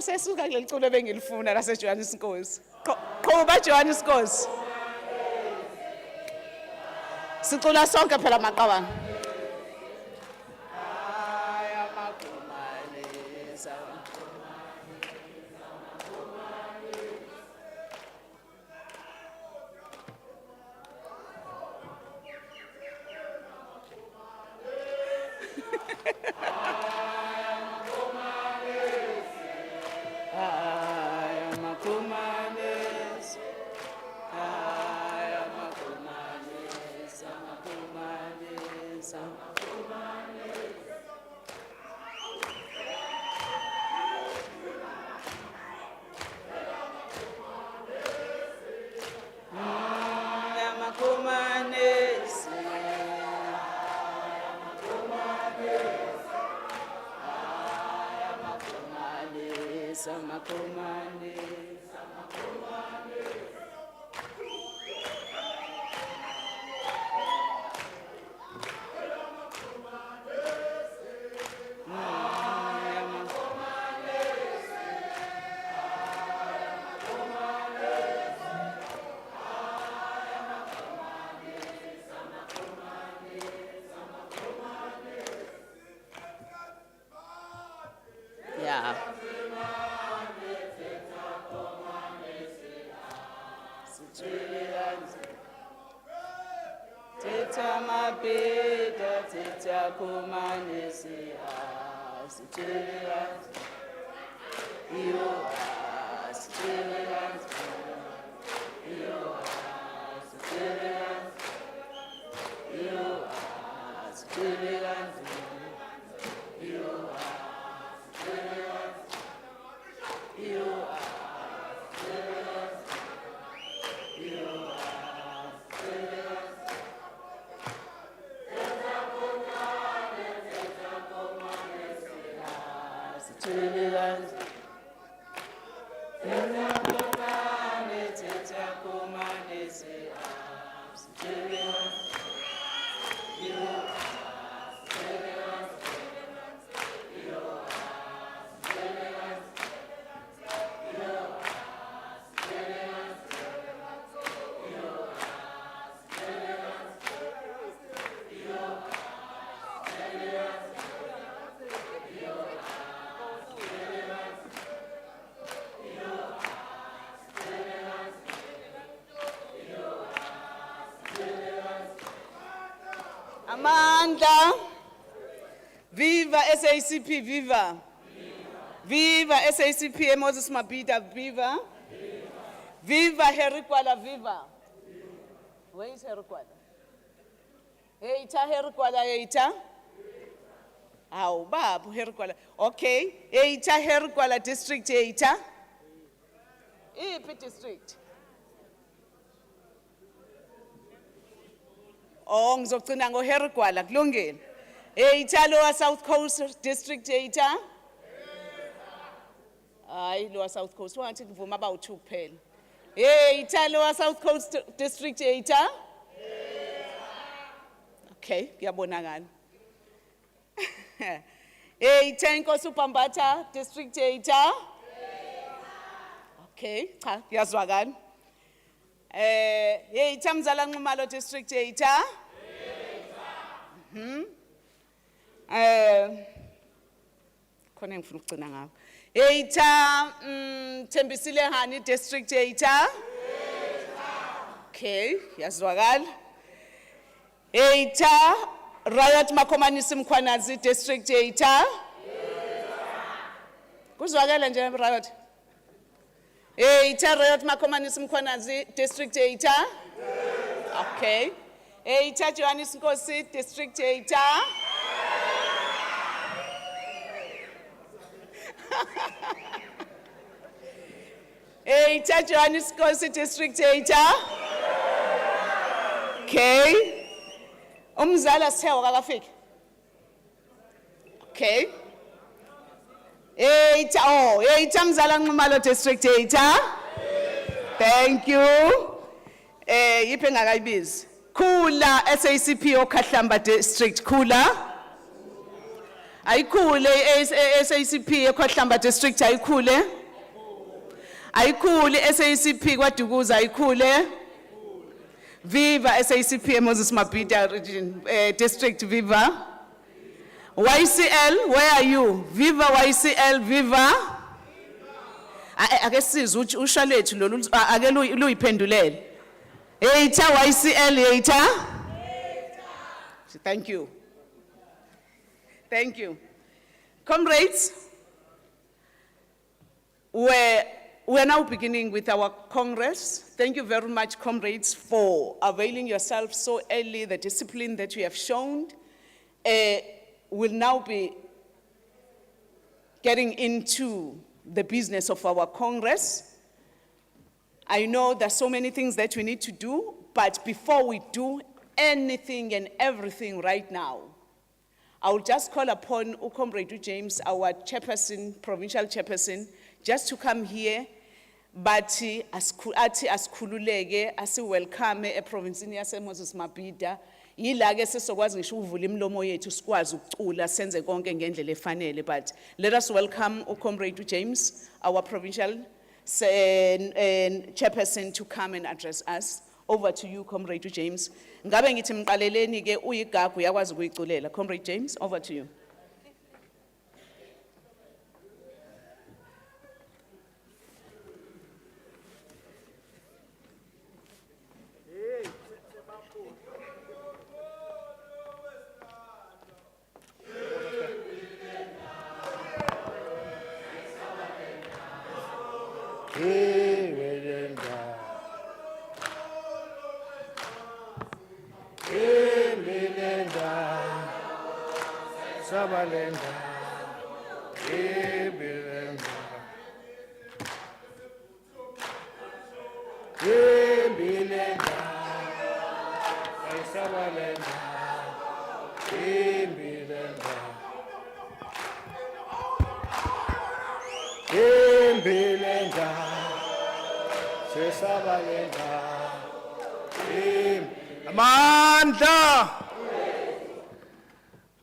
Sesuka kuleli culo bengilifuna lase Johannesburg. Qhuba Johannesburg. Sicula sonke phela maqabane. Yeah. Teta MABHIDA, teta kumanesi, situlas. You are situlas. You are situlas. You are situlas. You are situlas. You are. Amanda, viva SACP, viva. Viva SACP, Moses MABHIDA, viva. Viva Harry Kwala, viva. Where is Harry Kwala? Eita, Harry Kwala, Eita. Aw, babu Harry Kwala. Okay, Eita, Harry Kwala district, Eita. Iphi district. Oh, ngizogcina ngo Harry Kwala kulungile. Eita Lower South Coast District Eita. Hayi Lower South Coast wathi ngivuma abawu2 kuphela. Eita Lower South Coast District Eita. Okay, kuyabonakala. Eita Inkosi uPambata District Eita. Okay, cha kuyazwakala. Eita Mzala Nxumalo District Eita. Khona ngifuna ukugcina ngawo. Eita Thembisile Hani District Eita. Okay, yazwakala. Eita Riot Makhomanisi Mkhwanazi District Eita. Kuzwakala nje Riot. Eita Riot Makhomanisi Mkhwanazi District Eita. Okay. Eita Johannesburg District Eita. Eita Johannesburg District Eita. Okay. Umzala Sewa kakafiki. Okay. Eita Mzala Nxumalo District Eita. Thank you. Yiphi engakayibizi. Khula SACP Okhahlamba District Khula. Ayikhule SACP eKhohlamba district ayikhule. Ayikhule SACP kwaDukuza ayikhule. Viva SACP Moses Mabhida region district viva. YCL, where are you? Viva YCL, viva. Ake sizwe usho lethu lolu ake luyiphendulele. Yeyitha YCL yeyitha. Thank you. Thank you. Comrades, we're now beginning with our Congress. Thank you very much, comrades, for availing yourselves so early. The discipline that you have shown will now be getting into the business of our Congress. I know there's so many things that we need to do, but before we do anything and everything right now, I will just call upon Comrade James, our chairperson, provincial chairperson, just to come here, but asikhululeke asiwelcome eprovincini yase Moses Mabhida. Yilake sesokwazi ngisho uvula imlomo yethu sikwazi ukucula senze konke ngendlela efanele. But let us welcome Comrade James, our provincial chairperson, to come and address us. Over to you, Comrade James. Ngabe ngithi mqaleleni ke uyigagu uyakwazi ukuyiculela. Comrade James, over to you.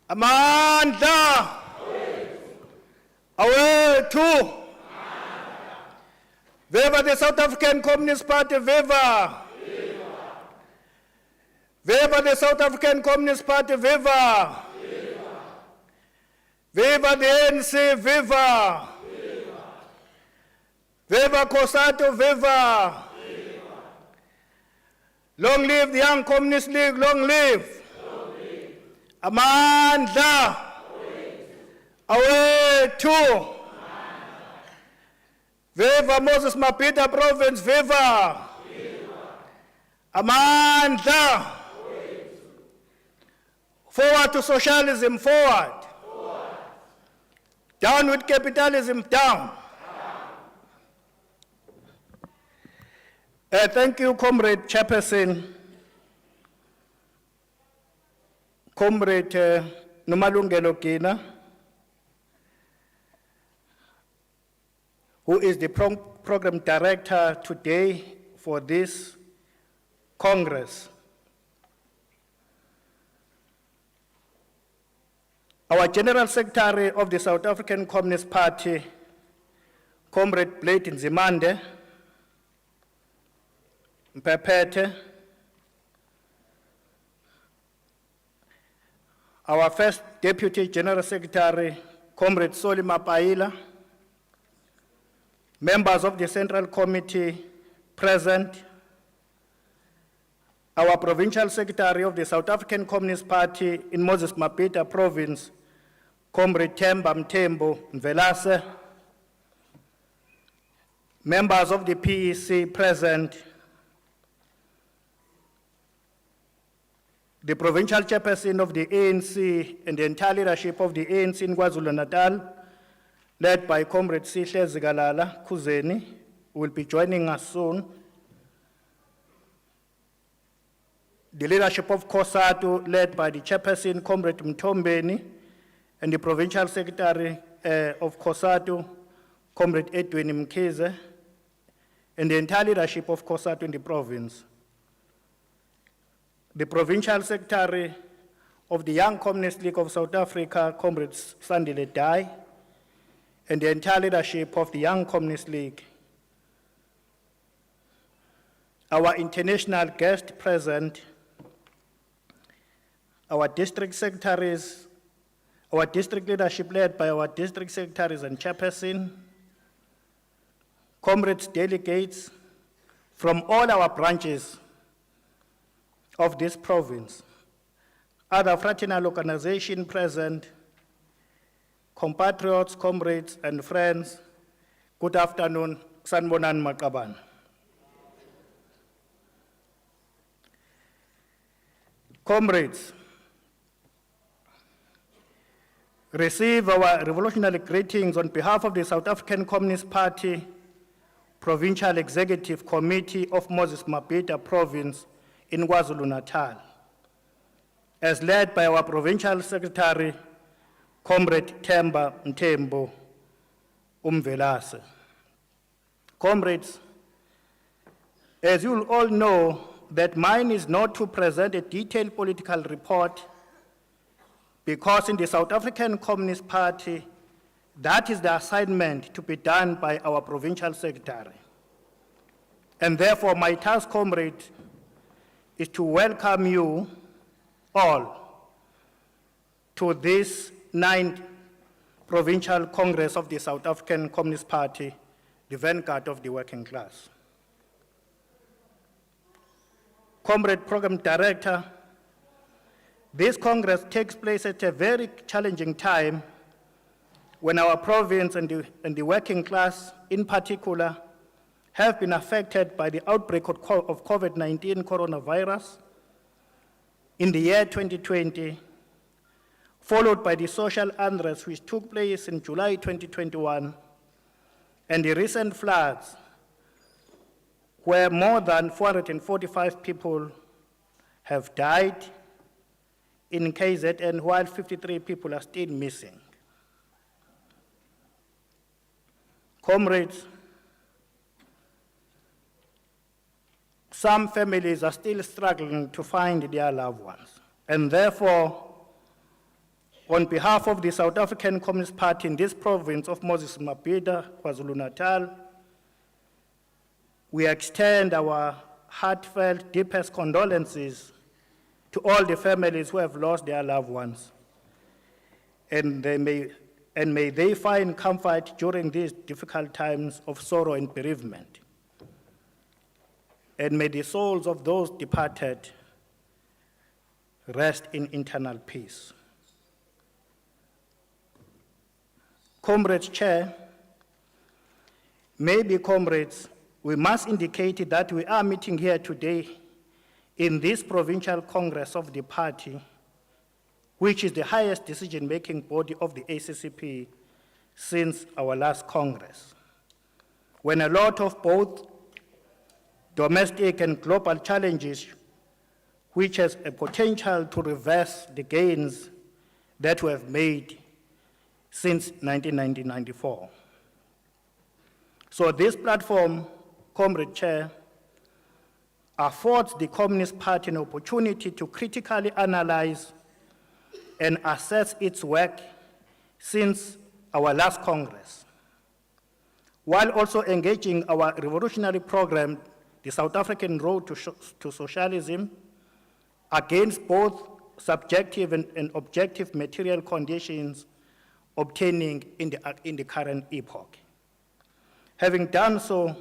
Amanda! Away two! Viva the South African Communist Party, viva! Viva the South African Communist Party, viva! Viva the ANC, viva! Viva COSATU, viva! Long live the Young Communist League, long live! Amanda! Away two! Viva Moses Mabhida Province, viva! Amanda! Forward to socialism, forward! Down with capitalism, down! Thank you, Comrade Chairperson. Comrade Nomalungelo Gina, who is the program director today for this Congress. Our General Secretary of the South African Communist Party, Comrade Blade Nzimande, Mpepete, our first Deputy General Secretary, Comrade Soli Mapaila, members of the Central Committee present, our Provincial Secretary of the South African Communist Party in Moses Mabhida Province, Comrade Themba Mthembu Mvelase, members of the PEC present, the provincial chairperson of the ANC and the entire leadership of the ANC in KwaZulu-Natal, led by Comrade Sihle Zigalala Kuzeni, who will be joining us soon. The leadership of COSATU, led by the chairperson, Comrade Mthombeni, and the provincial secretary of COSATU, Comrade Edwin Mkhize, and the entire leadership of COSATU in the province. The provincial secretary of the Young Communist League of South Africa, Comrade Sandile Dai, and the entire leadership of the Young Communist League, our international guest present, our district secretaries, our district leadership led by our district secretaries and chairperson, comrades delegates from all our branches of this province, other fraternal organizations present, compatriots, comrades, and friends, good afternoon, Sanbonan Makaban. Comrades, receive our revolutionary greetings on behalf of the South African Communist Party Provincial Executive Committee of Moses MABHIDA Province in KwaZulu-Natal, as led by our Provincial Secretary, Comrade Themba Mthembu Umvelase. Comrades, as you all know, that mine is not to present a detailed political report, because in the South African Communist Party, that is the assignment to be done by our Provincial Secretary. And therefore, my task, comrade, is to welcome you all to this 9th Provincial Congress of the South African Communist Party, the vanguard of the working class. Comrade Program Director, this Congress takes place at a very challenging time when our province and the working class in particular have been affected by the outbreak of COVID-19 coronavirus in the year 2020, followed by the social unrest which took place in July 2021, and the recent floods where more than 445 people have died in KZN, while 53 people are still missing. Comrades, some families are still struggling to find their loved ones, and therefore, on behalf of the South African Communist Party in this province of Moses MABHIDA, KwaZulu-Natal, we extend our heartfelt, deepest condolences to all the families who have lost their loved ones, and may they find comfort during these difficult times of sorrow and bereavement. And may the souls of those departed rest in eternal peace. Comrades Chair, maybe comrades, we must indicate that we are meeting here today in this Provincial Congress of the party, which is the highest decision-making body of the SACP since our last Congress, when a lot of both domestic and global challenges, which has a potential to reverse the gains that we have made since 1994. So this platform, Comrade Chair, affords the Communist Party an opportunity to critically analyze and assess its work since our last Congress, while also engaging our revolutionary program, the South African Road to Socialism, against both subjective and objective material conditions obtaining in the current epoch. Having done so,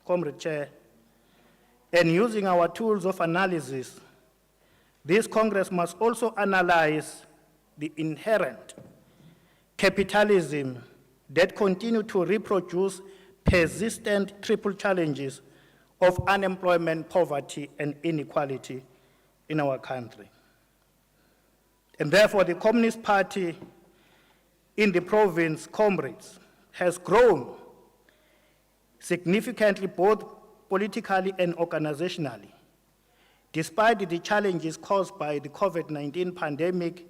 Comrade Chair, and using our tools of analysis, this Congress must also analyze the inherent capitalism that continue to reproduce persistent triple challenges of unemployment, poverty, and inequality in our country. And therefore, the Communist Party in the province, comrades, has grown significantly both politically and organizationally, despite the challenges caused by the COVID-19 pandemic.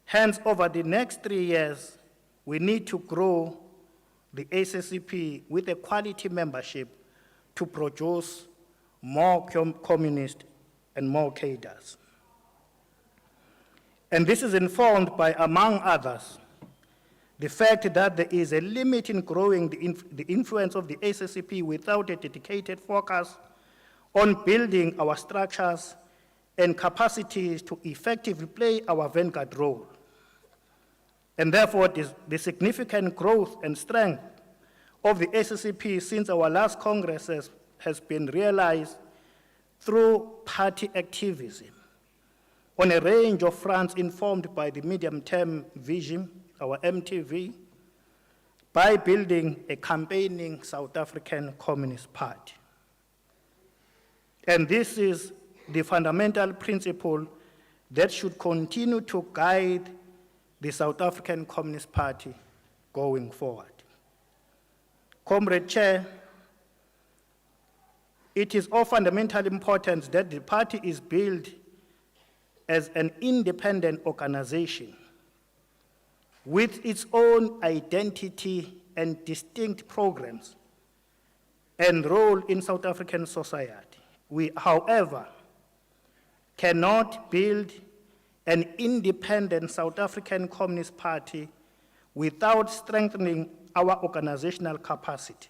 Hence, over the next 3 years, we need to grow the SACP with a quality membership to produce more communists and more cadres. And this is informed by, among others, the fact that there is a limit in growing the influence of the SACP without a dedicated focus on building our structures and capacities to effectively play our vanguard role. And therefore, the significant growth and strength of the SACP since our last Congress has been realized through party activism on a range of fronts informed by the medium-term vision, our MTV, by building a campaigning South African Communist Party. And this is the fundamental principle that should continue to guide the South African Communist Party going forward. Comrade Chair, it is of fundamental importance that the party is built as an independent organization with its own identity and distinct programs and role in South African society. We, however, cannot build an independent South African Communist Party without strengthening our organizational capacity.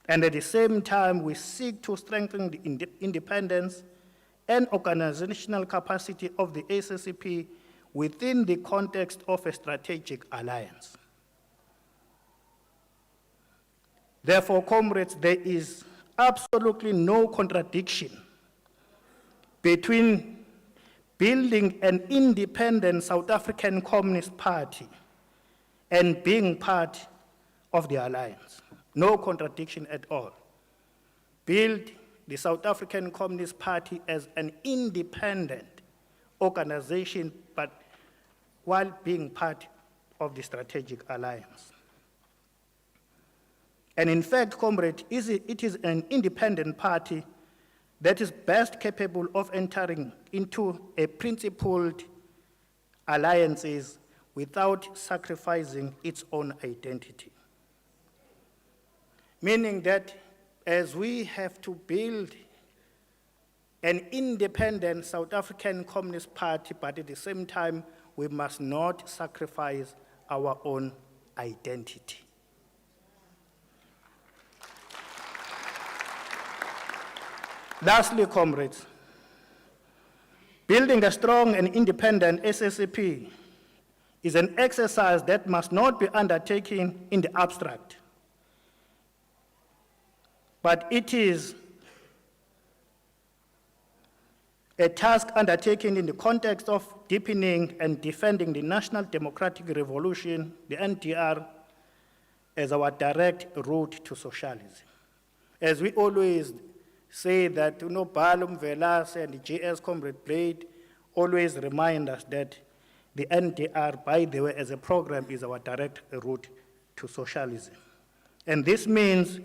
And at the same time, we seek to strengthen the independence and organizational capacity of the SACP within the context of a strategic alliance. Therefore, comrades, there is absolutely no contradiction between building an independent South African Communist Party and being part of the alliance. No contradiction at all. Build the South African Communist Party as an independent organization, but while being part of the strategic alliance. And in fact, comrade, it is an independent party that is best capable of entering into a principled alliances without sacrificing its own identity. Meaning that as we have to build an independent South African Communist Party, but at the same time, we must not sacrifice our own identity. Lastly, comrades, building a strong and independent SACP is an exercise that must not be undertaken in the abstract, but it is a task undertaken in the context of deepening and defending the National Democratic Revolution, the NDR, as our direct route to socialism. As we always say that, Balum, Velas, and the JS Comrade Blade always remind us that the NDR, by the way, as a program, is our direct route to socialism. And this means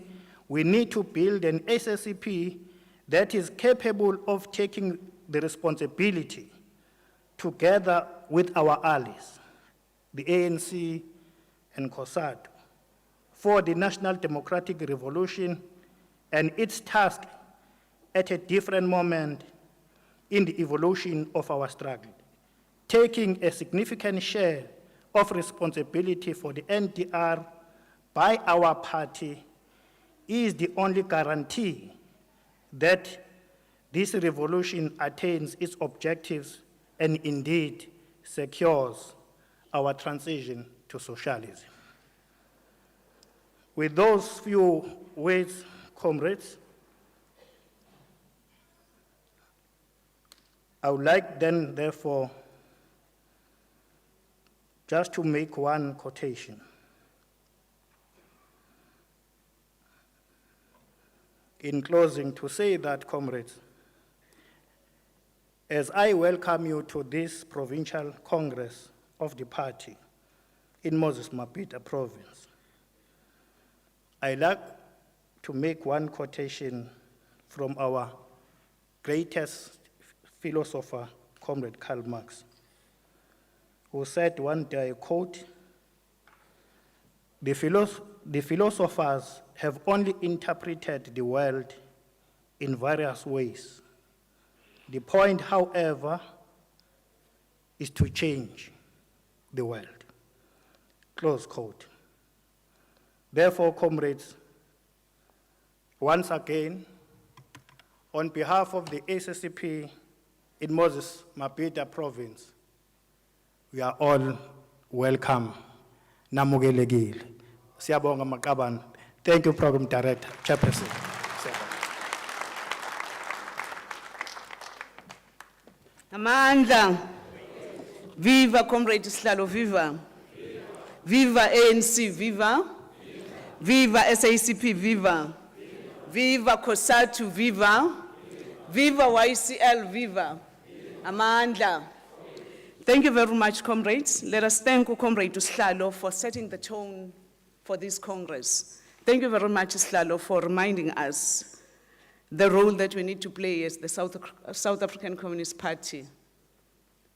we need to build an SACP that is capable of taking the responsibility together with our allies, the ANC and COSATU, for the National Democratic Revolution and its task at a different moment in the evolution of our struggle. Taking a significant share of responsibility for the NDR by our party is the only guarantee that this revolution attains its objectives and indeed secures our transition to socialism. With those few words, comrades, I would like then, therefore, just to make one quotation. In closing, to say that, comrades, as I welcome you to this provincial congress of the party in Moses MABHIDA province, I like to make one quotation from our greatest philosopher, Comrade Karl Marx, who said one day, I quote, the philosophers have only interpreted the world in various ways. The point, however, is to change the world. Close quote. Therefore, comrades, once again, on behalf of the SACP in Moses MABHIDA province, we are all welcome. Namugelekile. Siyabonga Makaban. Thank you, Program Director, Chairperson. Amandla. Viva Comrade Slalo, viva. Viva ANC, viva. Viva SACP, viva. Viva COSATU, viva. Viva YCL, viva. Amandla. Thank you very much, comrades. Let us thank Comrade Slalo for setting the tone for this Congress. Thank you very much, Slalo, for reminding us the role that we need to play as the South African Communist Party.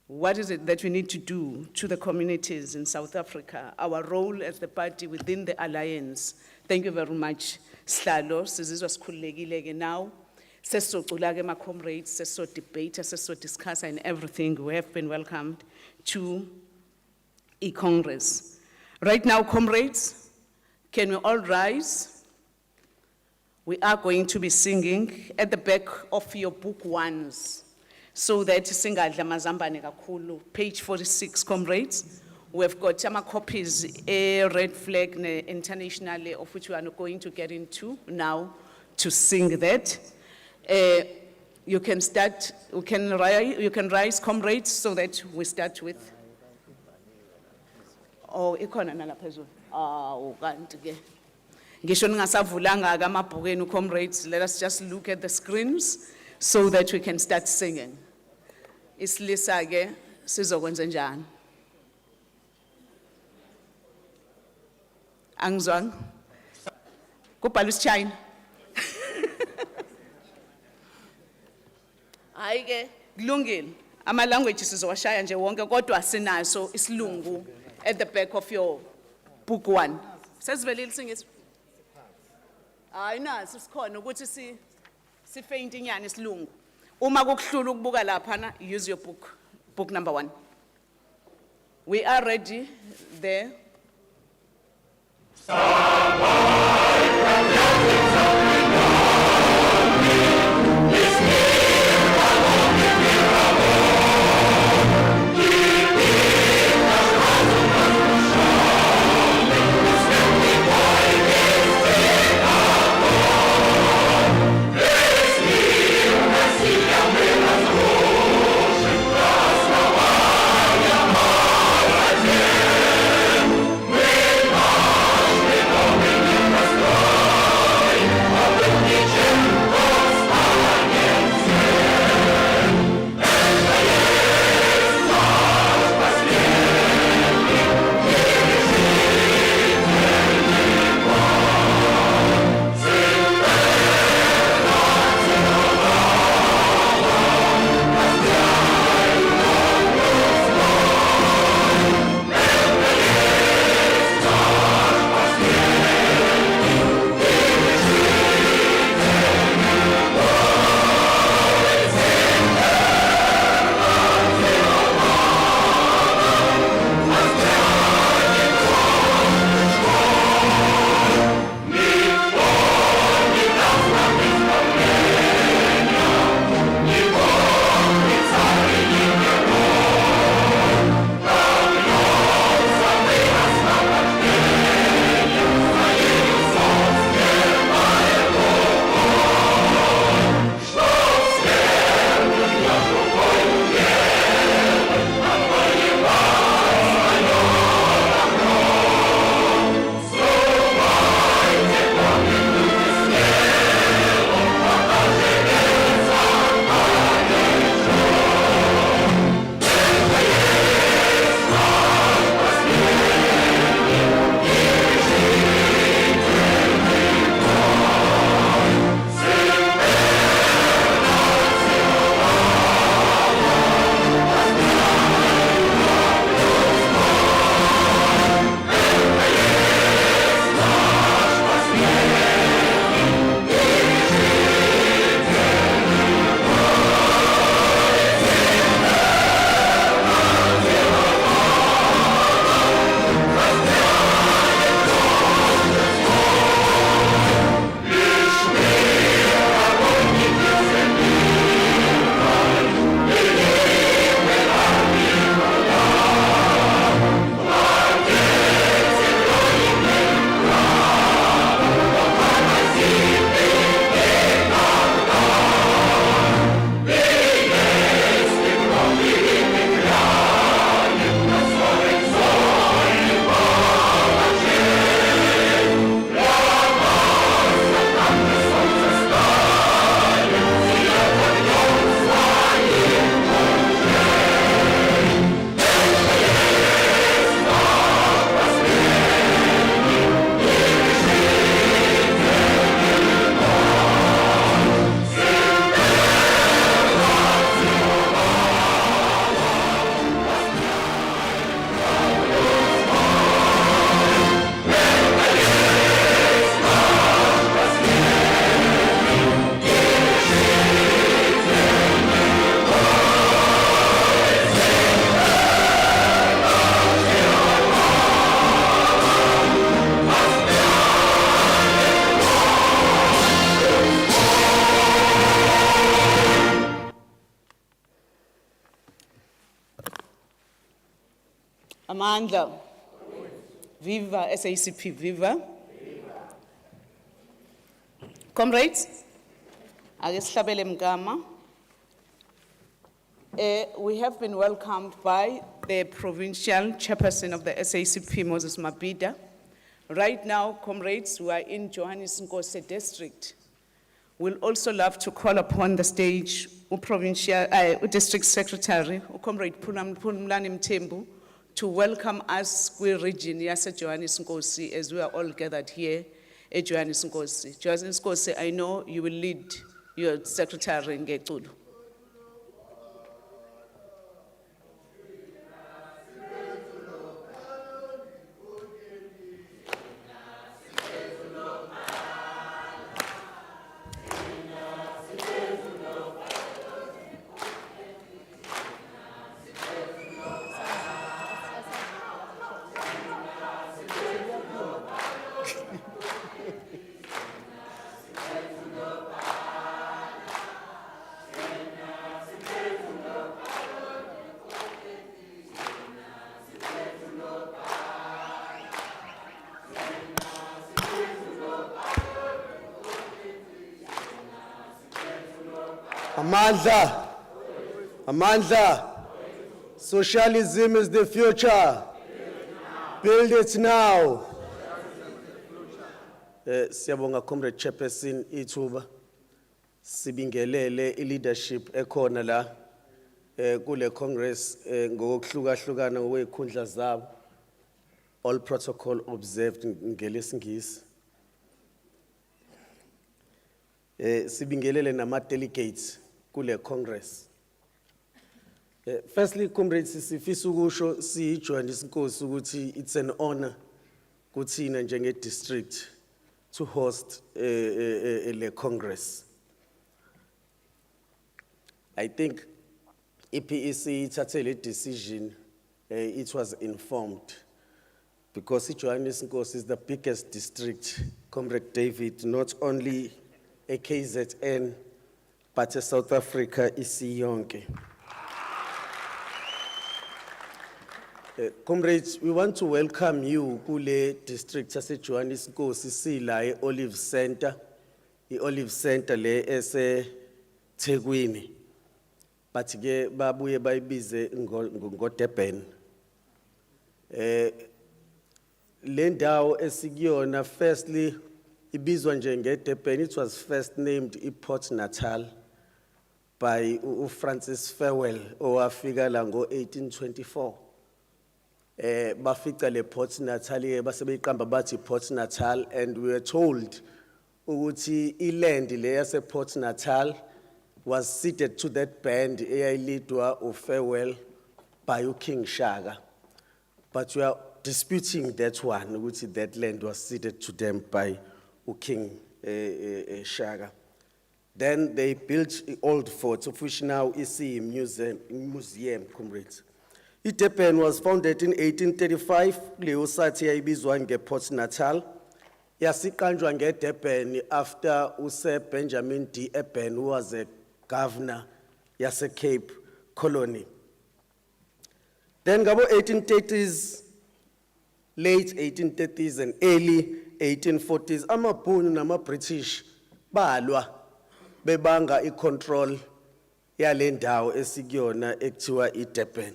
What is it that we need to do to the communities in South Africa? Our role as the party within the alliance. Thank you very much, Slalo. Sizizwa sikhululekile now. Sesocula my comrades, seso debate, seso discuss and everything. We have been welcomed to e-Congress. Right now, comrades, can we all rise? We are going to be singing at the back of your book ones, so that singadla mazambane kakhulu, page 46, comrades. We've got some copies, a red flag internationally, of which we are not going to get into now to sing that. You can start, you can rise, comrades, so that we start with. Oh, ikona nalaphezulu. Oh, kanti ke. Ngisho ningasavulanga ke amabhukeni, comrades, let us just look at the screens so that we can start singing. Isilisa ke sizokwenza njani? Angizwanga. Kubhalwa isiChina. Hayi ke kulungile. Ama languages sizowashaya nje wonke kodwa sinaso isilungu at the back of your book one. Sesivelile singisi. Hayi nasi sikhona ukuthi sifaint inyani isilungu. Uma kukuhlula ukubuka lapha na, use your book number 1. We are ready there. We'll Amandla. Viva SACP, viva. Comrades, ake sihlabele mgama. We have been welcomed by the provincial chairperson of the SACP, Moses MABHIDA. Right now, comrades, we are in Johannesburg district. We'll also love to call upon the stage provincial, district secretary, Comrade Phumlani Mthembu, to welcome us kwi region yase Johannesburg as we are all gathered here at Johannesburg. Johannesburg, I know you will lead your secretary in Ngeculo. Amandla, Amandla, socialism is the future. Build it now. Siyabonga Comrade Chairperson ithuba sibingelele leadership ekhona la kule Congress ngokuhlukahlukana kwezikhundla zabo. All protocol observed ngelesingisi. Sibingelele nama delegates kule Congress. Firstly, comrades, sifisa ukusho siyijoin isinkosi ukuthi it's an honor kuthina njenge district to host le Congress. I think EPEC ithathe le decision, it was informed because Johannesburg is the biggest district, Comrade David, not only a KZN, but a South Africa isiyonke. Comrades, we want to welcome you kule district yase Johannesburg sila Olive Center, Olive Center le ese Thekwini, but ke babuye bayibize ngoDurban. Le ndawo esikuyona firstly ibizwa njengeDurban. It was first named Port Natal by Francis Farewell owafika la ngo-1824. Bafica le Port Natal basebeyiqamba bathi Port Natal, and we were told ukuthi iland le yase Port Natal was ceded to that band eyayilidwa uFarewell by King Shaka. But we are disputing that one, ukuthi that land was ceded to them by King Shaka. Then they built old fort, of which now is a museum, comrades. Durban was founded in 1835. Leo sathi yayibizwa ngePort Natal. Yasiqanjwa ngeDurban after Sir Benjamin D. Durban, who was a governor yase Cape Colony. Then ngabo 1830s, late 1830s and early 1840s, amabhunu nama-British balwa bebanga i-control yale ndawo esikuyona ekuthiwa iDurban.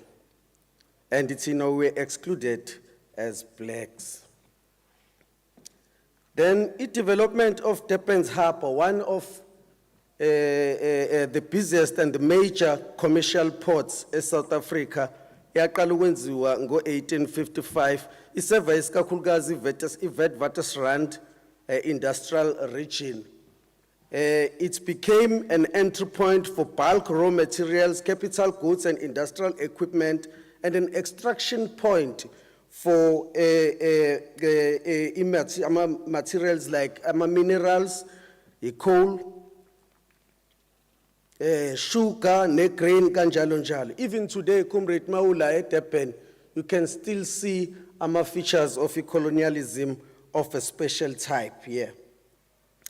And it's in a way excluded as blacks. Then the development of Durban's harbor, one of the busiest and the major commercial ports in South Africa, yaqala ukwenziwa ngo-1855, iseva isikakhulukazi iWitwatersrand industrial region. It became an entry point for bulk raw materials, capital goods and industrial equipment, and an extraction point for materials like minerals, coal, sugar, grain, kanjalo njalo. Even today, Comrade Maula at Durban, you can still see features of colonialism of a special type here.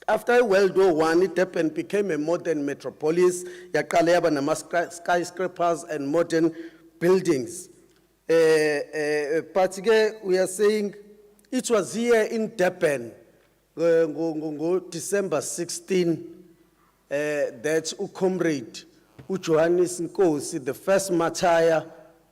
After World War I, Durban became a modern metropolis. Yaqala yaba nama skyscrapers and modern buildings. But again, we are saying it was here in Durban, December 16, that comrade Johannes Nkosi, the first martyr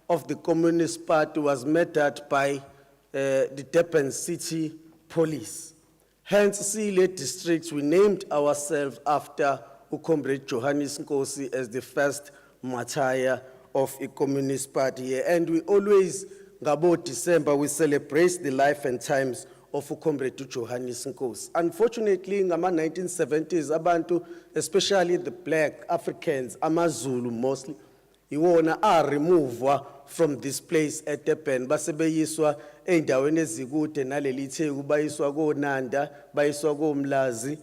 of the Communist Party, was murdered by the Durban City Police. Hence, Sile District, we named ourselves after comrade Johannes Nkosi as the first martyr of a Communist Party. And we always, about December, we celebrate the life and times of comrade Johannes Nkosi. Unfortunately, in the 1970s, abantu, especially the black Africans, AmaZulu mostly, iwona are removed from this place at Durban. Basebeyiswa endaweni ezikude naleli itheku bayiswa koNanda, bayiswa koMlazi,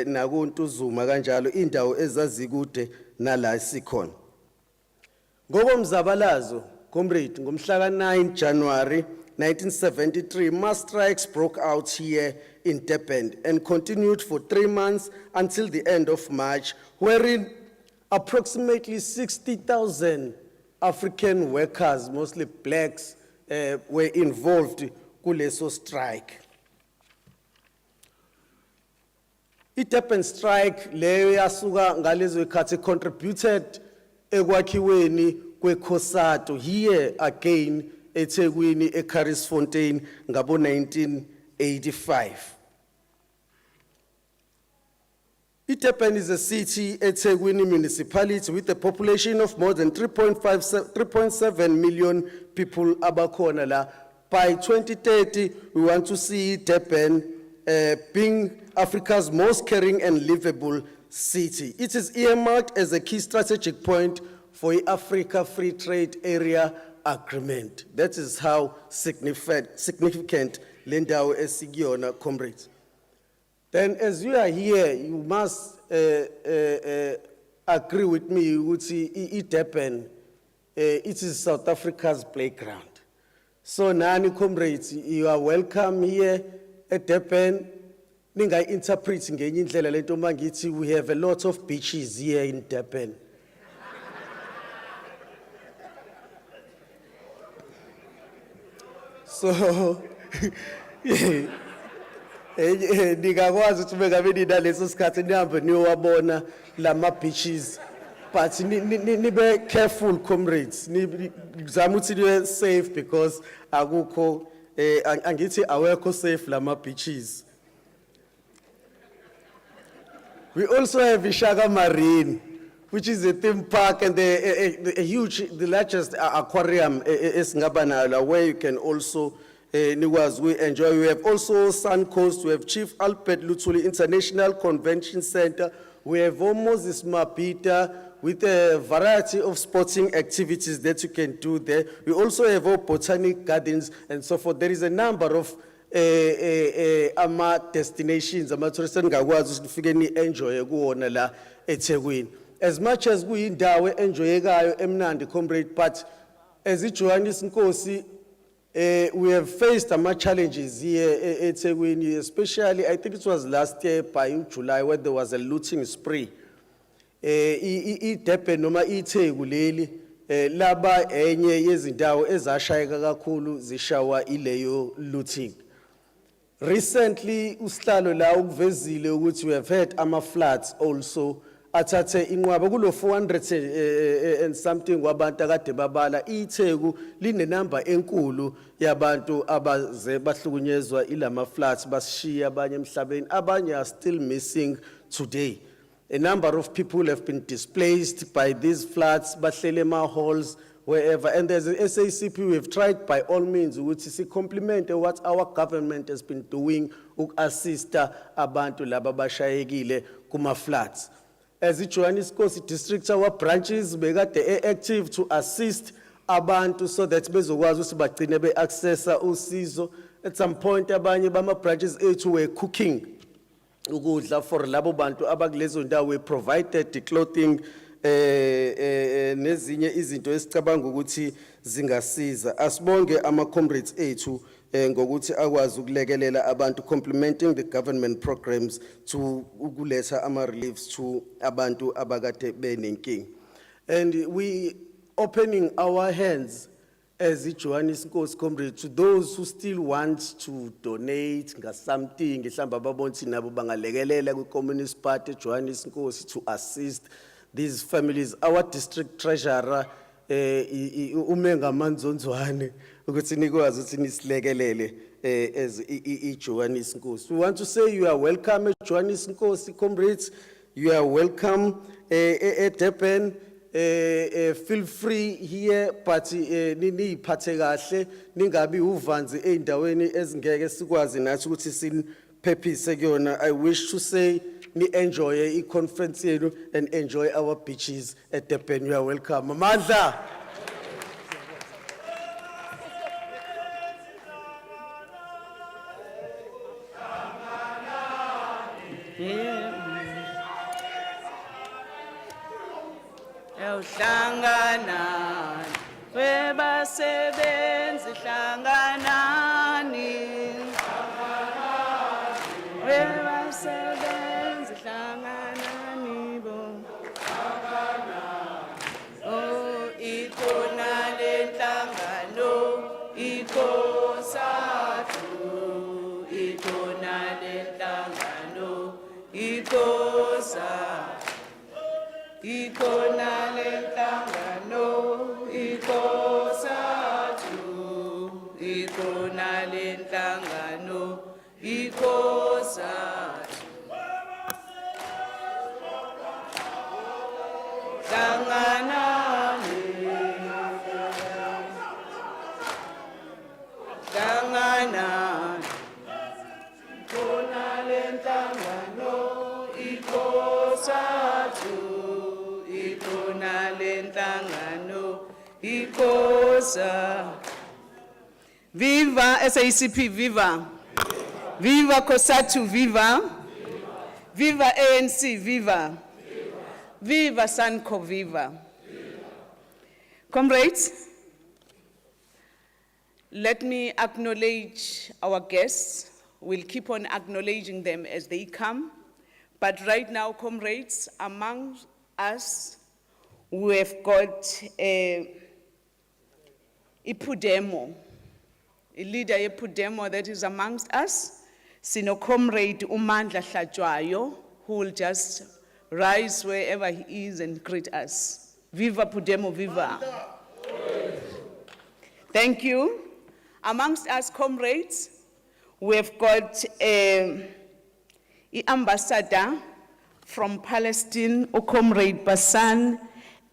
nakuNtuzuma kanjalo indawo ezazikude nala sikhona. Ngokomzabalazo, comrade, ngomhla ka-9 January 1973, mass strikes broke out here in Durban and continued for 3 months until the end of March, wherein approximately 60,000 African workers, mostly blacks, were involved kuleso strike. I-Durban strike leyo yasuka ngalezo ikhathi contributed ekwakhiweni kweCOSATU here again eThekwini eCharlesfontein ngabo 1985. Durban is a city, eThekwini municipality, with a population of more than 3.7 million people abakhona la. By 2030, we want to see Durban being Africa's most caring and livable city. It is earmarked as a key strategic point for the Africa Free Trade Area Agreement. That is how significant Lendao Esigiona, comrades. Then, as you are here, you must agree with me, you would see it happen. It is South Africa's playground. So, Nani comrades, you are welcome here at Durban. Ninga interpreting ngenye lento mangithi we have a lot of beaches here in Durban. So, ningakwazi ukuthi bengabe ninaleso sikhathi nihambe niyowabona lama beaches, but nibe careful, comrades. Nizama ukuthi nibe safe because akukho angithi awekho safe lama beaches. We also have Ishaka Marine, which is a theme park and the largest aquarium is Ngabanala, where you can also we enjoy. We have also Sun Coast, we have Chief Albert Luthuli International Convention Center, we have almost MABHIDA with a variety of sporting activities that you can do there. We also have all botanic gardens and so forth. There is a number of ama destinations, ama tourists ngakwazi ukufike ni enjoy kuona la eThekwini. As much as kuyindawo enjoyekayo emnandi, comrade, but as Johannes Nkosi, we have faced ama challenges here eThekwini, especially I think it was last year by July where there was a looting spree. Durban noma iTheku leli laba enye yezindawo ezashayeka kakhulu zishawa ileyo looting. Recently, usihlalo la ukuvezile ukuthi we have had ama-floods also athathe inqwaba kulo 400 and something wabantu akade babala. iTheku linenamba enkulu yabantu abaze bahlukunyezwa ilama floods basishiya abanye emhlabeni, abanye are still missing today. A number of people have been displaced by these floods, bahlele ema-halls, wherever. And as a SACP, we have tried by all means, which is to complement what our government has been doing to assist abantu laba bashayekile kuma floods. As Johannes Nkosi district, our branches bekade active to assist abantu so that bezokwazi ukuthi bagcine be-accessa usizo. At some point, abanye bama branches ethu were cooking ukudla for labo bantu abakulezo ndawo. We provided the clothing nezinye izinto esicabanga ukuthi zingasiza. Asibonge ama comrades ethu ngokuthi akwazi ukulekelela abantu, complementing the government programs to ukuletha ama reliefs to abantu abakade benenkinga. And we opening our hands as iJohannesburg comrade, to those who still want to donate something, mhlawumbe ababona ukuthi nabo bangalekelela kwi-Communist Party Johannesburg to assist these families. Our district treasurer, Umenga Manzonzwane, ukuthi nikwazi ukuthi nisilekelele as iJohannesburg. We want to say you are welcome at Johannesburg, comrades. You are welcome at Durban. Feel free here, but nini iphathe kahle ningabi uvanzi eindaweni ezingeke sikwazi nathi ukuthi siniphephise kuyona. I wish to say ni enjoy i-conference yenu and enjoy our beaches at Durban. You are welcome. Amandla. Hlanganani, webasebenzi hlanganani. Webasebenzi hlanganani bo. Oh, ikhona le nhlangano, ikhosathu. Ikhona le nhlangano, ikhosathu. Ikhona le nhlangano, ikhosathu. Ikhona le nhlangano, ikhosathu. Hlanganani, hlanganani. Ikhona le nhlangano, ikhosathu. Ikosa. Viva SACP, viva. Viva COSATU, viva. Viva ANC, viva. Viva SANCO, viva. Comrades, let me acknowledge our guests. We'll keep on acknowledging them as they come. But right now, comrades, among us, we have got Ipudemo, a leader Ipudemo that is amongst us. Sino comrade Umandla Hlajwayo, who will just rise wherever he is and greet us. Viva Pudemo, viva. Thank you. Amongst us comrades, we have got the ambassador from Palestine, Comrade Bassan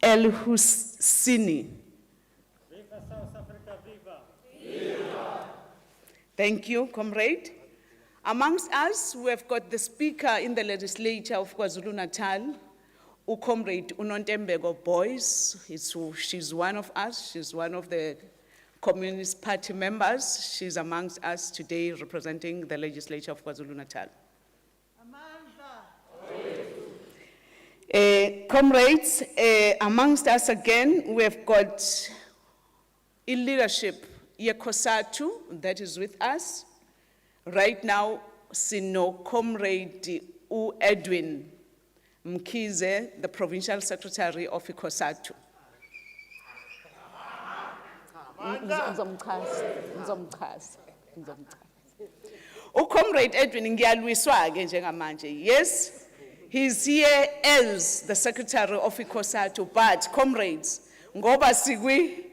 El Husseini. Viva South Africa, viva. Viva. Thank you, comrade. Amongst us, we have got the Speaker in the legislature of KwaZulu-Natal, Comrade Unontembeko Boys. She's one of us. She's one of the Communist Party members. She's amongst us today representing the legislature of KwaZulu-Natal. Comrades, amongst us again, we have got a leadership, COSATU, that is with us. Right now, Sino Comrade Edwin Mkhize, the Provincial Secretary of COSATU. Comrade Edwin ngiyalwiswa-ke njengamanje. Yes, he's here as the Secretary of COSATU, but comrades, ngoba sigwi,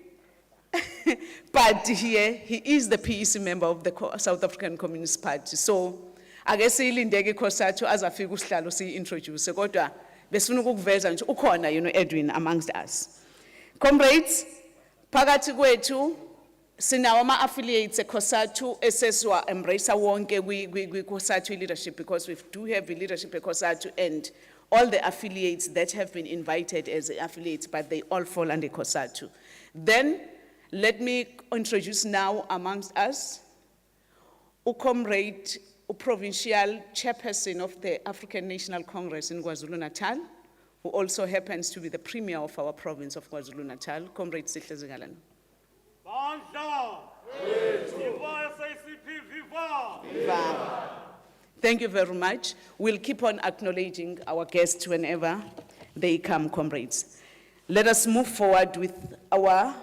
but here he is the PEC member of the South African Communist Party. So, ake siyilindeke COSATU azafika usihlalo siyi-introduce, kodwa besifuna ukukuveza nje ukhona Edwin amongst us. Comrades, phakathi kwethu sinawo ama-affiliates COSATU eseswa embrace wonke kwi-COSATU leadership, because we do have a leadership at COSATU and all the affiliates that have been invited as affiliates, but they all fall under COSATU. Then let me introduce now amongst us Comrade Provincial Chairperson of the African National Congress in KwaZulu-Natal, who also happens to be the Premier of our province of KwaZulu-Natal, Comrade Sihle Zingalani. Viva. Thank you very much. We'll keep on acknowledging our guests whenever they come, comrades. Let us move forward with our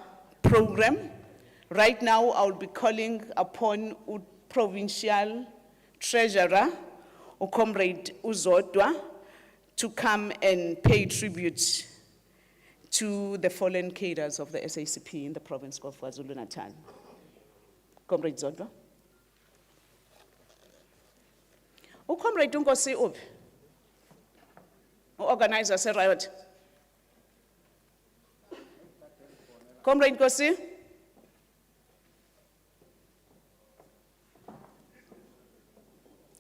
program. Right now, I'll be calling upon Provincial Treasurer, Comrade Uzodwa, to come and pay tribute to the fallen cadres of the SACP in the province of KwaZulu-Natal. Comrade Zodwa. Comrade Unkosi Ubi, organizer se riot. Comrade Nkosi.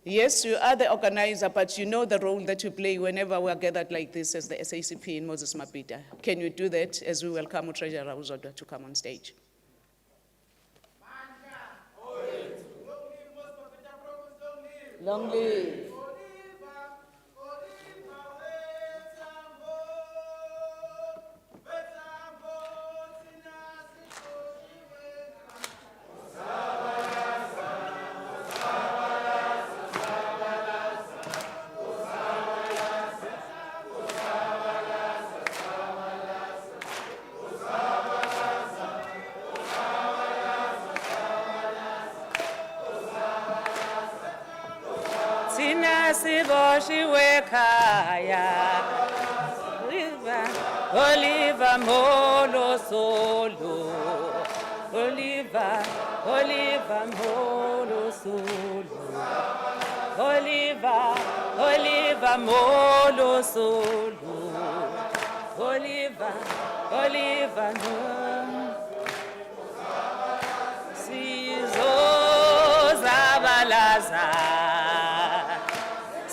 Yes, you are the organizer, but you know the role that you play whenever we are gathered like this as the SACP in Moses MABHIDA. Can you do that as we welcome Treasurer Uzodwa to come on stage? Long live. Tina siboshi wekaya, Oliver molo solo, Oliver molo solo, Oliver molo solo, Oliver no. Sizo zabalaza.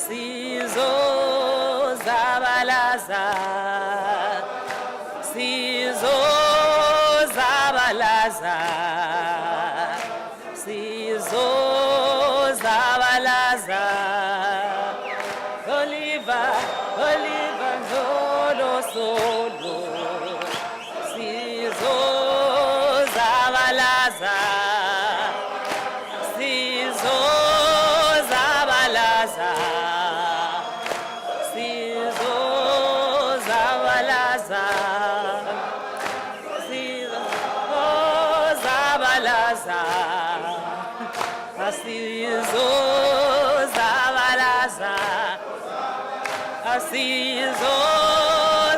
Sizo zabalaza, Sizo zabalaza, Sizo zabalaza. Oliver solo solo, Sizo zabalaza, Sizo zabalaza. Asizo zabalaza, asizo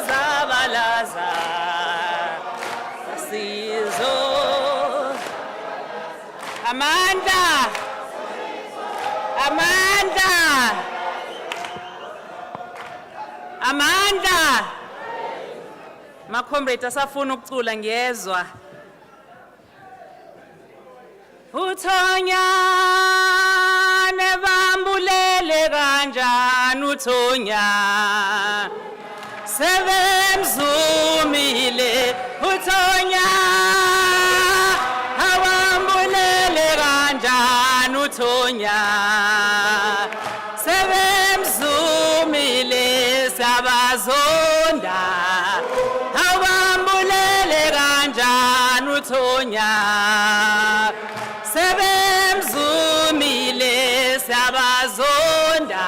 zabalaza, asizo. Amanda, Comrade asafuna ukucula ngiyezwa. Uthonya nebambulele kanjani uthonya sebemzumile uthonya awambulele kanjani uthonya sebemzumile sabazonda awambulele kanjani uthonya sebemzumile sabazonda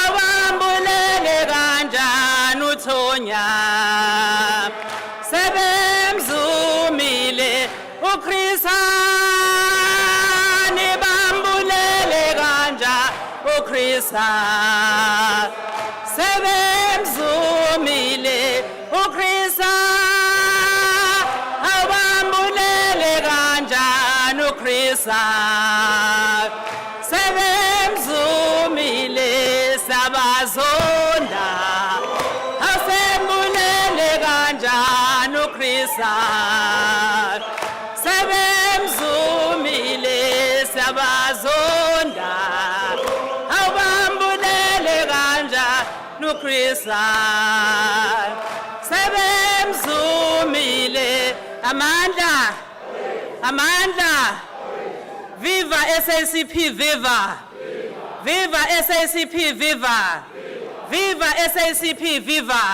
awambulele kanjani uthonya sebemzumile uKhrisani bambulele kanjani uKhrista sebemzumile uKhrista sebemzumile sabazonda asembulele kanjani uKhrista sebemzumile sabazonda awambulele kanjani uKhrista sebemzumile Amanda, viva SACP, viva! Viva SACP, viva! Viva SACP, viva!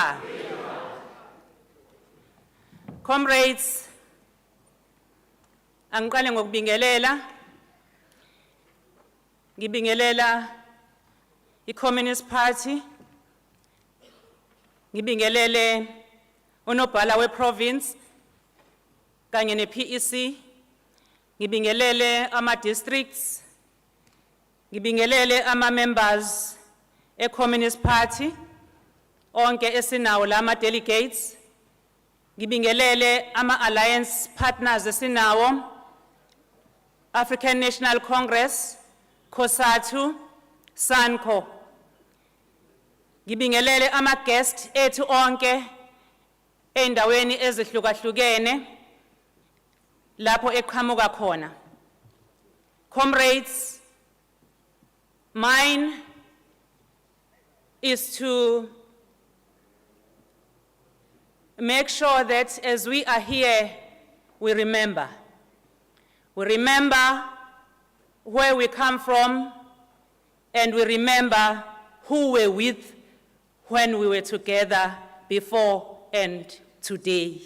Comrades, angiqale ngokubingelela. Ngibingelela i-Communist Party. Ngibingelele unobhala we-province. kanye ne-PEC, ngibingelele ama-districts, ngibingelele ama-members e-Communist Party, onke esinawo la ama-delegates, ngibingelele ama-alliance partners esinawo, African National Congress, COSATU, SANCO. Ngibingelele ama-guest ethu onke endaweni ezihlukahlukene lapho eqhamuka khona. Comrades, mine is to make sure that as we are here, we remember. We remember where we come from, and we remember who we're with when we were together before and today.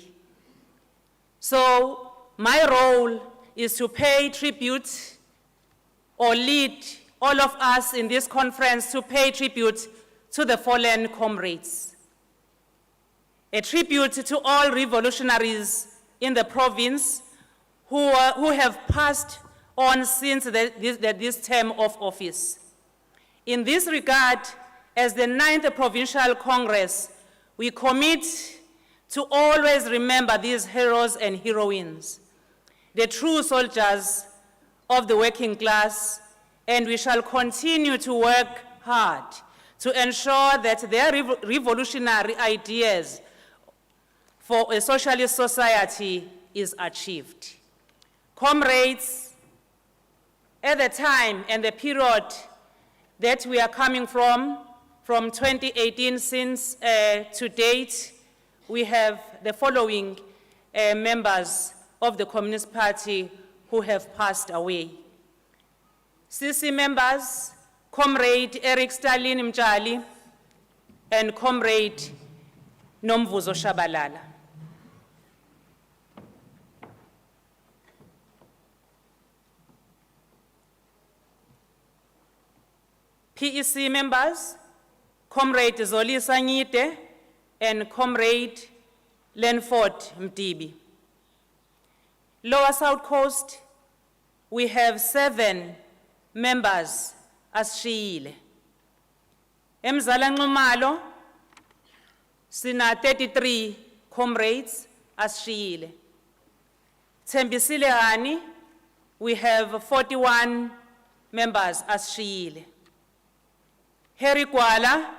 So my role is to pay tribute or lead all of us in this conference to pay tribute to the fallen comrades. A tribute to all revolutionaries in the province who have passed on since this term of office. In this regard, as the 9th Provincial Congress, we commit to always remember these heroes and heroines, the true soldiers of the working class, and we shall continue to work hard to ensure that their revolutionary ideas for a socialist society is achieved. Comrades, at the time and the period that we are coming from 2018 since to date, we have the following members of the Communist Party who have passed away. CC members, Comrade Eric Stalin Mjali and Comrade Nomvuzo Shabalala. PEC members, Comrade Zolisa Nyite and Comrade Lenford Mtibi. Lower South Coast, we have 7 members as Shile. Emzala Nxumalo, sina 33 comrades as Shile. Tembisile Hani, we have 41 members as Shile. Harry Kwala,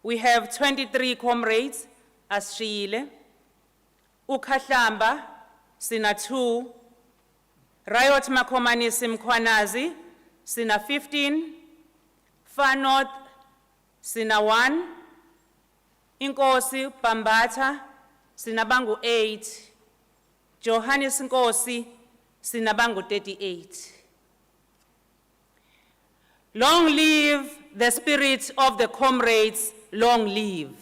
we have 23 comrades as Shile. Ukahlamba, sina 2. Riot Makomanisi Mkwanazi, sina 15. Far North, sina 1. Inkosi Pambata, sina bangu 8. Johannes Nkosi, sina bangu 38. Long live the spirit of the comrades, long live.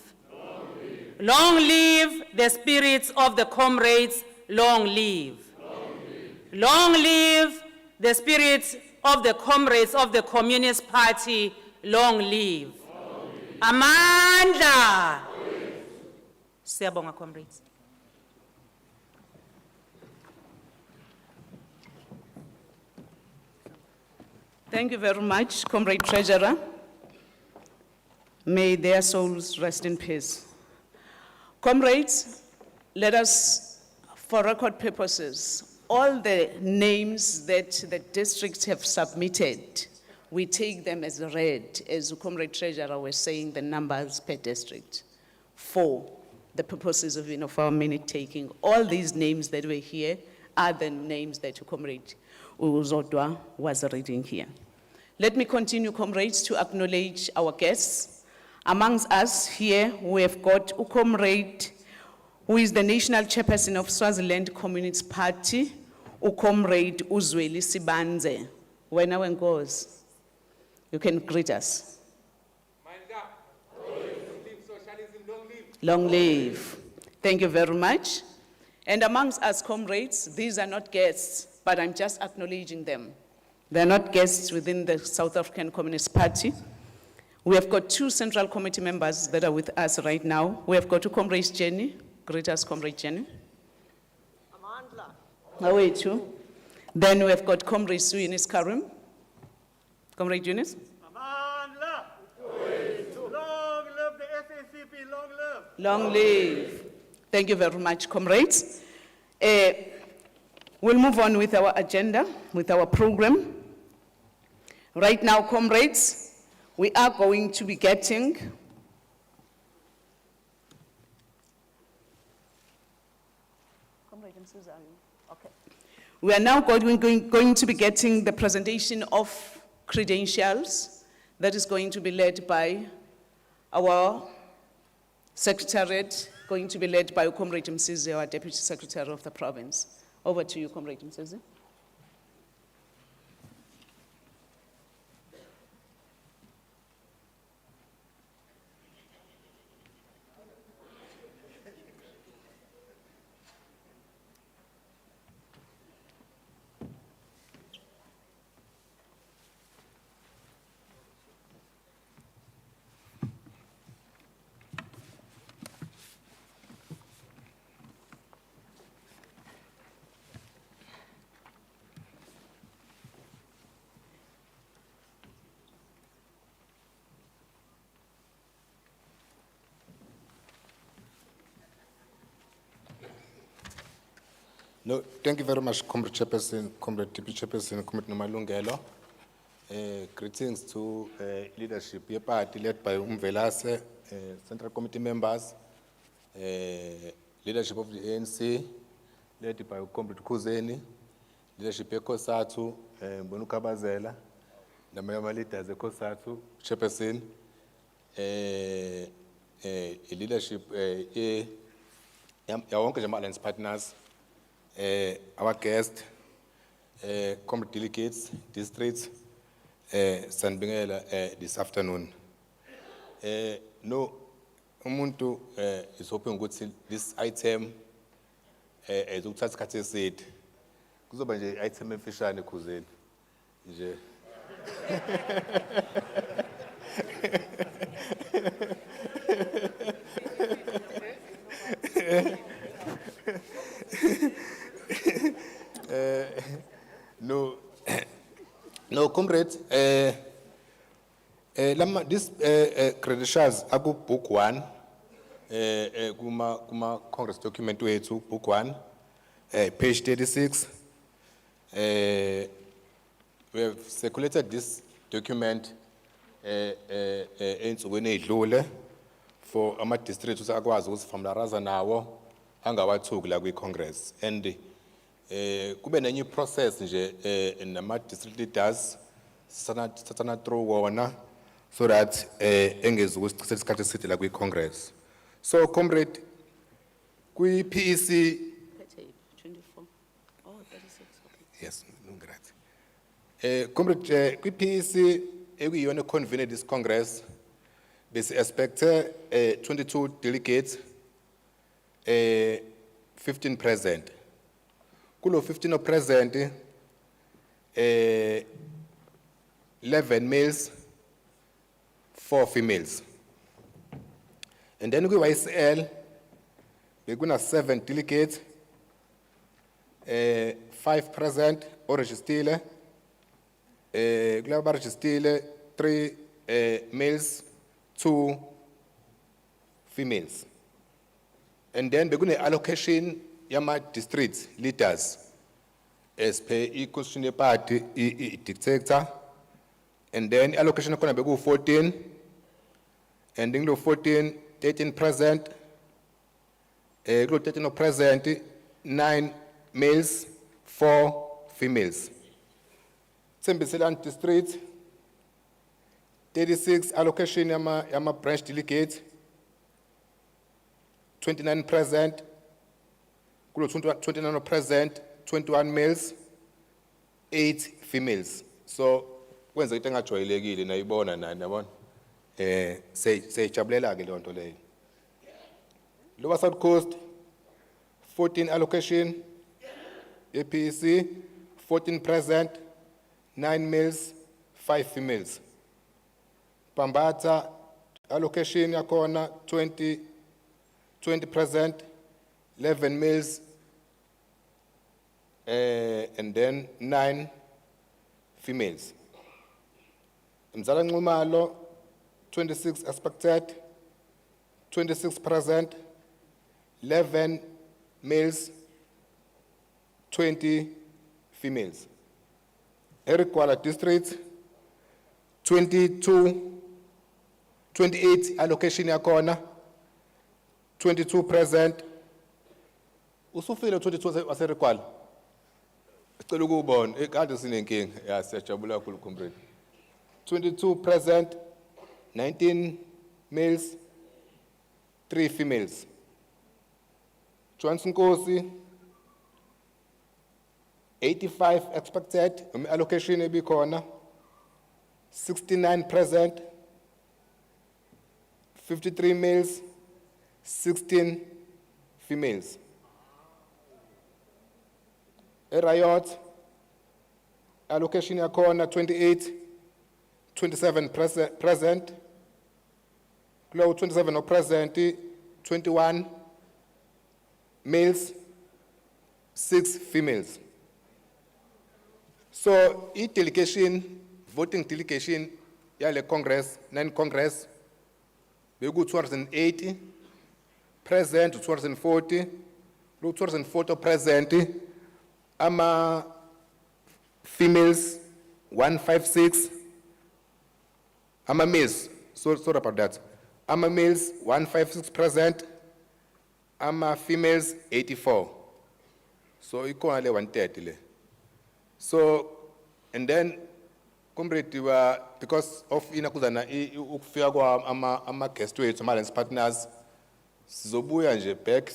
Long live the spirits of the comrades, long live. Long live the spirits of the comrades of the Communist Party, long live. Amandla. Siyabonga, comrades. Thank you very much, Comrade Treasurer. May their souls rest in peace. Comrades, let us, for record purposes, all the names that the districts have submitted, we take them as read, as Comrade Treasurer was saying, the numbers per district, for the purposes of our minute taking. All these names that were here are the names that Comrade Uzodwa was reading here. Let me continue, comrades, to acknowledge our guests. Amongst us here, we have got Comrade, who is the national chairperson of Swaziland Communist Party, Comrade Uzweli Sibanze. When our goes, you can greet us. Long live. Thank you very much. And amongst us, comrades, these are not guests, but I'm just acknowledging them. They're not guests within the South African Communist Party. We have got 2 Central Committee members that are with us right now. We have got 2 comrades, Jenny. Greet us, Comrade Jenny. Amandla. awethu. Then we have got Comrade Eunice Karim. Comrade Eunice. Amandla. Long live the SACP, long live. Long live. Thank you very much, comrades. We'll move on with our agenda, with our program. Right now, comrades, we are going to be getting okay. We are now going to be getting the presentation of credentials that is going to be led by our secretariat, going to be led by Comrade Msizi, our Deputy Secretary of the province. Over to you, Comrade Msizi. No, thank you very much, Comrade Chairperson, Comrade Deputy Chairperson, Comrade Nomalungelo. Greetings to leadership, your party led by Umvelase, Central Committee members, leadership of the ANC, led by Comrade Kuzeni, leadership Ekosatu, Bonukabazela, the member leaders Ekosatu, Chairperson, leadership, Yawonke Jama Alliance partners, our guest, comrade delegates, districts, Sanbingela this afternoon. No, umuntu is hoping good this item is ukuthatha isikhathi eside. Kuzoba nje item emfishane khuzeni. Nje. No, comrades, this credentials are book one, kuma Congress document wethu, book one, page 36. We have circulated this document ensukwini edlule for ama districts usakwazi ukuthi from la raza nawo angawathuki la kwi Congress, and kube nenye process nje nama district leaders satana through wona so that engezi ukuchitha isikhathi eside la kwi Congress. So comrade kwi PEC 24. Oh, 36. Okay. yes grazie. Comrade kwi PEC ekuyiyona convene this Congress bese expect 22 delegates, 15 present. Kulo 15 present, 11 males, 4 females. And then we YSL, we're gonna 7 delegates, 5 present, orange steel, global steel, 3 males, 2 females. And then we're gonna allocation yama district leaders as per e-constitutional party dictator, and then allocation gonna be 14, and then 14, 13 present, 13 present, 9 males, 4 females. Sembiselan district 36 allocation yama branch delegate, 29 present, 29 present, 21 males, 8 females. So, when the thing actually legally in a born and I want say Chablela Gilon. Lower South Coast, 14 allocation, APC, 14 present, 9 males, 5 females. Pambata allocation yakona 20 present, 11 males, and then 9 females. Mzala Nxumalo, 26 expected, 26 present, 11 males, 20 females. Erikwala district, 28 allocation yakona, 22 present. Usufile 22 waserikwala. Sicela ukubona ekade sinenkinga ya siyajabula kakhulu comrade. 22 present, 19 males, 3 females. Johnson Nkosi, 85 expected, allocation ebikhona, 69 present, 53 males, 16 females. Riot, allocation yakhona 28, 27 present, below 27 or present, 21 males, 6 females. So, each delegation, voting delegation, yale Congress, 9 Congress, we go 280, present 240, 240 present, ama females 156, ama males, sorry about that, ama males 156 present, ama females 84. So, ikona le 130 le. So, and then, comrade, because of inakuzana ukufika kwa ama guest rates, ama alliance partners, sizobuya nje back,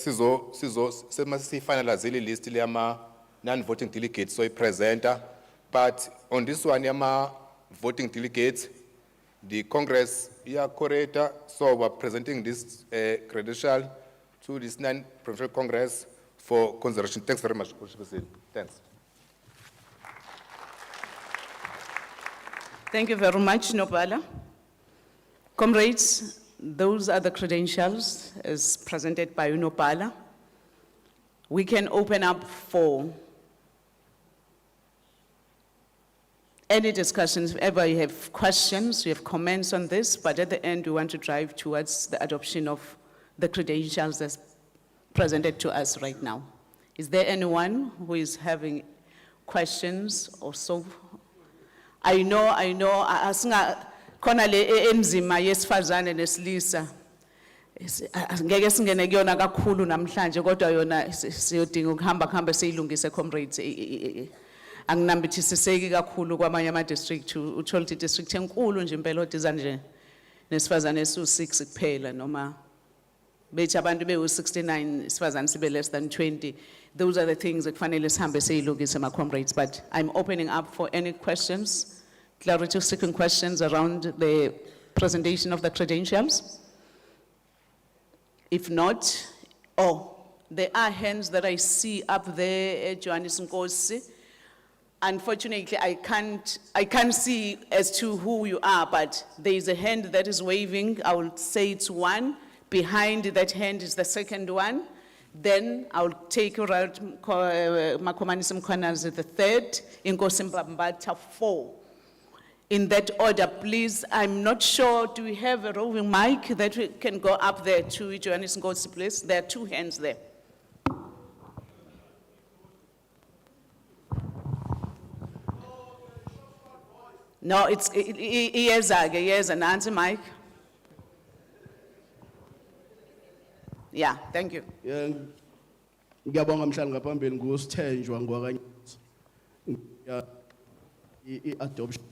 finalize the list le ama non-voting delegates, so presenter. But on this one, ama voting delegates, the Congress curator, so we're presenting this credential to this non-provincial Congress for consideration. Thanks very much. Thanks. Thank you very much, Nopala. Comrades, those are the credentials as presented by Nopala. We can open up for any discussions. If ever you have questions, you have comments on this, but at the end, we want to drive towards the adoption of the credentials as presented to us right now. Is there anyone who is having questions or so? I know, asinga khona le enzima yesifazane nesilisa. Ngeke singene kuyona kakhulu namhlanje kodwa yona siyodinga ukuhamba seyilungise comrades. Anginambithisiseki kakhulu kwamanye ama district, uthola ukuthi district enkulu nje impela odiza nje nesifazane esu6 kuphela noma bethi abantu bewu69 isifazane sibe less than 20. Those are the things ekufanele sihambe seyilungise ma comrades, but I'm opening up for any questions, clarity seeking questions around the presentation of the credentials. If not, there are hands that I see up there, Johannes Nkosi. Unfortunately, I can't see as to who you are, but there is a hand that is waving. I will say it's one. Behind that hand is the second one. Then I'll take you around Makomanisi Mkhwanazi the third, Nkosi Mbambata 4. In that order, please. I'm not sure, do we have a roving mic that we can go up there to Johannes Nkosi, please? There are 2 hands there. No, it's yes, an answer, Mike. Yeah, thank you. Yeah, ngiyabonga mhlali ngaphambili ngusithenjwa adoption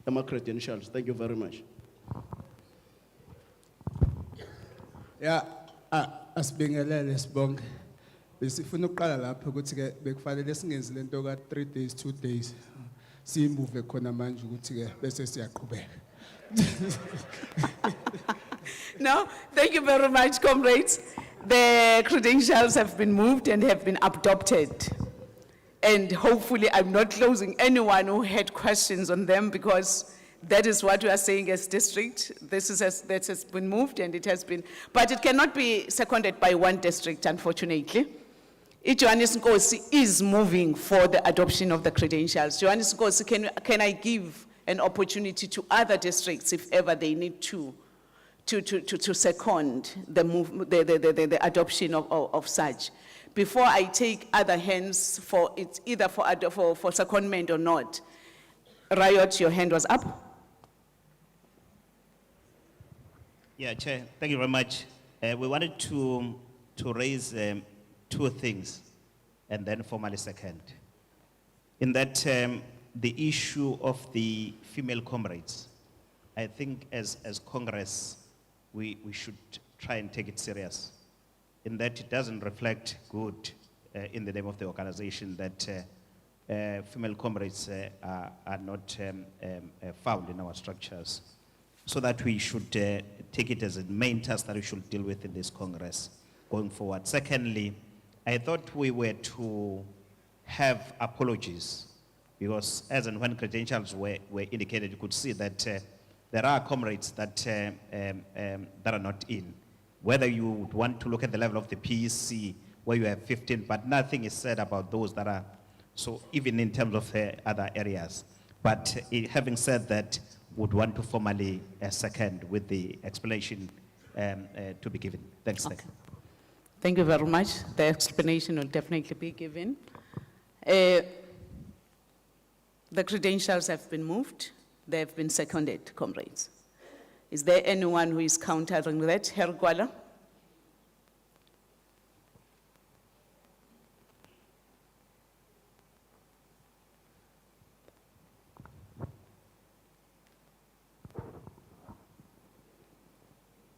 ama credentials. Thank you very much. Yeah, asibingelele sibonke. Besifuna ukuqala lapha ukuthi ke bekufanele singenze lento ka 3 days 2 days. Simove khona manje ukuthi ke bese siyaqhubeka. No, thank you very much, comrades. The credentials have been moved and have been adopted. And hopefully I'm not closing anyone who had questions on them, because that is what we are saying as district. That has been moved and it has been, but it cannot be seconded by one district, unfortunately. Johannes Nkosi is moving for the adoption of the credentials. Johannes Nkosi, can I give an opportunity to other districts if ever they need to second the adoption of such? Before I take other hands for it, either for secondment or not. Riot, your hand was up. Yeah, Chair, thank you very much. We wanted to raise two things and then formally second. In that, the issue of the female comrades, I think as Congress, we should try and take it serious. In that it doesn't reflect good in the name of the organization that female comrades are not found in our structures. So that we should take it as a main task that we should deal with in this Congress going forward. Secondly, I thought we were to have apologies because as and when credentials were indicated, you could see that there are comrades that are not in. Whether you would want to look at the level of the PEC where you have 15, but nothing is said about those that are, so even in terms of other areas. But having said that, would want to formally second with the explanation to be given. Thanks. Okay. Thank you very much. The explanation will definitely be given. The credentials have been moved. They have been seconded, comrades. Is there anyone who is countering that? Herr Gwala?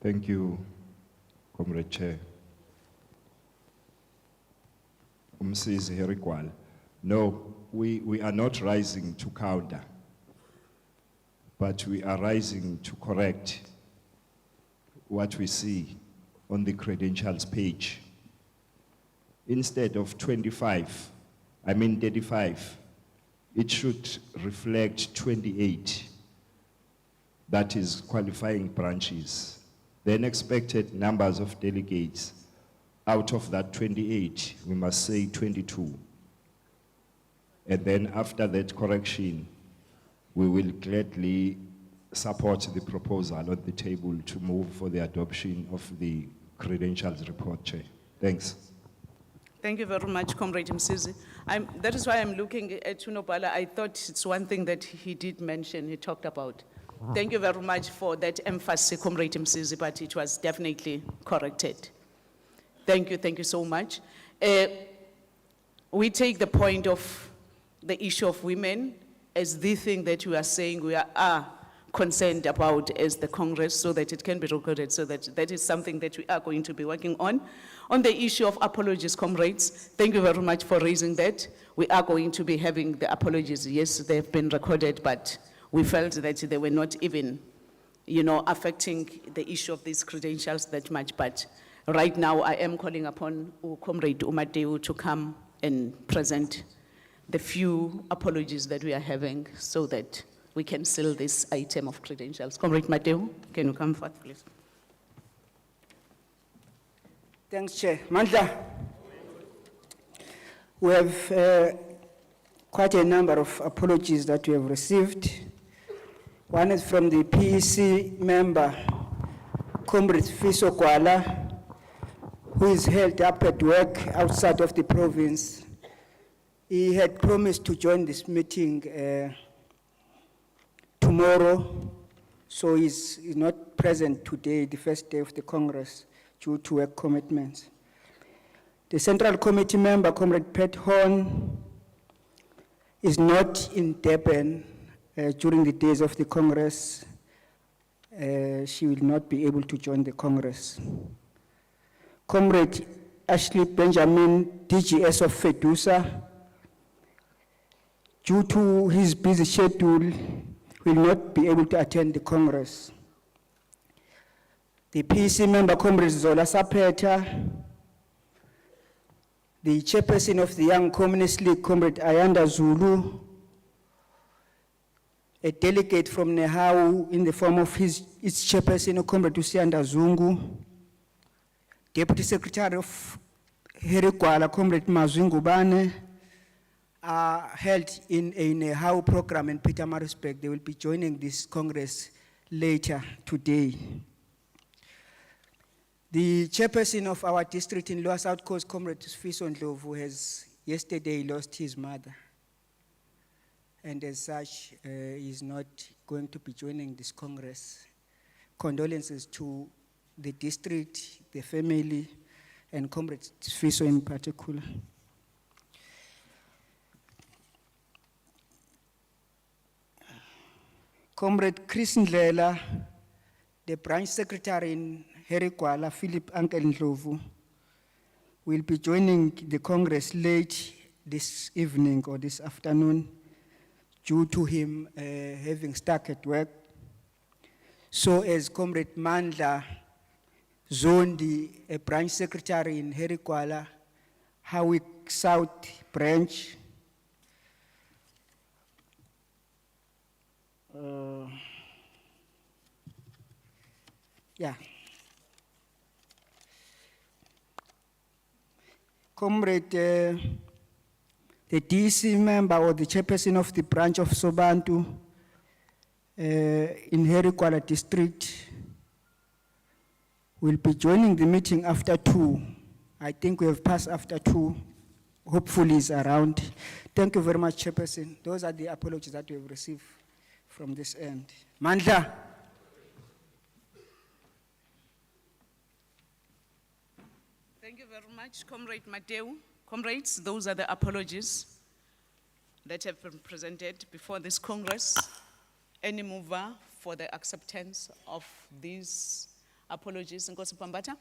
Thank you, Comrade Chair. Umsizi Herikwal. No, we are not rising to counter, but we are rising to correct what we see on the credentials page. Instead of 35, 35, it should reflect 28. That is qualifying branches. Then expected numbers of delegates. Out of that 28, we must say 22. And then after that correction, we will gladly support the proposal on the table to move for the adoption of the credentials report, Chair. Thanks. Thank you very much, Comrade Msizi. That is why I'm looking at Tunobala. I thought it's one thing that he did mention, he talked about. Thank you very much for that emphasis, Comrade Msizi, but it was definitely corrected. Thank you so much. We take the point of the issue of women as the thing that we are saying we are concerned about as the Congress so that it can be recorded, so that is something that we are going to be working on. On the issue of apologies, comrades, thank you very much for raising that. We are going to be having the apologies. Yes, they have been recorded, but we felt that they were not even, affecting the issue of these credentials that much. But right now, I am calling upon Comrade Umateu to come and present the few apologies that we are having so that we can seal this item of credentials. Comrade Mateu, can you come forth, please? Thanks, Chair. Mandla, we have quite a number of apologies that we have received. One is from the PEC member, Comrade Fiso Kwala, who is held up at work outside of the province. He had promised to join this meeting tomorrow, so he's not present today, the first day of the Congress, due to work commitments. The Central Committee member, Comrade Pat Horn, is not in Durban during the days of the Congress. She will not be able to join the Congress. Comrade Ashley Benjamin, DGS of Fedusa, due to his busy schedule, will not be able to attend the Congress. The PEC member, Comrade Zola Sapeta, the chairperson of the Young Communist League, Comrade Ayanda Zulu, a delegate from Nehau in the form of its chairperson, Comrade Usianda Zungu, Deputy Secretary of Herigwala, Comrade Mazwingubane, are held in a HOW program in Pietermaritzburg. They will be joining this Congress later today. The chairperson of our district in Lower South Coast, Comrade Fiso Ndlovu, has yesterday lost his mother. And as such, is not going to be joining this Congress. Condolences to the district, the family, and Comrade Fiso in particular. Comrade Chris Ndlela, the branch secretary in Herigwala, Philip Uncle Ndlovu, will be joining the Congress late this evening or this afternoon due to him having stuck at work. So as Comrade Mandla Zondi, a branch secretary in Herigwala, Howick South branch, Comrade, the DC member or the chairperson of the branch of Sobantu in Herigwala district will be joining the meeting after 2. I think we have passed after 2. Hopefully is around. Thank you very much, Chairperson. Those are the apologies that we have received from this end. Mandla. Thank you very much, Comrade Mateu. Comrades, those are the apologies that have been presented before this Congress. Any mover for the acceptance of these apologies? Nkosi Pambata?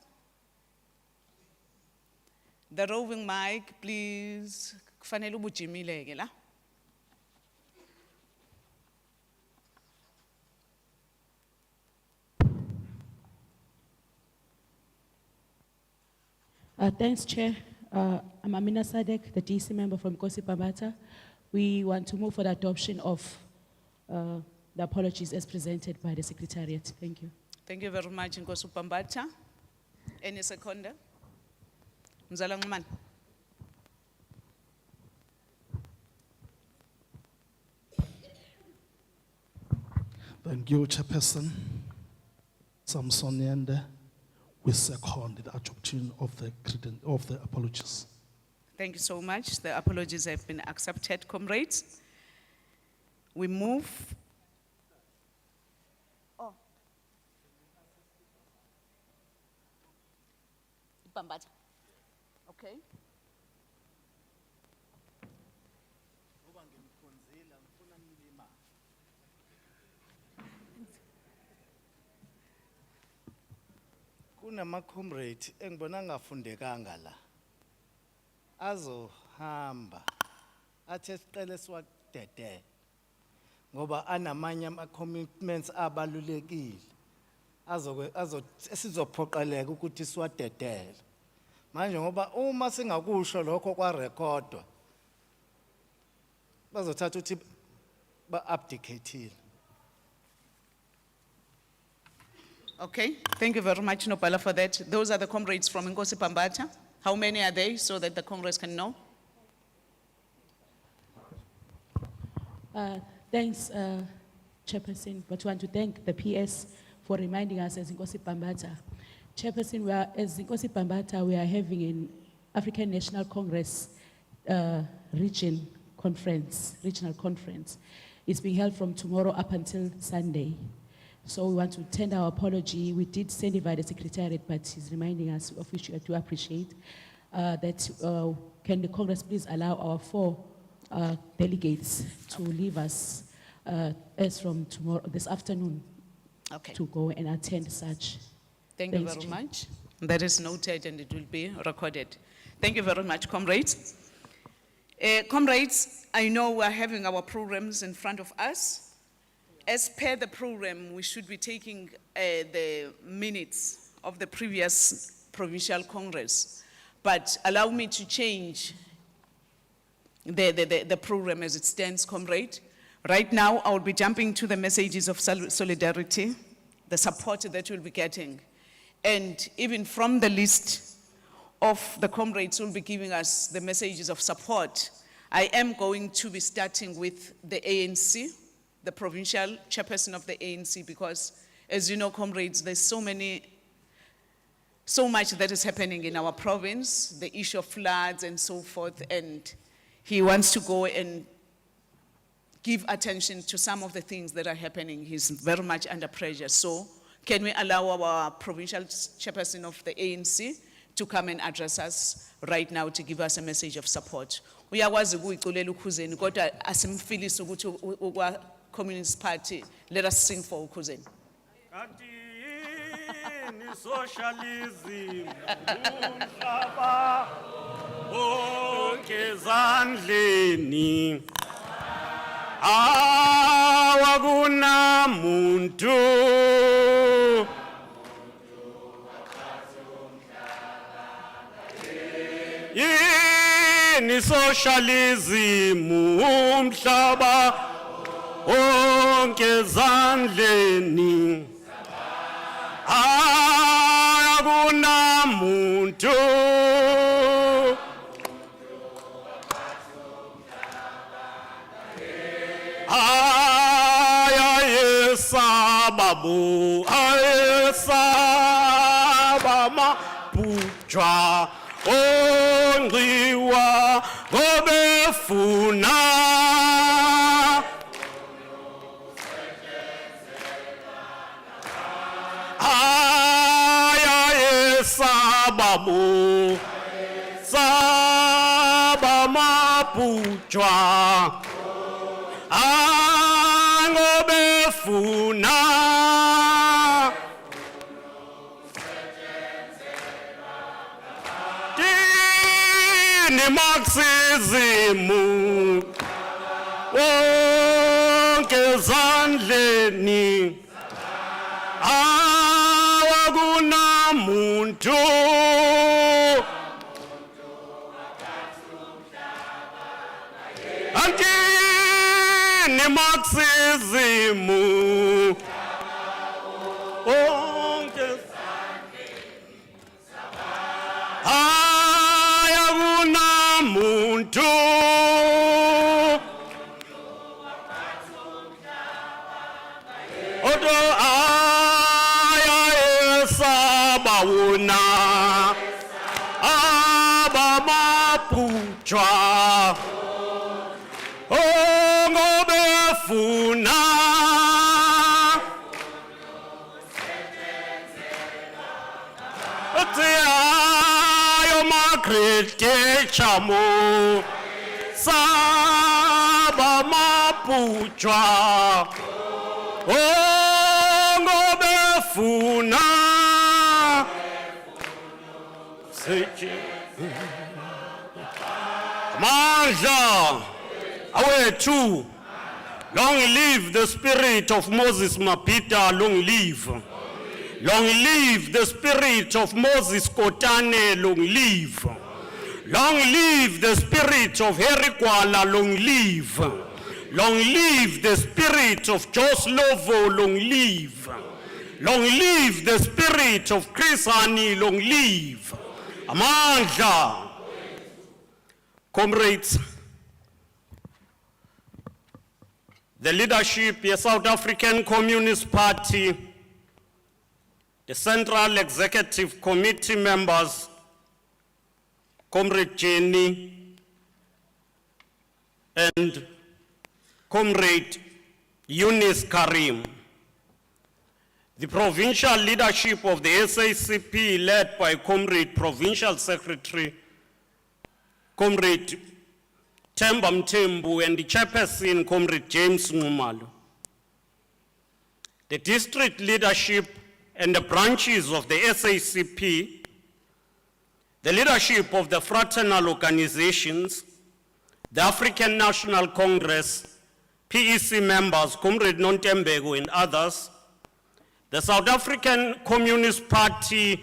The roving mic, please. Kufanele ubujimile ke la. Thanks, Chair. I'm Amina Sadek, the DC member from Nkosi Pambata. We want to move for the adoption of the apologies as presented by the Secretariat. Thank you. Thank you very much, Nkosi Pambata. Any seconder? Mzala Ngumane. Thank you, Chairperson. Samson Yende, we second the adoption of the apologies. Thank you so much. The apologies have been accepted, comrades. We move. Oh. Pambata. Okay. Kunama-comrade engibona ngafundekanga la azohamba athe siqele siwadede ngoba anamanye ama-commitments abalulekile esizophoqeleka ukuthi siwadedele manje ngoba uma singakusho lokho kwarekhodwa bazothatha ukuthi ba-abdicateile. Okay, thank you very much, Nopala, for that. Those are the comrades from Nkosi Pambata. How many are they so that the comrades can know? Thanks, Chairperson, but we want to thank the PS for reminding us as Nkosi Pambata. Chairperson, as Nkosi Pambata, we are having an African National Congress regional conference. It's being held from tomorrow up until Sunday. So we want to tender our apology. We did send it by the Secretariat, but he's reminding us, of which we do appreciate, that can the Congress please allow our 4 delegates to leave us as from tomorrow, this afternoon, to go and attend such. Thank you very much. That is noted and it will be recorded. Thank you very much, comrades. Comrades, I know we're having our programs in front of us. As per the program, we should be taking the minutes of the previous Provincial Congress. But allow me to change the program as it stands, comrade. Right now, I will be jumping to the messages of solidarity, the support that we'll be getting. And even from the list of the comrades who will be giving us the messages of support, I am going to be starting with the ANC, the provincial chairperson of the ANC, because as you know, comrades, there's so much that is happening in our province, the issue of floods and so forth, and he wants to go and give attention to some of the things that are happening. He's very much under pressure. So can we allow our provincial chairperson of the ANC to come and address us right now to give us a message of support? Uyakwazi ukuyiculela uKhuzeni kodwa asimfilisi ukuthi ukwa Communist Party, let us sing for uKhuzeni. Socialism umhlaba wonke ezandleni awakunamuntu yini socialism umhlaba wonke ezandleni akunamuntu ayesaba mabhujwa ongiwa ngobefuna sababu saba mabhujwa angobefuna dini Marxism wonke ezandleni awakunamuntu antini Marxism wonke ayakunamuntu wona abamabhujwa ongobefuna ayo makritechamu sabamabhujwa ongobefuna Manja, awethu, long live the spirit of Moses MABHIDA, long live. Long live the spirit of Moses Kotane, long live. Long live the spirit of Harry Kwala, long live. Long live the spirit of Jos Lovo, long live. Long live the spirit of Chris Hani, long live. Amandla. Comrades, the leadership, the South African Communist Party, the Central Executive Committee members, Comrade Jenny and Comrade Eunice Karim, the provincial leadership of the SACP led by Comrade Provincial Secretary, Comrade Themba Mthembu, and the chairperson, Comrade James Ngumalo. The district leadership and the branches of the SACP, the leadership of the fraternal organizations, the African National Congress, PEC members, Comrade Nontembego and others, the South African Communist Party,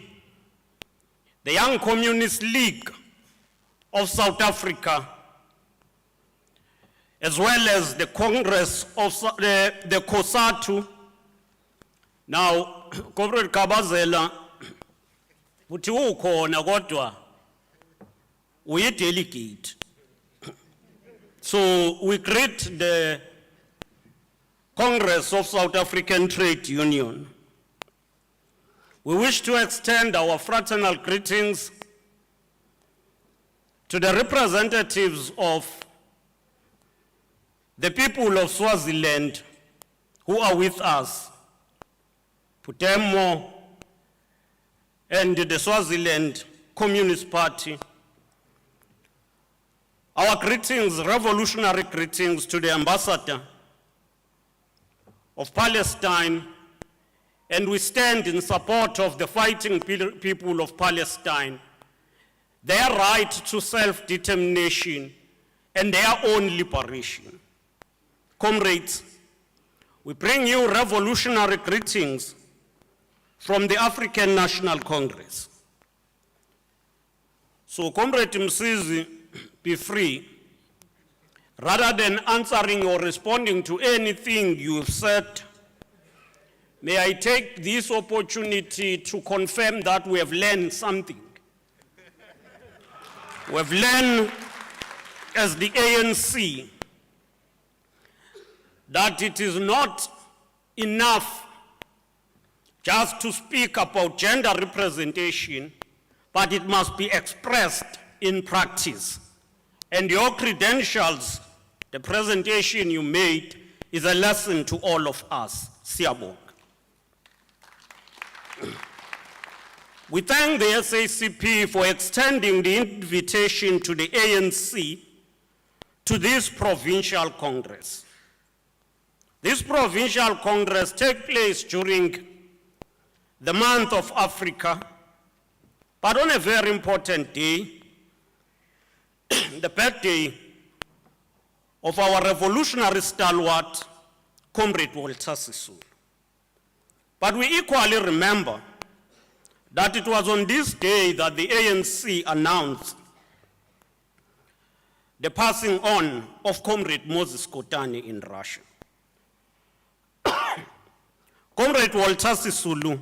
the Young Communist League of South Africa, as well as the Congress of the COSATU. Now, Comrade Kabazela, uthi ukhona kodwa we delegate. So we greet the Congress of South African Trade Union. We wish to extend our fraternal greetings to the representatives of the people of Swaziland who are with us, Putemo and the Swaziland Communist Party. Our greetings, revolutionary greetings to the ambassador of Palestine, and we stand in support of the fighting people of Palestine, their right to self-determination and their own liberation. Comrades, we bring you revolutionary greetings from the African National Congress. So, Comrade Msizi, be free. Rather than answering or responding to anything you've said, may I take this opportunity to confirm that we have learned something. We have learned as the ANC that it is not enough just to speak about gender representation, but it must be expressed in practice. And your credentials, the presentation you made, is a lesson to all of us. Siyabonga. We thank the SACP for extending the invitation to the ANC to this provincial congress. This provincial congress takes place during the month of Africa, but on a very important day, the birthday of our revolutionary stalwart, Comrade Walter Sisulu. But we equally remember that it was on this day that the ANC announced the passing on of Comrade Moses Kotane in Russia. Comrade Walter Sisulu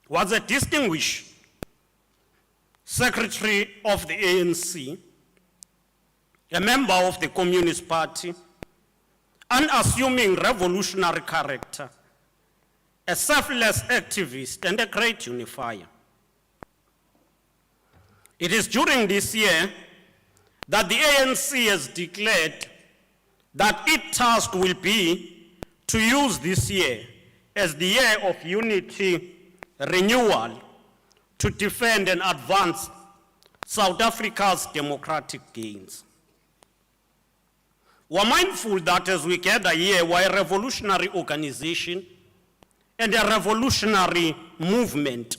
was a distinguished secretary of the ANC, a member of the Communist Party, unassuming revolutionary character, a selfless activist, and a great unifier. It is during this year that the ANC has declared that its task will be to use this year as the year of unity, renewal, to defend and advance South Africa's democratic gains. We're mindful that as we gather here, we're a revolutionary organization and a revolutionary movement.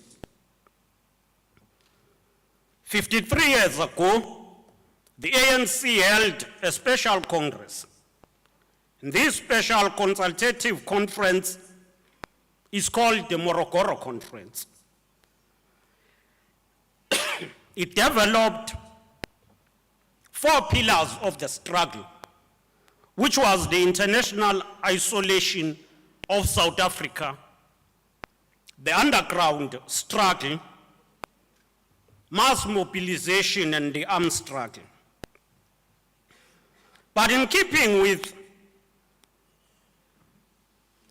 53 years ago, the ANC held a special congress. And this special consultative conference is called the Morogoro Conference. It developed 4 pillars of the struggle, which was the international isolation of South Africa, the underground struggle, mass mobilization, and the armed struggle. But in keeping with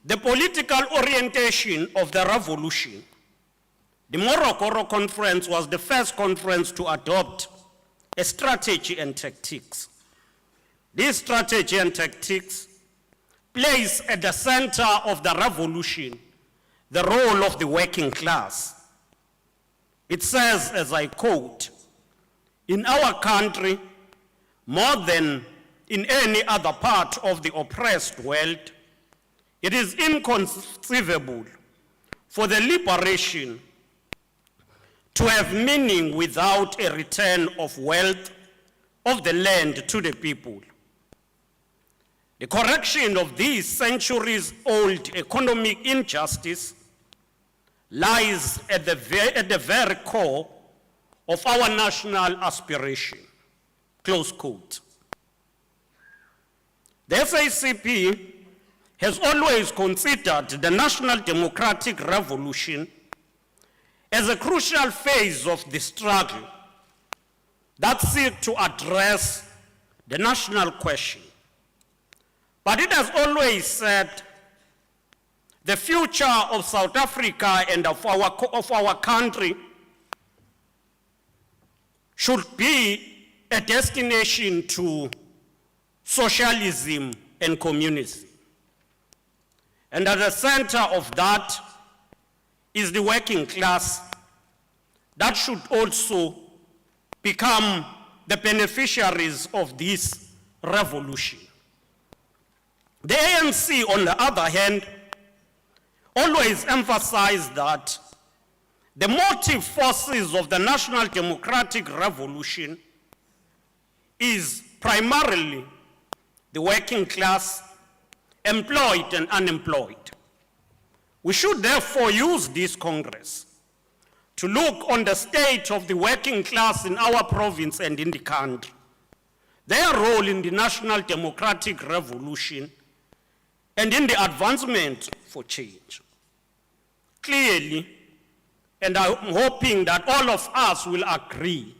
the political orientation of the revolution, the Morogoro Conference was the first conference to adopt a strategy and tactics. This strategy and tactics place at the center of the revolution the role of the working class. It says, as I quote, "In our country, more than in any other part of the oppressed world, it is inconceivable for the liberation to have meaning without a return of wealth of the land to the people. The correction of these centuries-old economic injustice lies at the very core of our national aspiration." Close quote. The SACP has always considered the national democratic revolution as a crucial phase of the struggle that seek to address the national question. But it has always said the future of South Africa and of our country should be a destination to socialism and communism. And at the center of that is the working class that should also become the beneficiaries of this revolution. The ANC, on the other hand, always emphasized that the motive forces of the National Democratic Revolution is primarily the working class, employed and unemployed. We should therefore use this Congress to look on the state of the working class in our province and in the country, their role in the National Democratic Revolution, and in the advancement for change. Clearly, and I'm hoping that all of us will agree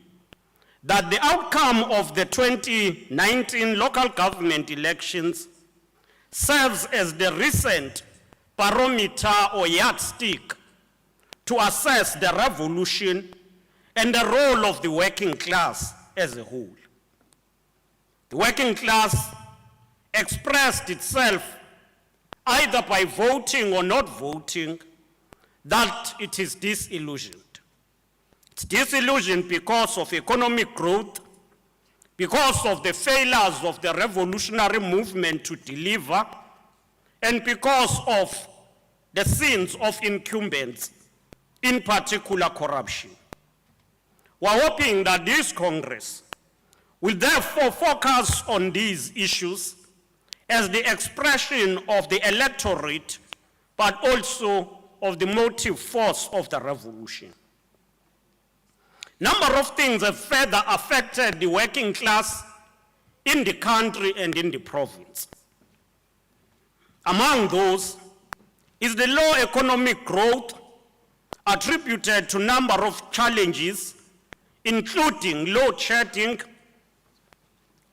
that the outcome of the 2019 local government elections serves as the recent barometer or yardstick to assess the revolution and the role of the working class as a whole. The working class expressed itself either by voting or not voting that it is disillusioned. It's disillusioned because of economic growth, because of the failures of the revolutionary movement to deliver, and because of the sins of incumbents, in particular corruption. We're hoping that this Congress will therefore focus on these issues as the expression of the electorate, but also of the motive force of the revolution. Number of things have further affected the working class in the country and in the province. Among those is the low economic growth attributed to a number of challenges, including load shedding,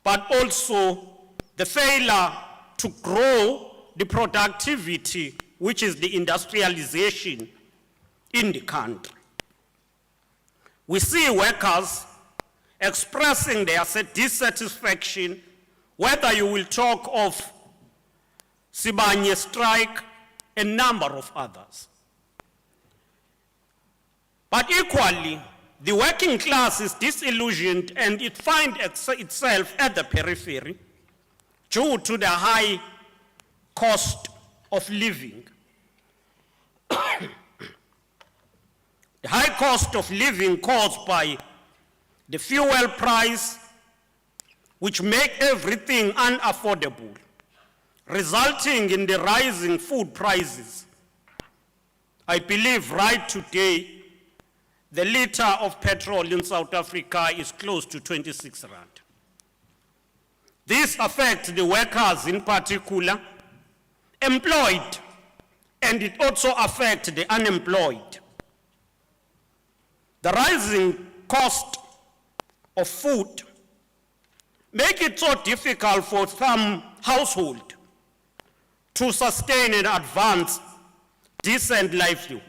but also the failure to grow the productivity, which is the industrialization in the country. We see workers expressing their dissatisfaction, whether you will talk of Sibanye strike, a number of others. But equally, the working class is disillusioned and it finds itself at the periphery due to the high cost of living. The high cost of living caused by the fuel price, which make everything unaffordable, resulting in the rising food prices. I believe right today, the liter of petrol in South Africa is close to 26 rand. This affects the workers in particular, employed, and it also affects the unemployed. The rising cost of food make it so difficult for some household to sustain and advance decent livelihood.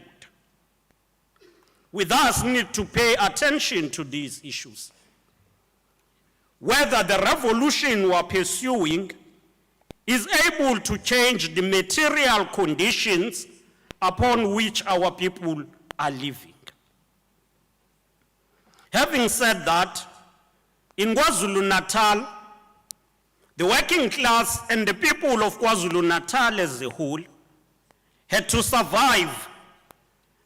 We thus need to pay attention to these issues. Whether the revolution we're pursuing is able to change the material conditions upon which our people are living. Having said that, in KwaZulu-Natal, the working class and the people of KwaZulu-Natal as a whole had to survive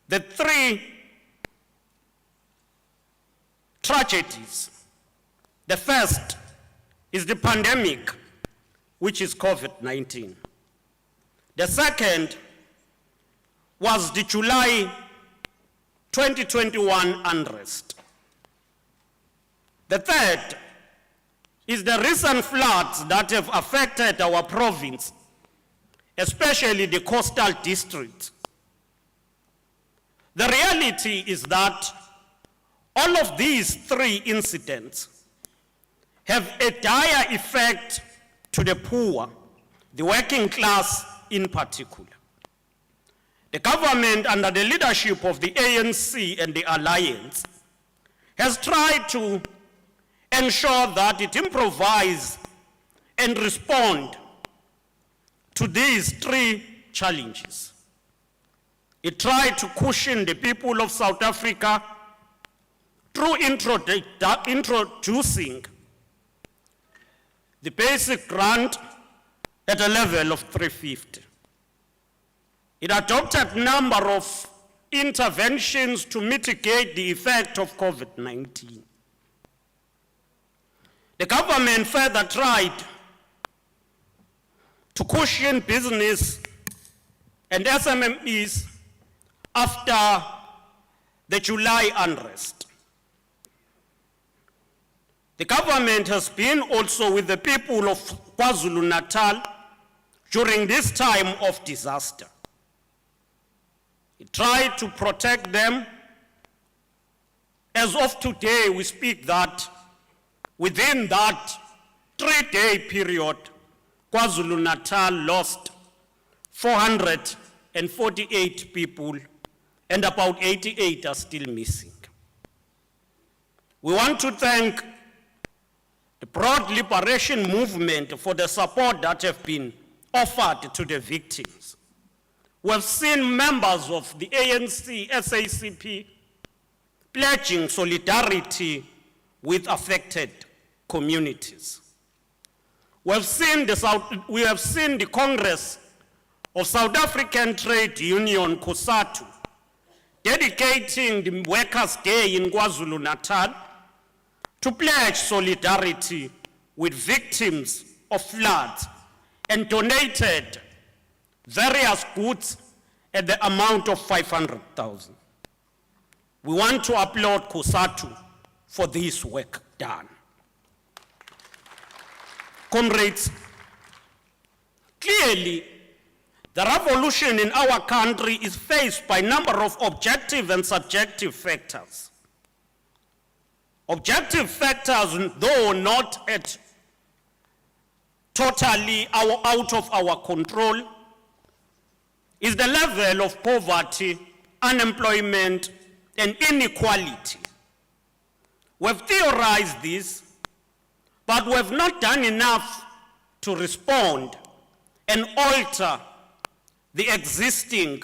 the three tragedies. The first is the pandemic, which is COVID-19. The second was the July 2021 unrest. The third is the recent floods that have affected our province, especially the coastal districts. The reality is that All of these three incidents have a dire effect to the poor, the working class in particular. The government, under the leadership of the ANC and the Alliance, has tried to ensure that it improvise and respond to these three challenges. It tried to cushion the people of South Africa through introducing the basic grant at a level of 350. It adopted a number of interventions to mitigate the effect of COVID-19. The government further tried to cushion business and SMMEs after the July unrest. The government has been also with the people of KwaZulu-Natal during this time of disaster. It tried to protect them. As of today, we speak that within that 3-day period, KwaZulu-Natal lost 448 people, and about 88 are still missing. We want to thank the broad liberation movement for the support that have been offered to the victims. We have seen members of the ANC, SACP, pledging solidarity with affected communities. We have seen the Congress of South African Trade Union, COSATU, dedicating the Workers' Day in KwaZulu-Natal to pledge solidarity with victims of floods and donated various goods at the amount of 500,000. We want to applaud COSATU for this work done. Comrades, clearly, the revolution in our country is faced by a number of objective and subjective factors. Objective factors, though not at totally out of our control, is the level of poverty, unemployment, and inequality. We've theorized this, but we've not done enough to respond and alter the existing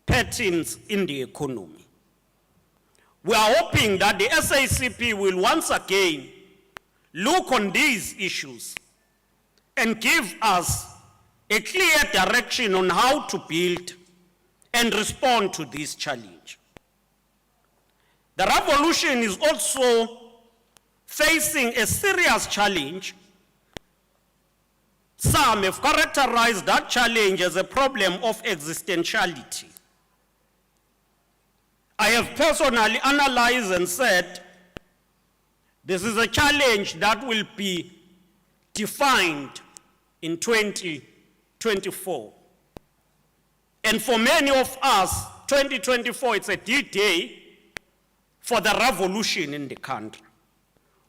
patterns in the economy. We are hoping that the SACP will once again look on these issues and give us a clear direction on how to build and respond to this challenge. The revolution is also facing a serious challenge. Some have characterized that challenge as a problem of existentiality. I have personally analyzed and said, this is a challenge that will be defined in 2024. And for many of us, 2024 is a D-Day for the revolution in the country.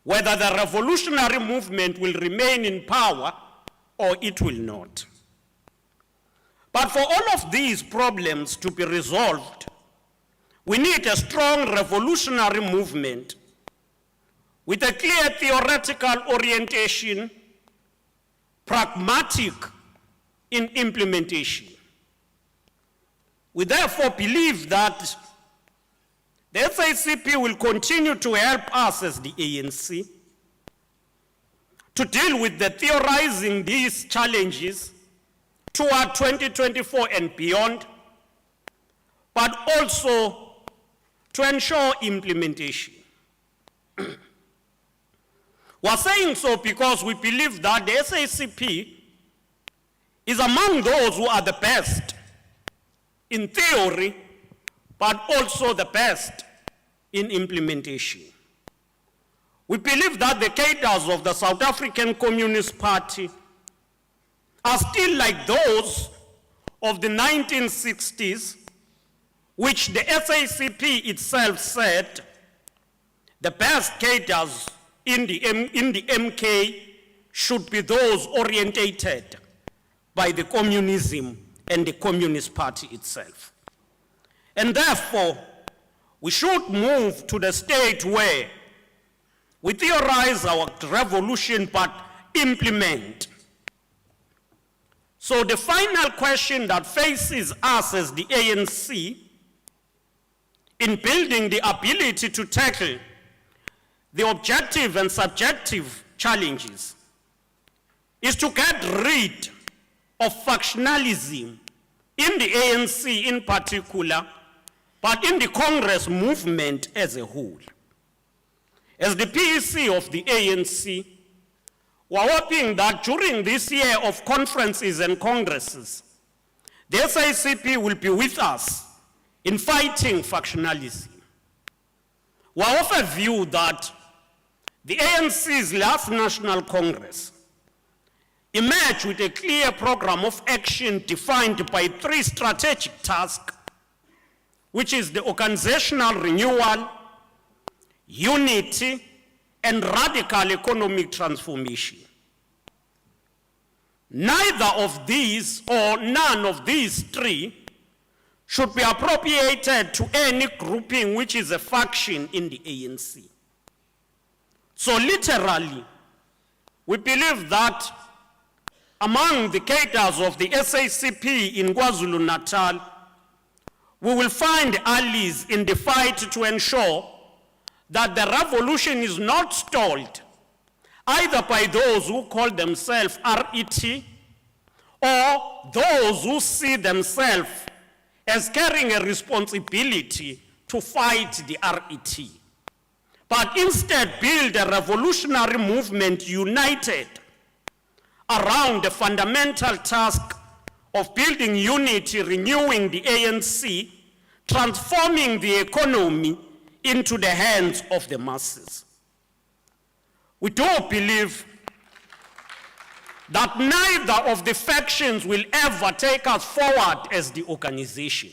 Whether the revolutionary movement will remain in power or it will not. But for all of these problems to be resolved, we need a strong revolutionary movement with a clear theoretical orientation, pragmatic in implementation. We therefore believe that the SACP will continue to help us as the ANC to deal with the theorizing these challenges toward 2024 and beyond, but also to ensure implementation. We're saying so because we believe that the SACP is among those who are the best in theory, but also the best in implementation. We believe that the cadres of the South African Communist Party are still like those of the 1960s, which the SACP itself said the best cadres in the MK should be those orientated by the communism and the Communist Party itself. And therefore, we should move to the state where we theorize our revolution but implement. So the final question that faces us as the ANC in building the ability to tackle the objective and subjective challenges is to get rid of factionalism in the ANC in particular, but in the Congress movement as a whole. As the PEC of the ANC, we're hoping that during this year of conferences and congresses, the SACP will be with us in fighting factionalism. We're of a view that the ANC's last National Congress emerged with a clear program of action defined by 3 strategic tasks, which is the organizational renewal, unity, and radical economic transformation. Neither of these or none of these 3 should be appropriated to any grouping which is a faction in the ANC. So literally, we believe that among the cadres of the SACP in KwaZulu-Natal, we will find allies in the fight to ensure that the revolution is not stalled either by those who call themselves RET or those who see themselves as carrying a responsibility to fight the RET, but instead build a revolutionary movement united around the fundamental task of building unity, renewing the ANC, transforming the economy into the hands of the masses. We do believe that neither of the factions will ever take us forward as the organization.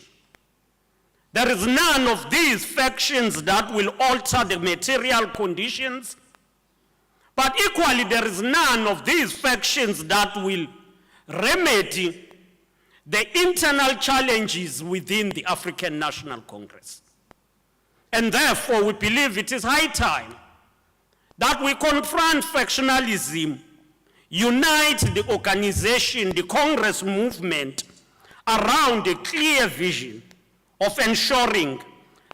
There is none of these factions that will alter the material conditions, but equally there is none of these factions that will remedy the internal challenges within the African National Congress. And therefore we believe it is high time that we confront factionalism, unite the organization, the Congress movement, around a clear vision of ensuring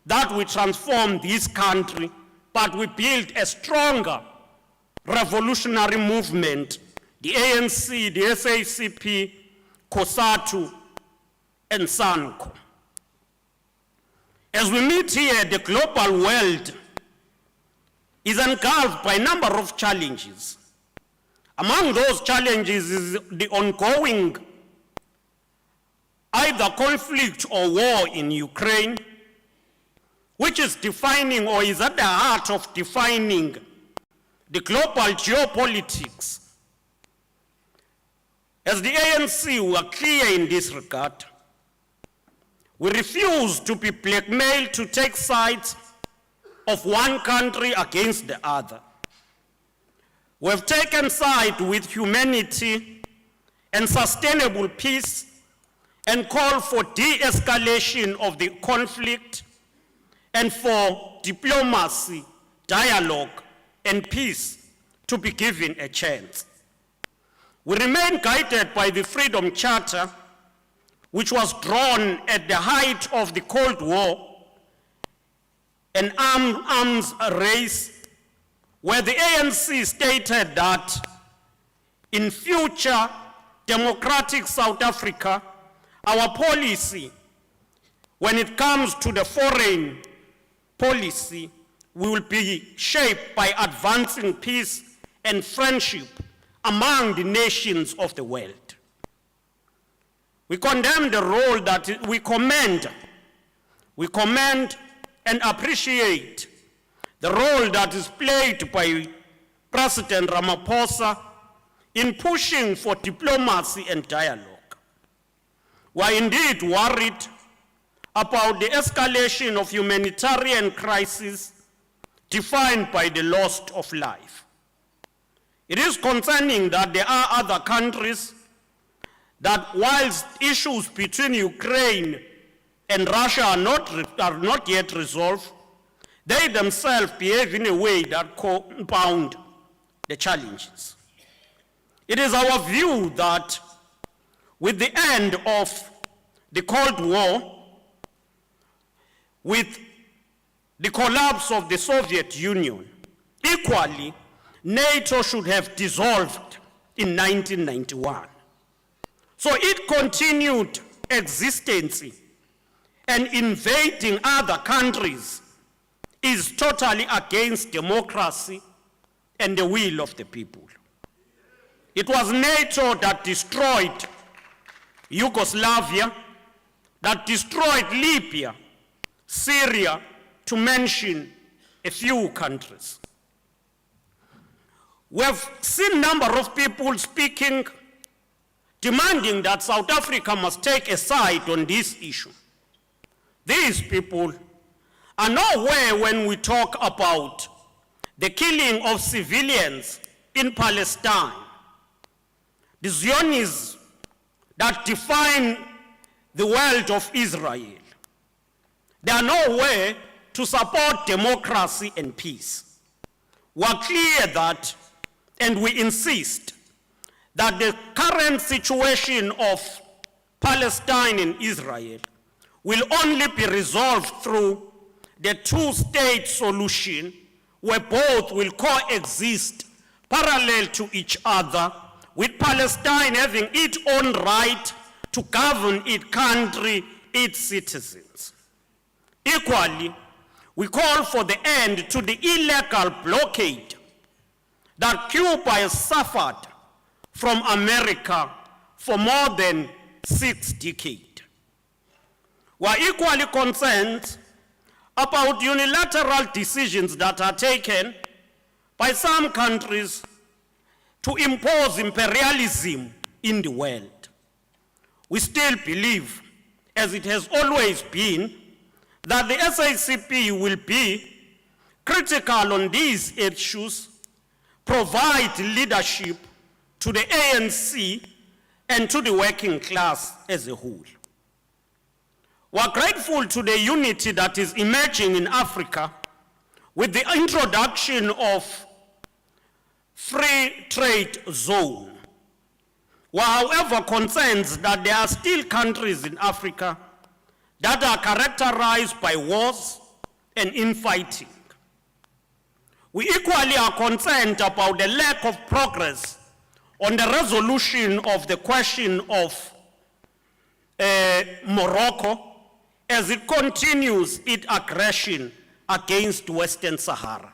that we transform this country, but we build a stronger revolutionary movement, the ANC, the SACP, COSATU, and SANCO. As we meet here, the global world is engulfed by a number of challenges. Among those challenges is the ongoing either conflict or war in Ukraine, which is defining or is at the heart of defining the global geopolitics. As the ANC, we are clear in this regard. We refuse to be blackmailed to take sides of one country against the other. We have taken side with humanity and sustainable peace and call for de-escalation of the conflict and for diplomacy, dialogue, and peace to be given a chance. We remain guided by the Freedom Charter, which was drawn at the height of the Cold War, an arms race, where the ANC stated that in future democratic South Africa, our policy, when it comes to the foreign policy, will be shaped by advancing peace and friendship among the nations of the world. We condemn the role that we commend and appreciate the role that is played by President Ramaphosa in pushing for diplomacy and dialogue. We are indeed worried about the escalation of humanitarian crisis defined by the loss of life. It is concerning that there are other countries that whilst issues between Ukraine and Russia are not yet resolved, they themselves behave in a way that compound the challenges. It is our view that with the end of the Cold War, with the collapse of the Soviet Union, equally, NATO should have dissolved in 1991. So it continued existence and invading other countries is totally against democracy and the will of the people. It was NATO that destroyed Yugoslavia, that destroyed Libya, Syria, to mention a few countries. We have seen a number of people speaking, demanding that South Africa must take a side on this issue. These people are nowhere when we talk about the killing of civilians in Palestine, the Zionists that define the world of Israel. They are nowhere to support democracy and peace. We are clear that, and we insist, that the current situation of Palestine and Israel will only be resolved through the two-state solution where both will coexist parallel to each other, with Palestine having its own right to govern its country, its citizens. Equally, we call for the end to the illegal blockade that Cuba has suffered from America for more than 6 decades. We are equally concerned about unilateral decisions that are taken by some countries to impose imperialism in the world. We still believe, as it has always been, that the SACP will be critical on these issues, provide leadership to the ANC and to the working class as a whole. We are grateful to the unity that is emerging in Africa with the introduction of free trade zone. We are, however, concerned that there are still countries in Africa that are characterized by wars and infighting. We equally are concerned about the lack of progress on the resolution of the question of Morocco as it continues its aggression against Western Sahara.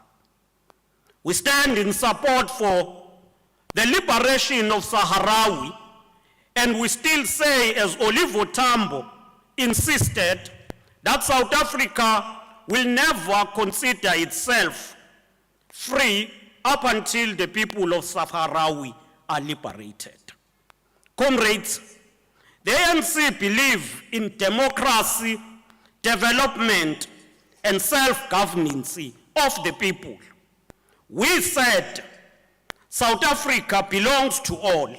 We stand in support for the liberation of Sahrawi, and we still say, as Olivo Tambo insisted, that South Africa will never consider itself free up until the people of Sahrawi are liberated. Comrades, the ANC believe in democracy, development, and self-governance of the people. We said South Africa belongs to all,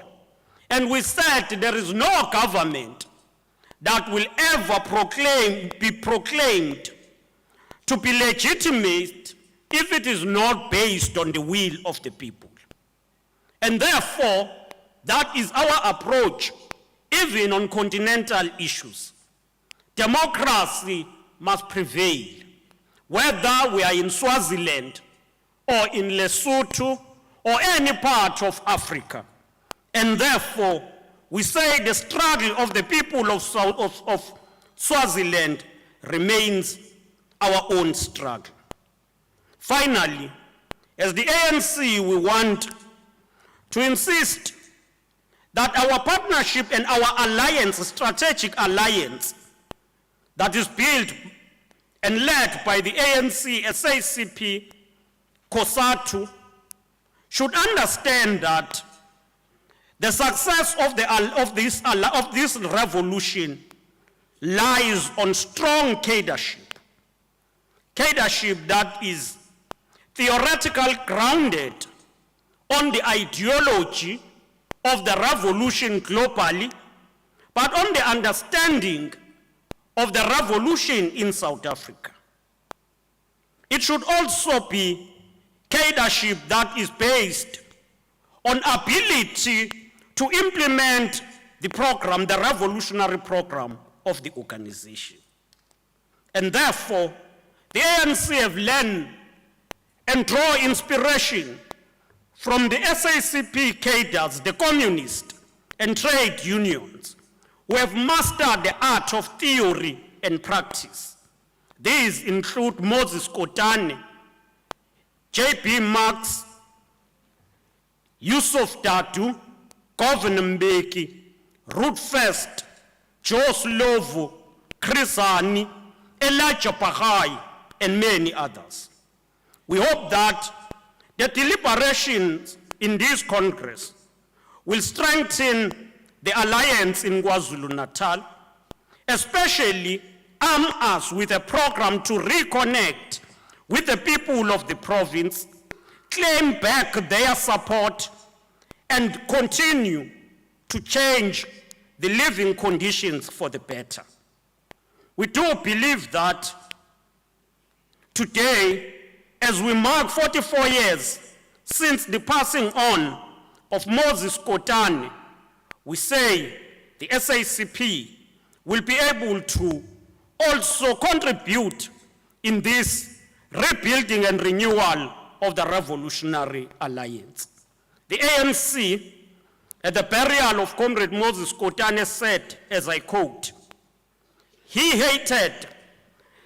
and we said there is no government that will ever be proclaimed to be legitimate if it is not based on the will of the people. And therefore, that is our approach, even on continental issues. Democracy must prevail, whether we are in Swaziland or in Lesotho or any part of Africa. And therefore, we say the struggle of the people of Swaziland remains our own struggle. Finally, as the ANC, we want to insist that our partnership and our alliance, strategic alliance, that is built and led by the ANC, SACP, COSATU, should understand that the success of this revolution lies on strong cadreship that is theoretical grounded on the ideology of the revolution globally, but on the understanding of the revolution in South Africa. It should also be cadreship that is based on ability to implement the program, the revolutionary program of the organization. And therefore, the ANC have learned and draw inspiration from the SACP cadres, the communists and trade unions, who have mastered the art of theory and practice. These include Moses Kotane, J.B. Marx, Yusuf Dadu, Governor Mbeki, Ruth First, Joe Slovo, Chris Hani, Elijah Pahai, and many others. We hope that the deliberations in this Congress will strengthen the alliance in KwaZulu-Natal, especially arm us with a program to reconnect with the people of the province, claim back their support, and continue to change the living conditions for the better. We do believe that today, as we mark 44 years since the passing on of Moses Kotane, we say the SACP will be able to also contribute in this rebuilding and renewal of the Revolutionary Alliance. The ANC, at the burial of Comrade Moses Kotane, said, as I quote, "He hated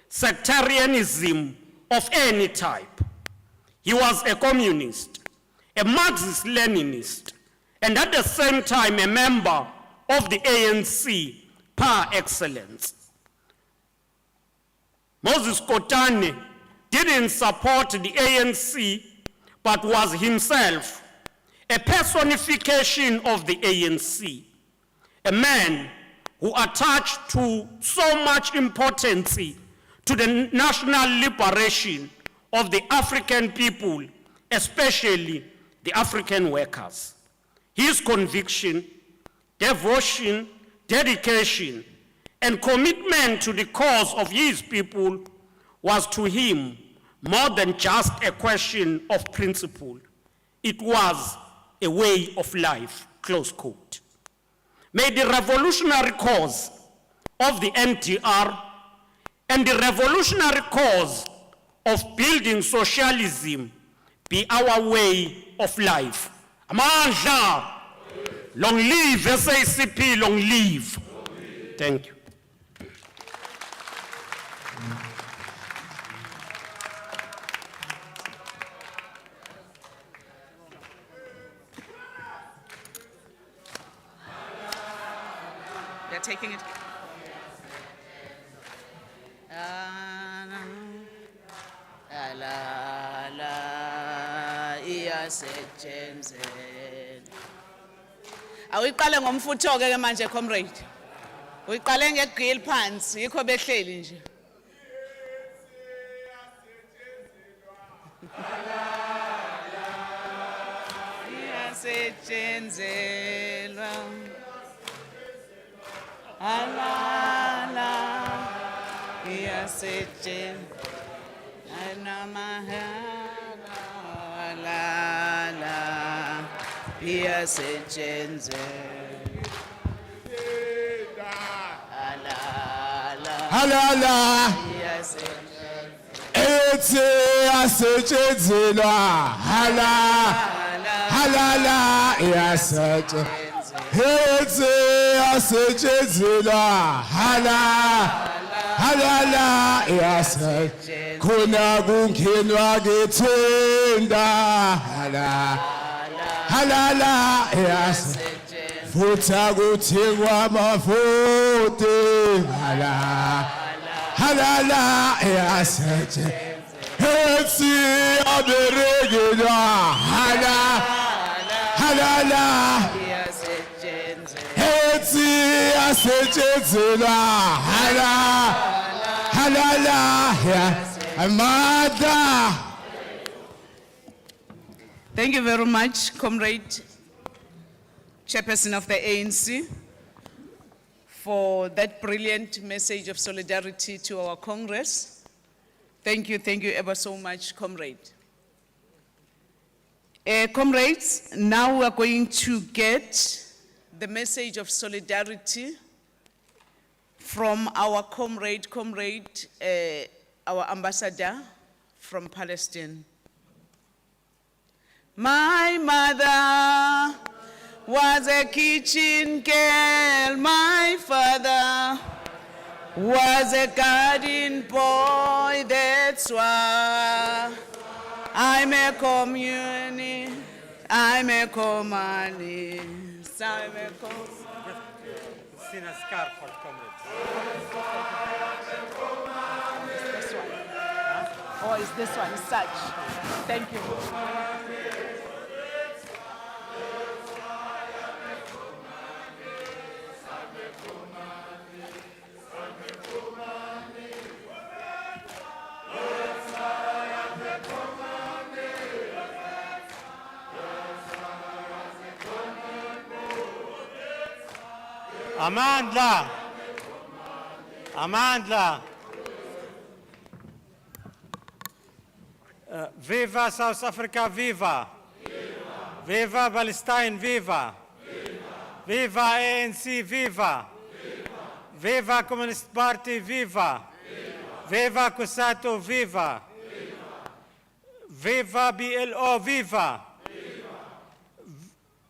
sectarianism of any type. He was a communist, a Marxist-Leninist, and at the same time a member of the ANC par excellence." Moses Kotane didn't support the ANC, but was himself a personification of the ANC, a man who attached to so much importance to the national liberation of the African people, especially the African workers. His conviction, devotion, dedication, and commitment to the cause of his people was to him more than just a question of principle. It was a way of life, close quote. May the revolutionary cause of the NDR and the revolutionary cause of building socialism be our way of life. Amandla, long live SACP, long live. Thank you. They're taking it. Awiqale ngomfutho ke manje comrade. Uyiqale ngegrill phansi, yikho behleli nje. Iyasethenzelwa. Alala. Iyasethenzelwa. Alala. Iyasethenzelwa. Halala, eti asetshenziswa. Halala, asetshenziswa. Eti asetshenziswa. Halala, asetshenziswa. Khona kungenwa ngethenda. Halala, asetshenziswa. Futa kuthengwa amavoti. Halala, asetshenziswa. Eti aberegela. Halala, eti asetshenziswa. Halala, amada. Thank you very much, Comrade Chairperson of the ANC, for that brilliant message of solidarity to our Congress. Thank you ever so much, Comrade. Comrades, now we are going to get the message of solidarity from our our ambassador from Palestine. My mother was a kitchen girl, my father was a garden boy, that's why I'm a communist, I'm a communist, I'm a communist. Seen a scarf for comrades. This one. Or is this one such? Thank you. Amandla. Amandla. Viva South Africa, viva. Viva Palestine, viva. Viva ANC, viva. Viva Communist Party, viva. Viva COSATU, viva. Viva BLO, viva.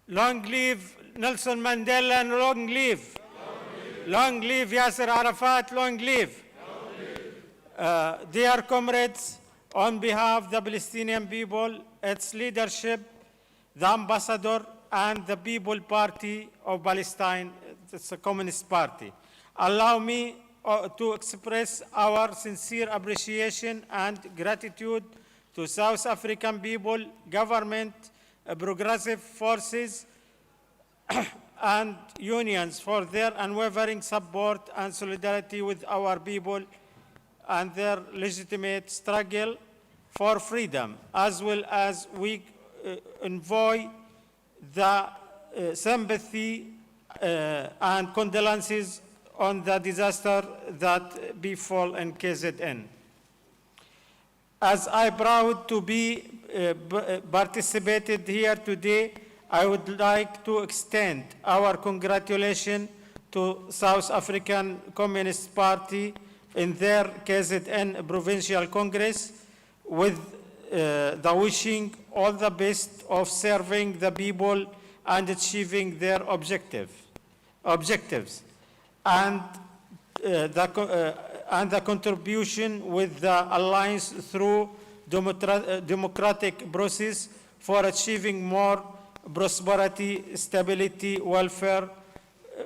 Long live Nelson Mandela and long live. Long live Yasser Arafat, long live. Dear comrades, on behalf of the Palestinian people, its leadership, the ambassador, and the People Party of Palestine, it's a Communist Party, allow me to express our sincere appreciation and gratitude to South African people, government, progressive forces, and unions for their unwavering support and solidarity with our people and their legitimate struggle for freedom, as well as we envoy the sympathy and condolences on the disaster that befell in KZN. As I proud to be participated here today, I would like to extend our congratulations to South African Communist Party in their KZN Provincial Congress with the wishing all the best of serving the people and achieving their objectives, and the contribution with the alliance through democratic process for achieving more prosperity, stability, welfare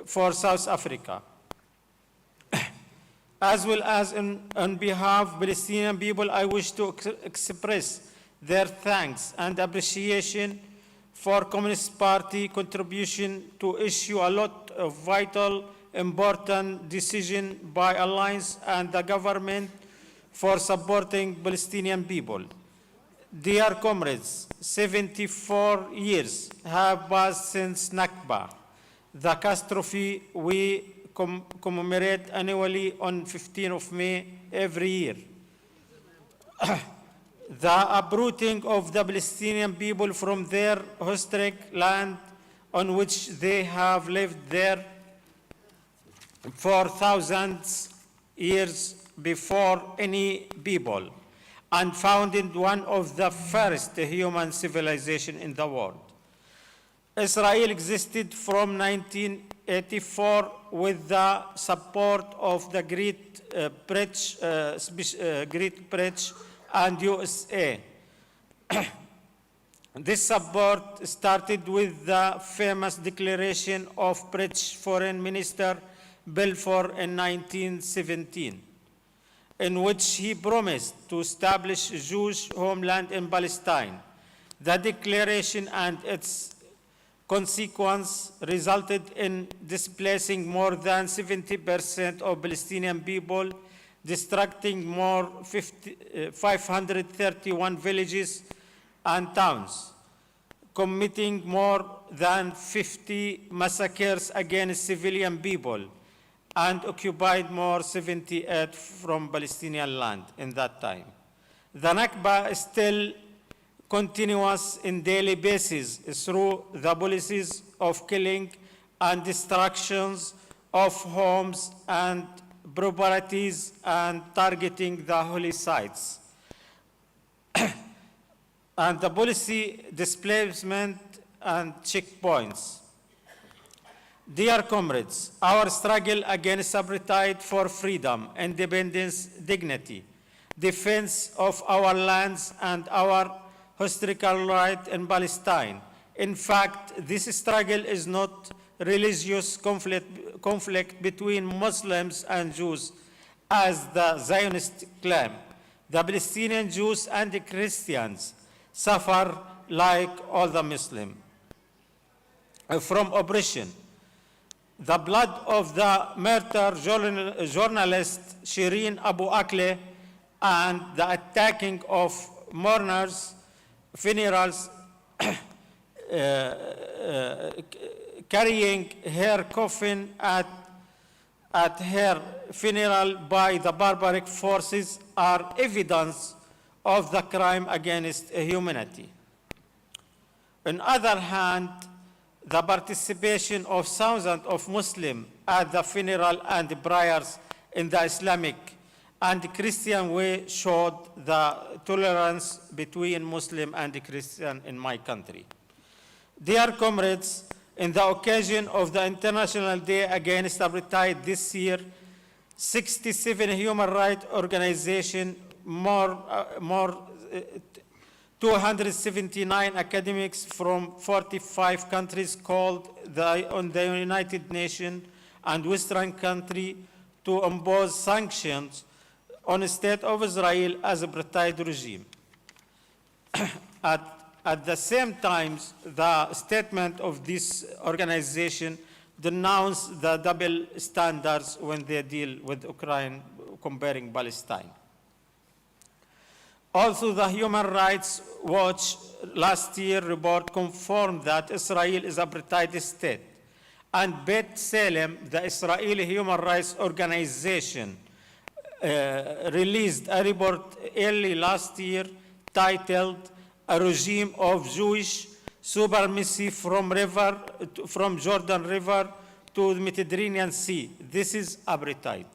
for South Africa. As well as on behalf of Palestinian people, I wish to express their thanks and appreciation for Communist Party contribution to issue a lot of vital, important decisions by Alliance and the government for supporting Palestinian people. Dear comrades, 74 years have passed since Nakba, the catastrophe we commemorate annually on 15th of May every year. The uprooting of the Palestinian people from their historic land on which they have lived there for thousands of years before any people, and founded one of the first human civilization in the world. Israel existed from 1984 with the support of the Great British and USA. This support started with the famous declaration of British Foreign Minister Balfour in 1917, in which he promised to establish a Jewish homeland in Palestine. The declaration and its consequence resulted in displacing more than 70% of Palestinian people, destructing 531 villages and towns, committing more than 50 massacres against civilian people and occupied more 78 from Palestinian land in that time. The Nakba is still continuous in daily basis through the policies of killing and destructions of homes and properties and targeting the holy sites. And the policy displacement and checkpoints. Dear comrades, our struggle against appetite for freedom, independence, dignity, defense of our lands and our historical right in Palestine. In fact, this struggle is not religious conflict between Muslims and Jews, as the Zionists claim. The Palestinian Jews and the Christians suffer like all the Muslims from oppression. The blood of the murdered journalist Shireen Abu Akleh and the attacking of mourners, funerals, carrying her coffin at her funeral by the barbaric forces are evidence of the crime against humanity. On the other hand, the participation of thousands of Muslims at the funeral and prayers in the Islamic and Christian way showed the tolerance between Muslim and Christian in my country. Dear comrades, in the occasion of the International Day Against Apartheid this year, 67 human rights organizations, 279 academics from 45 countries called on the United Nations and Western countries to impose sanctions on the state of Israel as a apartheid regime. At the same time, the statement of this organization denounced the double standards when they deal with Ukraine comparing Palestine. Also, the Human Rights Watch last year report confirmed that Israel is an apartheid state. And Bet Salem, the Israeli Human Rights Organization, released a report early last year titled "A Regime of Jewish Supremacy from Jordan River to the Mediterranean Sea. This is apartheid."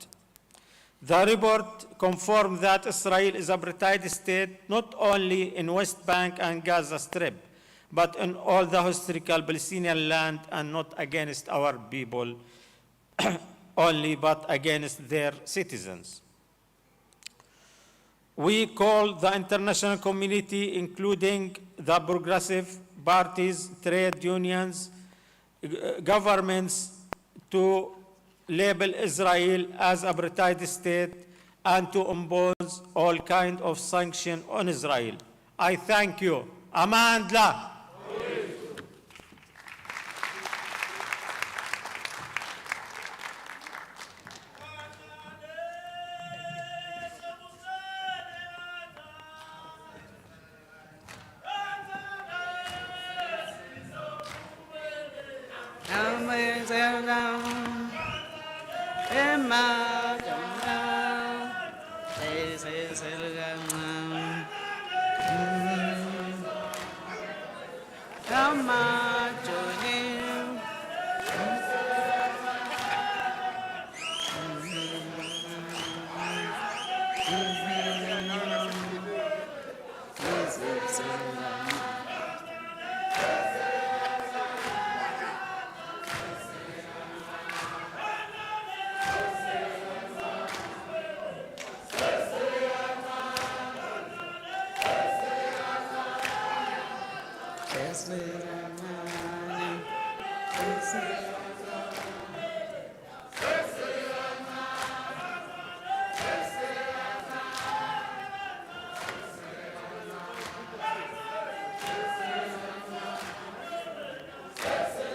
The report confirmed that Israel is an apartheid state not only in West Bank and Gaza Strip, but in all the historical Palestinian land, and not against our people only, but against their citizens. We call the international community, including the progressive parties, trade unions, governments, to label Israel as an apartheid state and to impose all kinds of sanctions on Israel. I thank you. Amandla.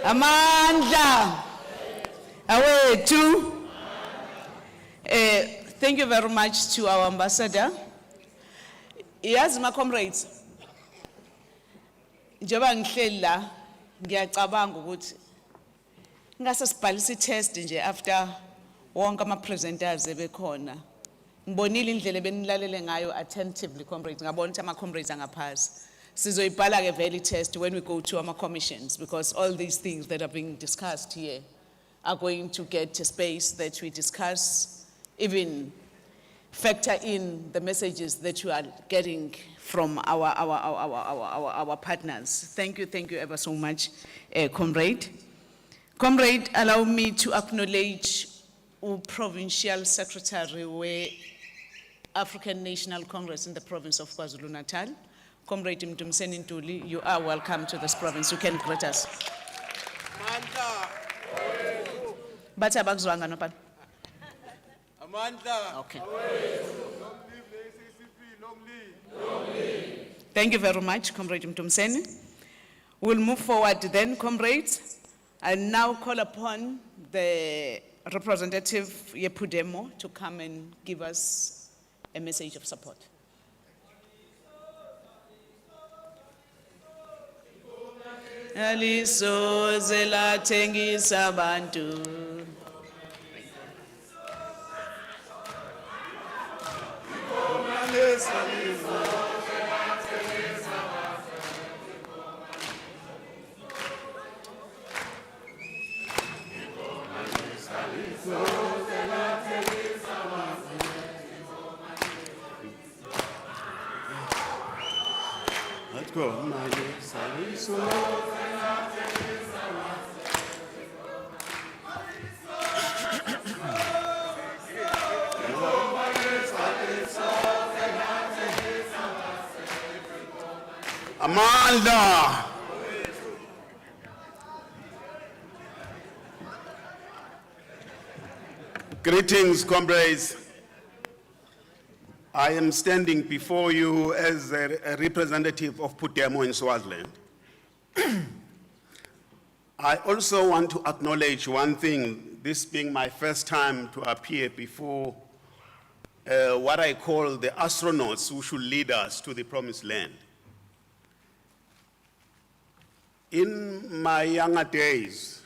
Amandla. Away too. Thank you very much to our ambassador. Yes, my comrades. njengoba ngihleli la ngiyacabanga ukuthi ngase sibhalise test nje after wonke ama presenters ebekhona. Ngibonile indlela benilalele ngayo attentively comrades, ngabona ukuthi ama comrades angaphasi. Sizoyibhala ke vele test when we go to our commissions, because all these things that are being discussed here are going to get a space that we discuss, even factor in the messages that you are getting from our partners. Thank you ever so much, comrade. Comrade, allow me to acknowledge the Provincial Secretary we African National Congress in the province of KwaZulu-Natal. Comrade Mtumseni Ntuli, you are welcome to this province. You can greet us. Bathi abakuzwanga no pana? Okay. Thank you very much, Comrade Mtumseni. We'll move forward then, comrades. I now call upon the representative Yepudemo to come and give us a message of support. Alisoze lathengisa abantu. Let's go. Amanda. Greetings, comrades. I am standing before you as a representative of Putemo in Swaziland. I also want to acknowledge one thing, this being my first time to appear before what I call the astronauts who should lead us to the promised land. In my younger days,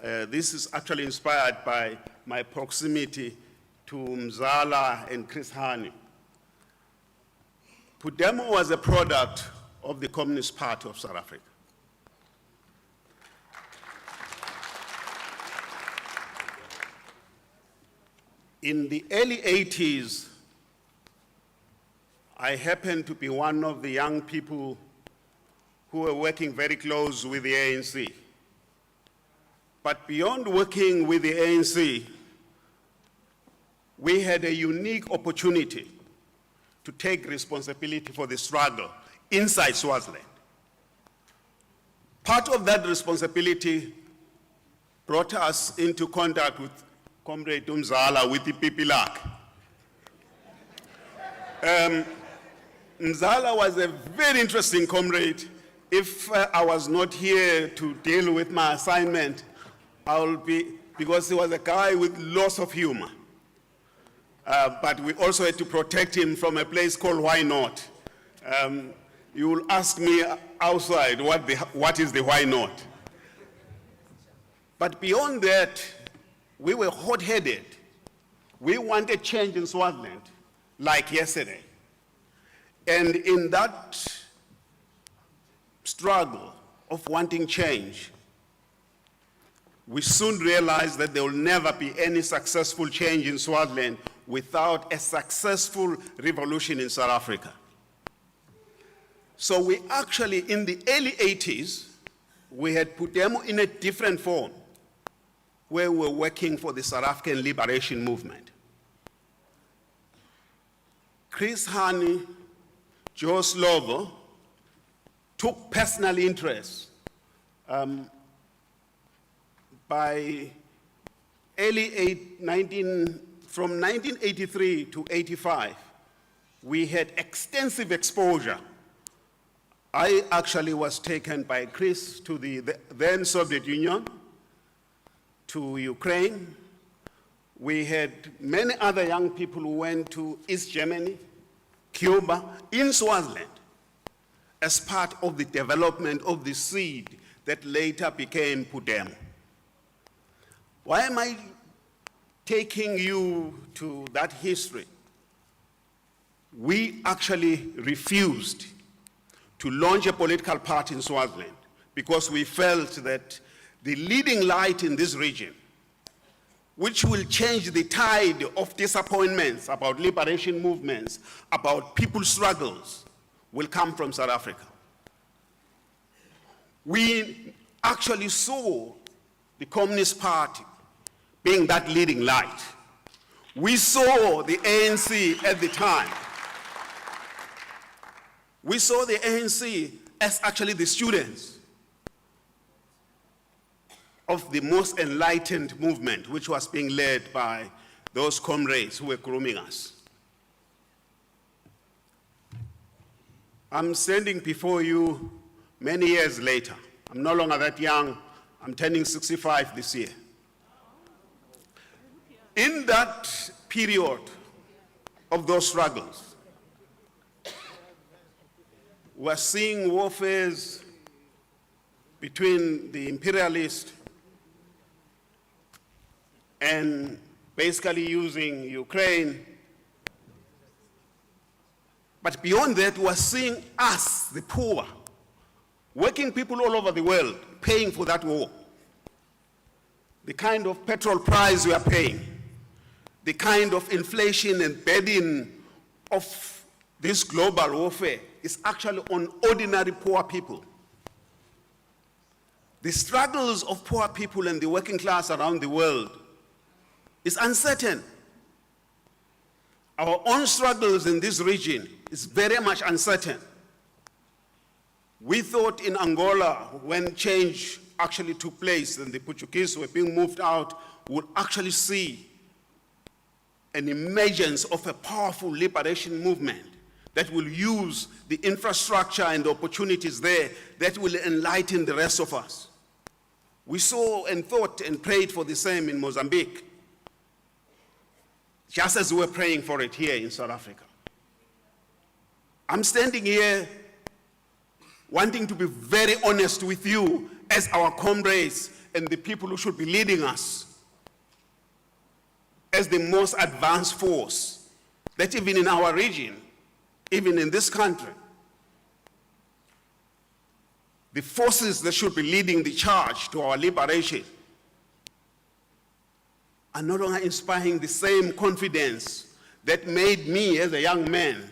this is actually inspired by my proximity to Mzala and Chris Hani. Putemo was a product of the Communist Party of South Africa. In the early 80s, I happened to be one of the young people who were working very close with the ANC. But beyond working with the ANC, we had a unique opportunity to take responsibility for the struggle inside Swaziland. Part of that responsibility brought us into contact with Comrade Mzala with the Pipilak. Mzala was a very interesting comrade. If I was not here to deal with my assignment, because he was a guy with lots of humor. But we also had to protect him from a place called Why Not. You will ask me outside what is the Why Not. But beyond that, we were hot-headed. We wanted change in Swaziland, like yesterday. And in that struggle of wanting change, we soon realized that there will never be any successful change in Swaziland without a successful revolution in South Africa. So we actually, in the early 80s, we had Putemo in a different form, where we were working for the South African liberation movement. Chris Hani, Joe Slovo, took personal interest by from 1983 to 85, we had extensive exposure. I actually was taken by Chris to the then Soviet Union, to Ukraine. We had many other young people who went to East Germany, Cuba, in Swaziland. as part of the development of the seed that later became Pudemo. Why am I taking you to that history? We actually refused to launch a political party in Swaziland because we felt that the leading light in this region, which will change the tide of disappointments about liberation movements, about people's struggles, will come from South Africa. We actually saw the Communist Party being that leading light. We saw the ANC at the time. We saw the ANC as actually the students of the most enlightened movement, which was being led by those comrades who were grooming us. I'm standing before you many years later. I'm no longer that young. I'm turning 65 this year. In that period of those struggles, we're seeing warfares between the imperialists and basically using Ukraine. But beyond that, we're seeing us, the poor, working people all over the world, paying for that war. The kind of petrol price we are paying, the kind of inflation and burden of this global warfare is actually on ordinary poor people. The struggles of poor people and the working class around the world is uncertain. Our own struggles in this region is very much uncertain. We thought in Angola, when change actually took place and the Portuguese were being moved out, would actually see an emergence of a powerful liberation movement that will use the infrastructure and the opportunities there that will enlighten the rest of us. We saw and thought and prayed for the same in Mozambique, just as we were praying for it here in South Africa. I'm standing here wanting to be very honest with you as our comrades and the people who should be leading us as the most advanced force that even in our region, even in this country, the forces that should be leading the charge to our liberation are no longer inspiring the same confidence that made me as a young man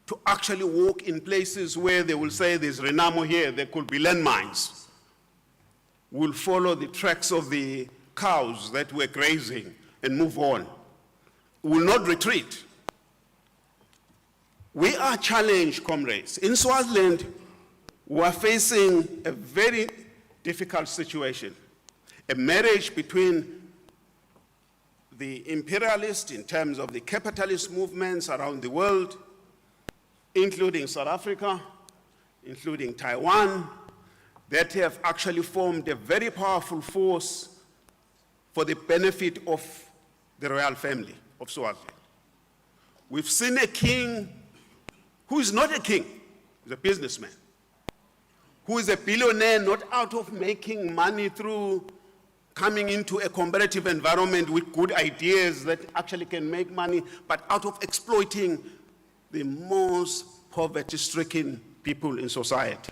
to actually walk in places where they will say there's Renamo here, there could be landmines. We'll follow the tracks of the cows that were grazing and move on. We will not retreat. We are challenged, comrades. In Swaziland, we are facing a very difficult situation. A marriage between the imperialists in terms of the capitalist movements around the world, including South Africa, including Taiwan, that have actually formed a very powerful force for the benefit of the royal family of Swaziland. We've seen a king who is not a king, he's a businessman, who is a billionaire not out of making money through coming into a competitive environment with good ideas that actually can make money, but out of exploiting the most poverty-stricken people in society.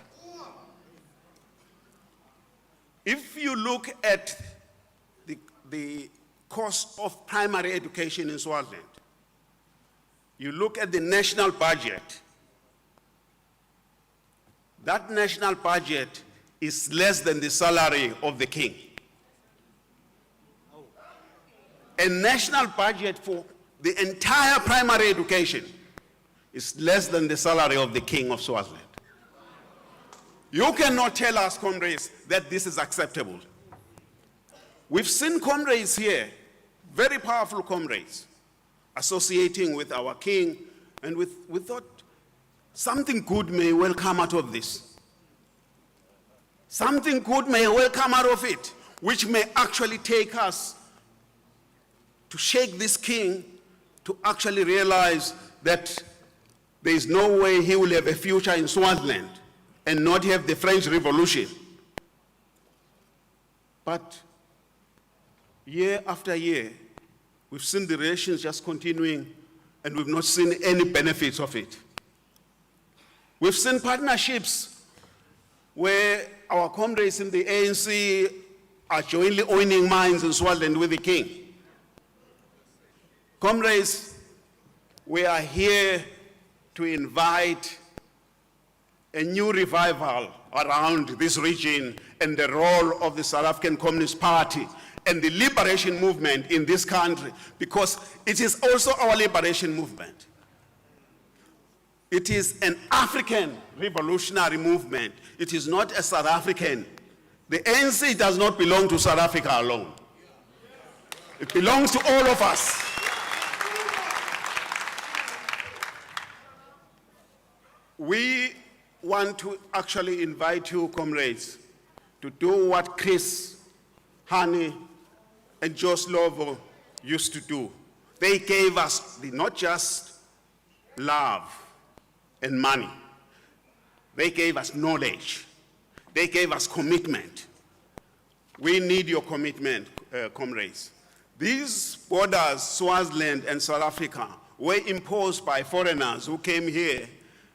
If you look at the cost of primary education in Swaziland, you look at the national budget, that national budget is less than the salary of the king. A national budget for the entire primary education is less than the salary of the king of Swaziland. You cannot tell us, comrades, that this is acceptable. We've seen comrades here, very powerful comrades, associating with our king, and we thought something good may well come out of this. Something good may well come out of it, which may actually take us to shake this king to actually realize that there is no way he will have a future in Swaziland and not have the French Revolution. But year after year, we've seen the relations just continuing, and we've not seen any benefits of it. We've seen partnerships where our comrades in the ANC are jointly owning mines in Swaziland with the king. Comrades, we are here to invite a new revival around this region and the role of the South African Communist Party and the liberation movement in this country, because it is also our liberation movement. It is an African revolutionary movement. It is not a South African. The ANC does not belong to South Africa alone. It belongs to all of us. We want to actually invite you, comrades, to do what Chris, Hani, and Joe Slovo used to do. They gave us not just love and money. They gave us knowledge. They gave us commitment. We need your commitment, comrades. These borders, Swaziland and South Africa, were imposed by foreigners who came here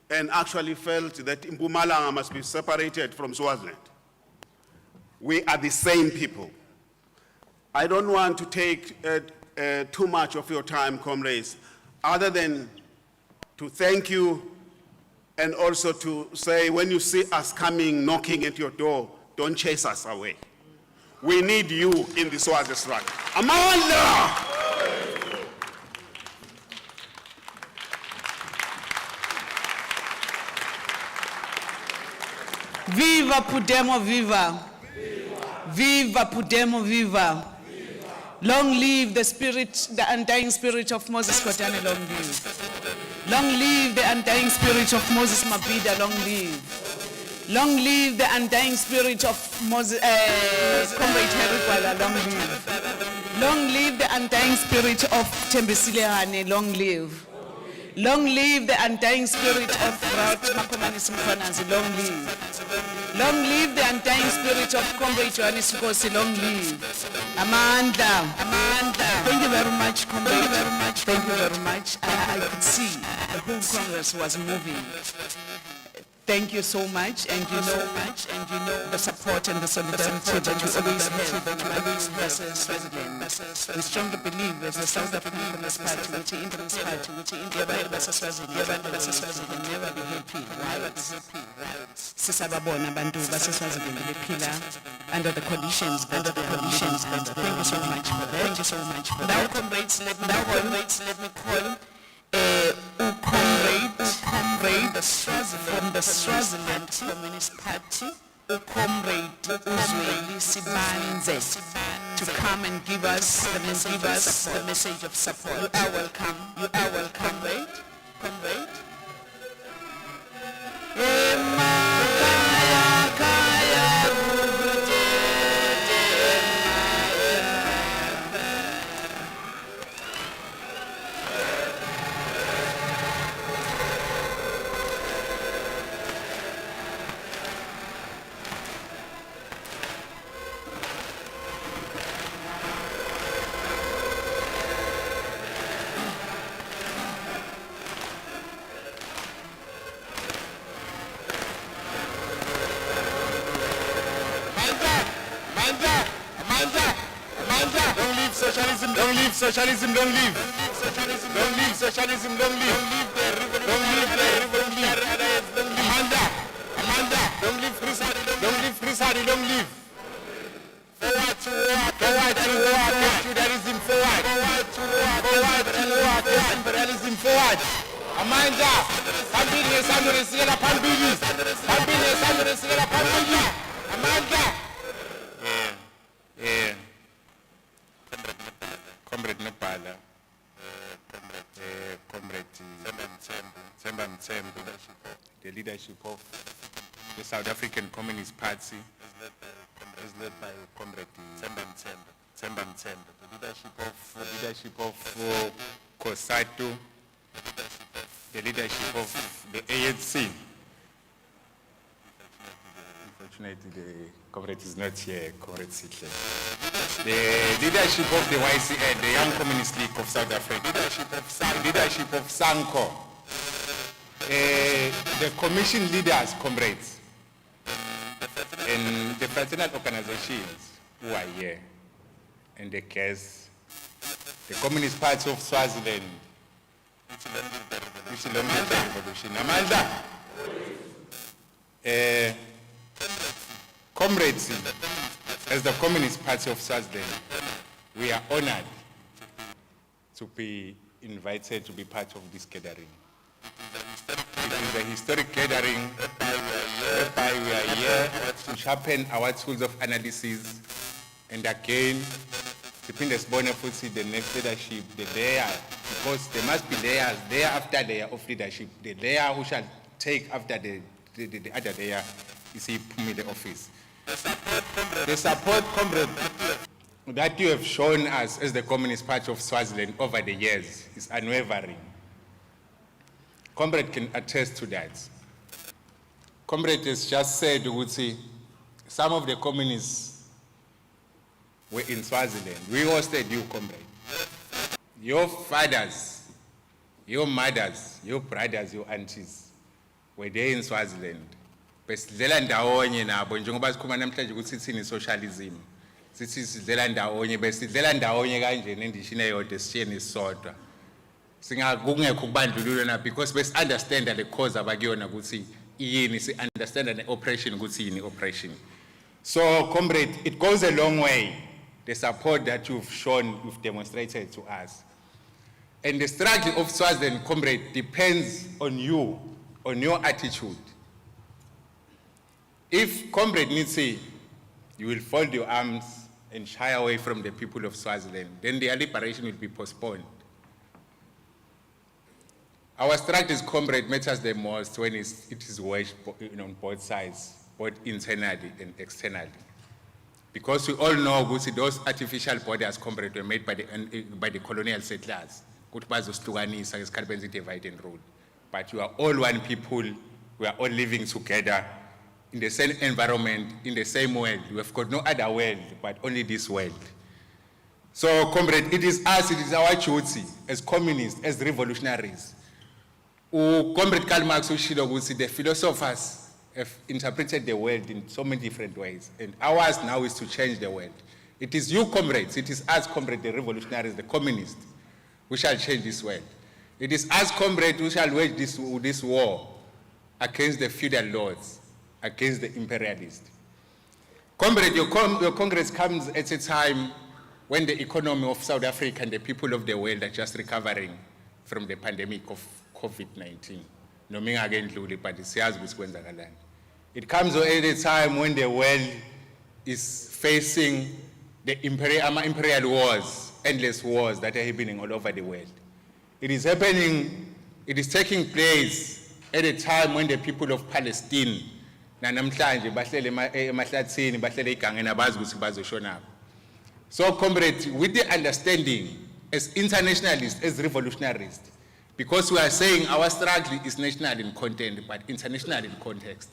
and actually felt that Mpumalanga must be separated from Swaziland. We are the same people. I don't want to take too much of your time, comrades, other than to thank you and also to say, when you see us coming, knocking at your door, don't chase us away. We need you in the Swazi struggle. Amanda! Viva Pudemo, viva. Viva Pudemo, viva. Long live the spirit, the undying spirit of Moses Kotane, long live. Long live the undying spirit of Moses MABHIDA, long live. Long live the undying spirit of Moses, Comrade Herikwala, long live. Long live the undying spirit of Tembisile Hane, long live. Long live the undying spirit of Raut Makomani Simfanazi, long live. Long live the undying spirit of Comrade Johannes Nkosi, long live. Amanda. Thank you very much, Comrade. Thank you very much. Thank you very much. I could see the whole Congress was moving. Thank you so much, and you know the support and the solidarity that you always have versus President. We strongly believe as the South African Communist Party, which is Indian Party, which is India versus President, never be happy. Sisababona bantu baseswazini bephila under the conditions that thank you so much for that. Thank you so much for that. Now, comrades, let me call comrade from the Swaziland Communist Party, Comrade Uzweli Sibanze, to come and give us the message of support. You are welcome, comrade. Don't leave socialism, don't leave. Don't leave socialism, don't leave. Don't leave the revolution. Amanda, don't leave Chris Hari, don't leave. Forward to war, feudalism forward. Forward to war, imperialism forward. Amanda, Pambili, Sandra, Sierra, Pambili. Amanda. Yeah. Comrade Nepala, Comrade Semba Mtsembu, the leadership of the South African Communist Party is led by Comrade Semba Mtsembu, the leadership of COSATU, the leadership of the ANC. Unfortunately, the comrade is not here, Comrade Sihle. The leadership of the YCN, the Young Communist League of South Africa, leadership of SANCO, the commission leaders, comrades, and the fraternal organizations who are here, and the CAS, the Communist Party of Swaziland, which is the revolution. Amanda, comrades, as the Communist Party of Swaziland, we are honored to be invited to be part of this gathering. It is a historic gathering whereby we are here to sharpen our tools of analysis, and again, the next leadership, the layer, because there must be layers, layer after layer of leadership. The layer who shall take after the other layer is the office. The support, comrade, that you have shown us as the Communist Party of Swaziland over the years is unwavering. Comrade can attest to that. Comrade has just said, some of the communists were in Swaziland. We hosted you, comrade. Your fathers, your mothers, your brothers, your aunties were there in Swaziland. Besidlela ndawonye nabo njengoba sikhuluma namhlanje ukuthi sithini socialism. Sithi sidlela ndawonye besidlela ndawonye kanje nendishini eyodwa sishiyene sisodwa. Singakungekho kubandlululo na because bes understand the cause abakuyona ukuthi yini, si understand the operation ukuthi yini operation. So comrade, it goes a long way, the support that you've shown, you've demonstrated to us. And the struggle of Swaziland, comrade, depends on you, on your attitude. If comrade needs say, you will fold your arms and shy away from the people of Swaziland, then their liberation will be postponed. Our struggle as comrade matters the most when it is waged on both sides, both internally and externally. Because we all know those artificial borders, comrade, were made by the colonial settlers. Divide and rule. But you are all one people, we are all living together in the same environment, in the same world. We have got no other world, but only this world. So, comrade, it is us, it is our duty as communists, as revolutionaries. Comrade Karl Marx, the philosophers have interpreted the world in so many different ways, and ours now is to change the world. It is you, comrades, it is us, comrades, the revolutionaries, the communists, who shall change this world. It is us, comrades, who shall wage this war against the feudal lords, against the imperialists. Comrade, your Congress comes at a time when the economy of South Africa and the people of the world are just recovering from the pandemic of COVID-19. It comes at a time when the world is facing the imperial wars, endless wars that are happening all over the world. It is taking place at a time when the people of Palestine, so comrades, with the understanding as internationalists, as revolutionaries, because we are saying our struggle is national in content, but international in context.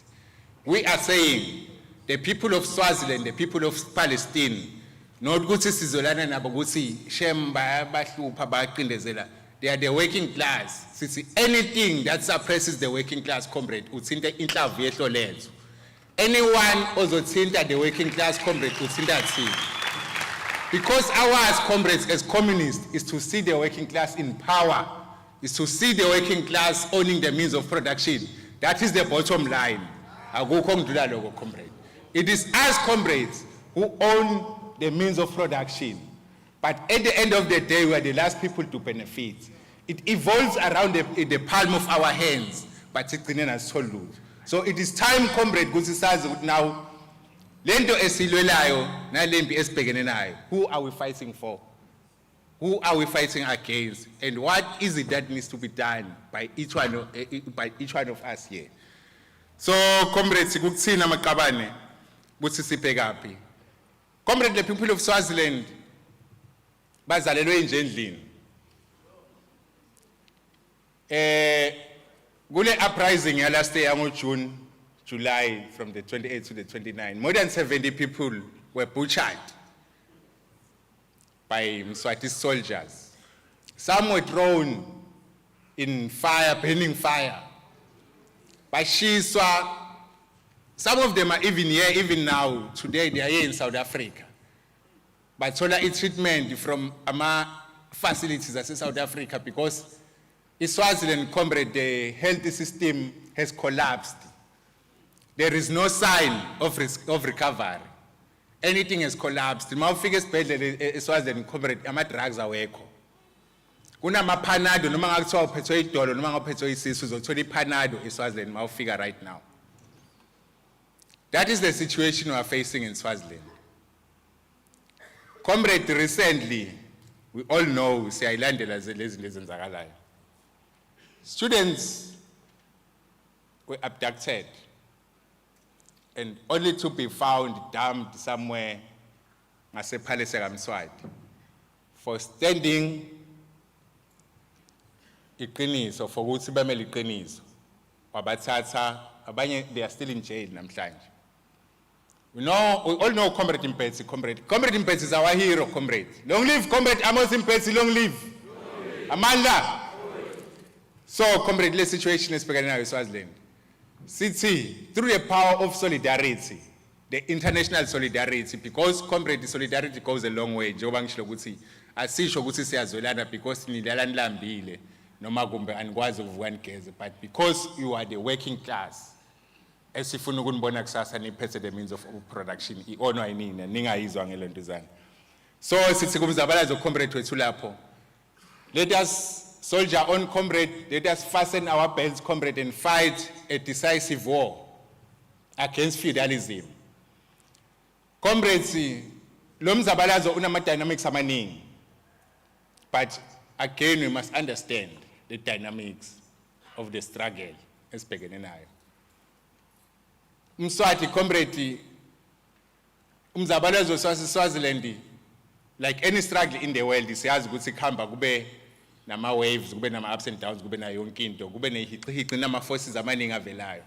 We are saying the people of Swaziland, the people of Palestine, not they are the working class. Anything that suppresses the working class, comrade, anyone also think that the working class, comrade, because ours, comrades, as communists, is to see the working class in power, is to see the working class owning the means of production. That is the bottom line. Comrade. It is us, comrades, who own the means of production. But at the end of the day, we are the last people to benefit. It evolves around the palm of our hands, but it's not solid. So it is time, comrade, now, who are we fighting for? Who are we fighting against? And what is it that needs to be done by each one of us here? So, comrades, comrade, the people of Swaziland, bazalelwe endlini. Gule uprising ya last year June, July, from the 28th to the 29th, more than 70 people were butchered by Mswati soldiers. Some were thrown in fire, burning fire. By Shiswa, some of them are even here, even now. Today they are here in South Africa. But solar treatment from our facilities in South Africa because in Swaziland, comrade, the health system has collapsed. There is no sign of recovery. Anything has collapsed. My biggest problem Swaziland, comrade, ama drugs awekho. Kuna mapanado, noma ngakuthiwa uphethwe idolo, noma ngaphethwe isisu, uzothola ipanado eSwaziland mawufika right now. That is the situation we are facing in Swaziland. Comrade, recently, we all know, siyayilandela lezi lezenzakalayo. Students were abducted and only to be found dumped somewhere ngasePhalese kaMswati for standing iqiniso, for ukuthi bamele iqiniso. Wabathatha abanye, they are still in jail namhlanje. We all know Comrade Mpetsi, comrade. Comrade Mpetsi is our hero, comrade. Long live Comrade Amos Mpetsi, long live. Amanda. So, comrade, the situation is beginning now in Swaziland. City, through the power of solidarity, the international solidarity, because comrade, the solidarity goes a long way. Joba ngishilo ukuthi asisho ukuthi siyazwelana because nilala nilambile noma kumbe anikwazi ukuvuka nigeze, but because you are the working class. Esifuna ukunibona kusasa niphethe the means of production, i-honor yinina ningayizwa ngelento zana. So sithi kumzabalazo comrade wethu lapho. Let us soldier on, comrade, let us fasten our belts, comrade, and fight a decisive war against feudalism. Comrades, lo mzabalazo unama dynamics amaningi. But again, we must understand the dynamics of the struggle esibhekene nayo. Mswati, comrade, umzabalazo Swaziland, like any struggle in the world, siyazi ukuthi khamba kube nama waves, kube nama ups and downs, kube na yonke into, kube nehiqhiqhi nama forces amaningi avelayo.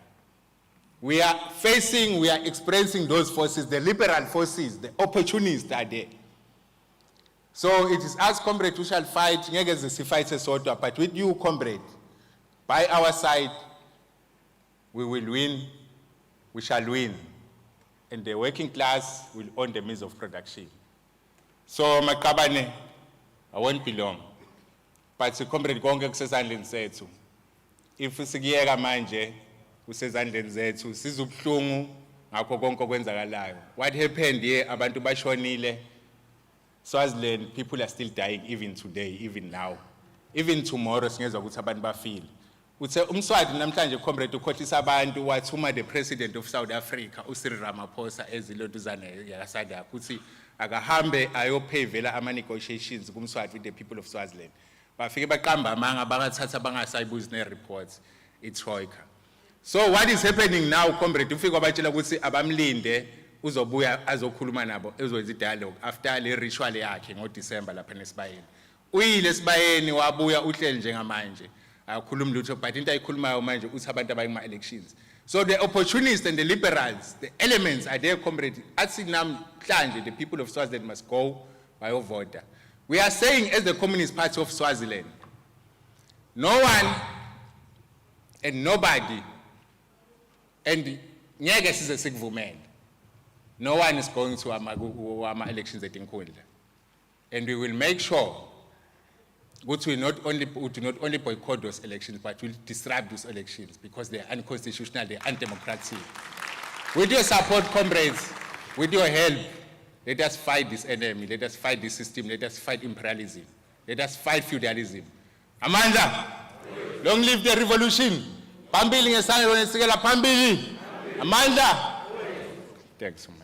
We are experiencing those forces, the liberal forces, the opportunists are there. So it is us, comrade, who shall fight, ngeke sifight sodwa, but with you, comrade, by our side, we will win, we shall win, and the working class will own the means of production. So, Makabane, I won't be long. But comrade konke kusezandleni zethu. If sikiyeka manje kusezandleni zethu sizubuhlungu ngakho konke okwenzakalayo. What happened here, abantu bashonile. Swaziland, people are still dying even today, even now. Even tomorrow singezwa ukuthi abantu bafile. Uthe umswati namhlanje comrade ukhohlisa abantu wathuma the president of South Africa uCyril Ramaphosa ezilotuzana yakasada ukuthi akahambe ayophevela ama negotiations kumswati with the people of Swaziland. Bafike baqamba amanga bakathatha bangasayibuzi ne reports iTroika. So what is happening now, comrade, ufike wabatshela ukuthi abamlinde uzobuya azokhuluma nabo ezokwenza dialogue after le ritual yakhe ngoDecember lapha eSibayeni. Uyile eSibayeni wabuya uhleli njengamanje. Akhuluma lutho, but into ayikhulumayo manje uthi abantu abayima elections. So the opportunists and the liberals, the elements are there, comrade. Athi namhlanje the people of Swaziland must go by voter. We are saying as the Communist Party of Swaziland, no one and nobody, and ngeke size sikuvumele. No one is going to ama elections at Inkundla. And we will make sure that we do not only boycott those elections, but we'll disrupt those elections because they are unconstitutional, they are undemocratic. With your support, comrades, with your help, let us fight this enemy, let us fight this system, let us fight imperialism, let us fight feudalism. Amanda, long live the revolution. Pambili ngesana lonesikela pambili. Amanda. Thanks so much.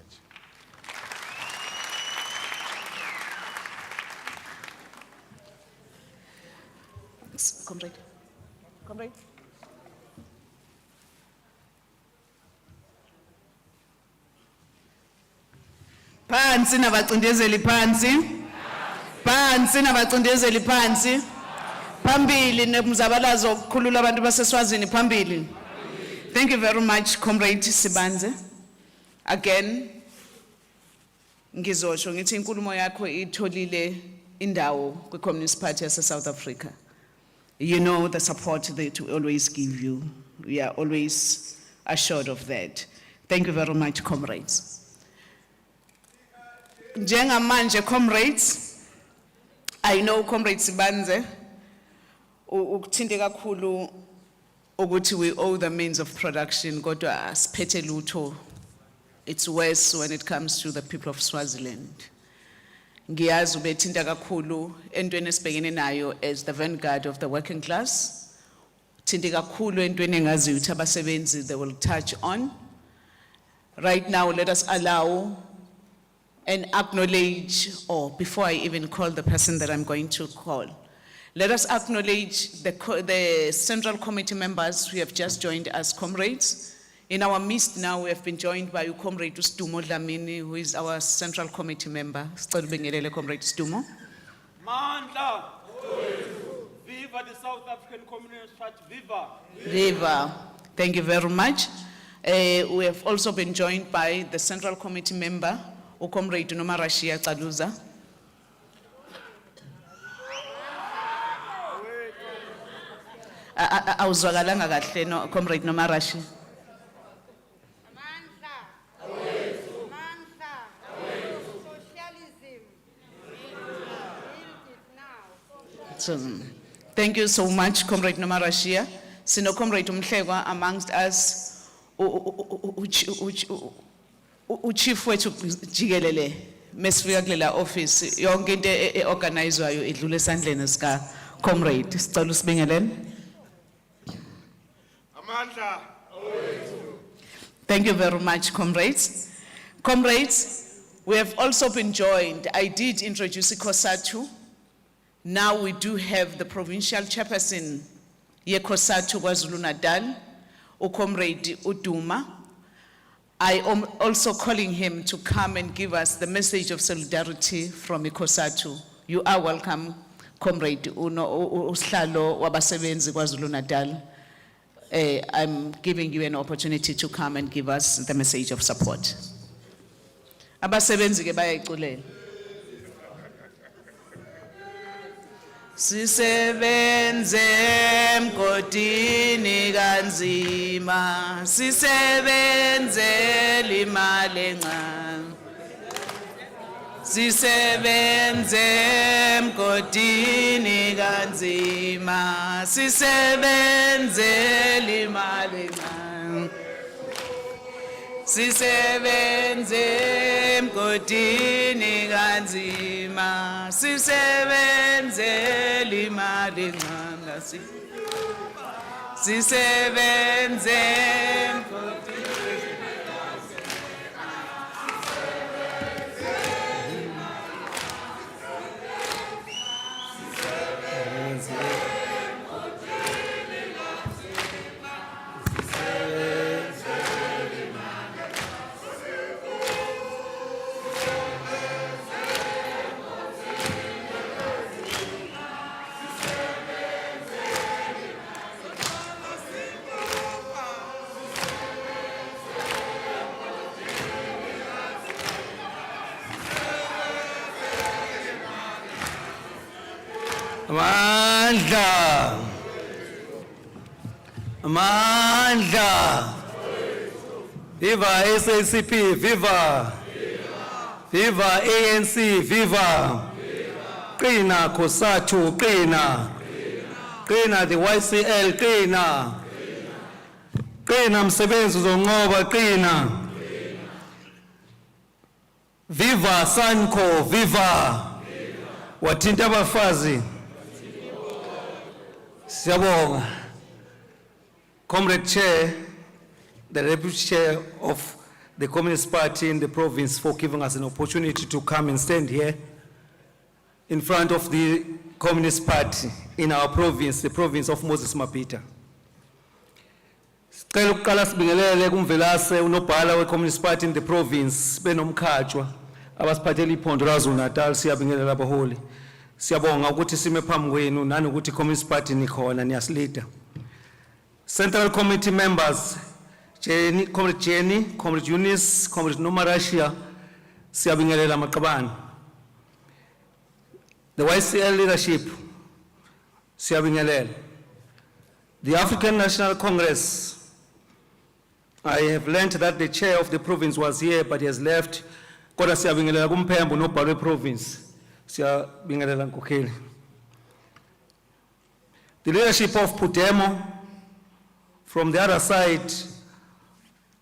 Comrade. Comrade. Phansi nabacindezeli phansi. Phansi nabacindezeli phansi. Phambili nemzabalazo ukukhulula abantu baseSwazini phambili. Thank you very much, Comrade Sibanze. Again, ngizosho ngithi inkulumo yakho itholile indawo kwi-Communist Party yase South Africa. You know the support that we always give you. We are always assured of that. Thank you very much, comrades. Njengamanje, comrades, I know Comrade Sibanze ukuthinte kakhulu ukuthi we owe the means of production kodwa asiphethe lutho. It's worse when it comes to the people of Swaziland. Ngiyazi ubethinta kakhulu entweni esibhekene nayo as the vanguard of the working class. Thinta kakhulu entweni engazi ukuthi abasebenzi they will touch on. Right now, let us allow and acknowledge, or before I even call the person that I'm going to call, let us acknowledge the Central Committee members who have just joined us, comrades. In our midst now, we have been joined by Comrade Stumo Dlamini, who is our Central Committee member. Comrade Stumo. Mandla! Viva the South African Communist Party, viva! Viva. Thank you very much. We have also been joined by the Central Committee member, Comrade Nomarashia Tsaluza. Awuzwakalanga kahle no Comrade Nomarashi. So, thank you so much, Comrade Nomarashia. Sino Comrade Umhlekwa amongst us, Chief wethu jikelele, mesifika kulela office, yonke into eorganizwayo idlule esandleni sika Comrade. Sicela usibingelele. Amandla! Thank you very much, comrades. Comrades, we have also been joined. I did introduce COSATU. Now we do have the provincial chairperson, COSATU KwaZulu-Natal, Comrade Uduma. I am also calling him to come and give us the message of solidarity from COSATU. You are welcome, Comrade Uslalo Wabasebenzi KwaZulu-Natal. I'm giving you an opportunity to come and give us the message of support. Abasebenzi ke bayayiculela. Sisebenze emgodini kanzima, sisebenze imali encane. Sisebenze emgodini kanzima, sisebenze imali encane. Sisebenze emgodini kanzima, sisebenze imali encane. Sisebenze emgodini. Amandla! Amandla! Viva SACP, viva! Viva ANC, viva! Qina COSATU, qina! Qina the YCL, qina! Qina msebenzi uzonqoba, qina! Viva Sanco, viva! Wathinta abafazi. Siyabonga. Comrade Chair, the Deputy Chair of the Communist Party in the province, for giving us an opportunity to come and stand here in front of the Communist Party in our province, the province of Moses MABHIDA. Sicela ukuqala sibingelele kumvelase unobhala we-Communist Party in the province benomkhatshwa abasiphathele iphondo laZulu-Natal, siyabingelela abaholi. Siyabonga ukuthi sime phambi kwenu nanokuthi Communist Party nikhona niyasilida. Central Committee members, Comrade Jenny, Comrade Eunice, Comrade Noma Russia, siyabingelela maqabane. The YCL leadership, siyabingelela. The African National Congress, I have learned that the chair of the province was here, but he has left. Kodwa siyabingelela kuMphembu nobhalwe province. Siyabingelela nkokheli. The leadership of Pudemo, from the other side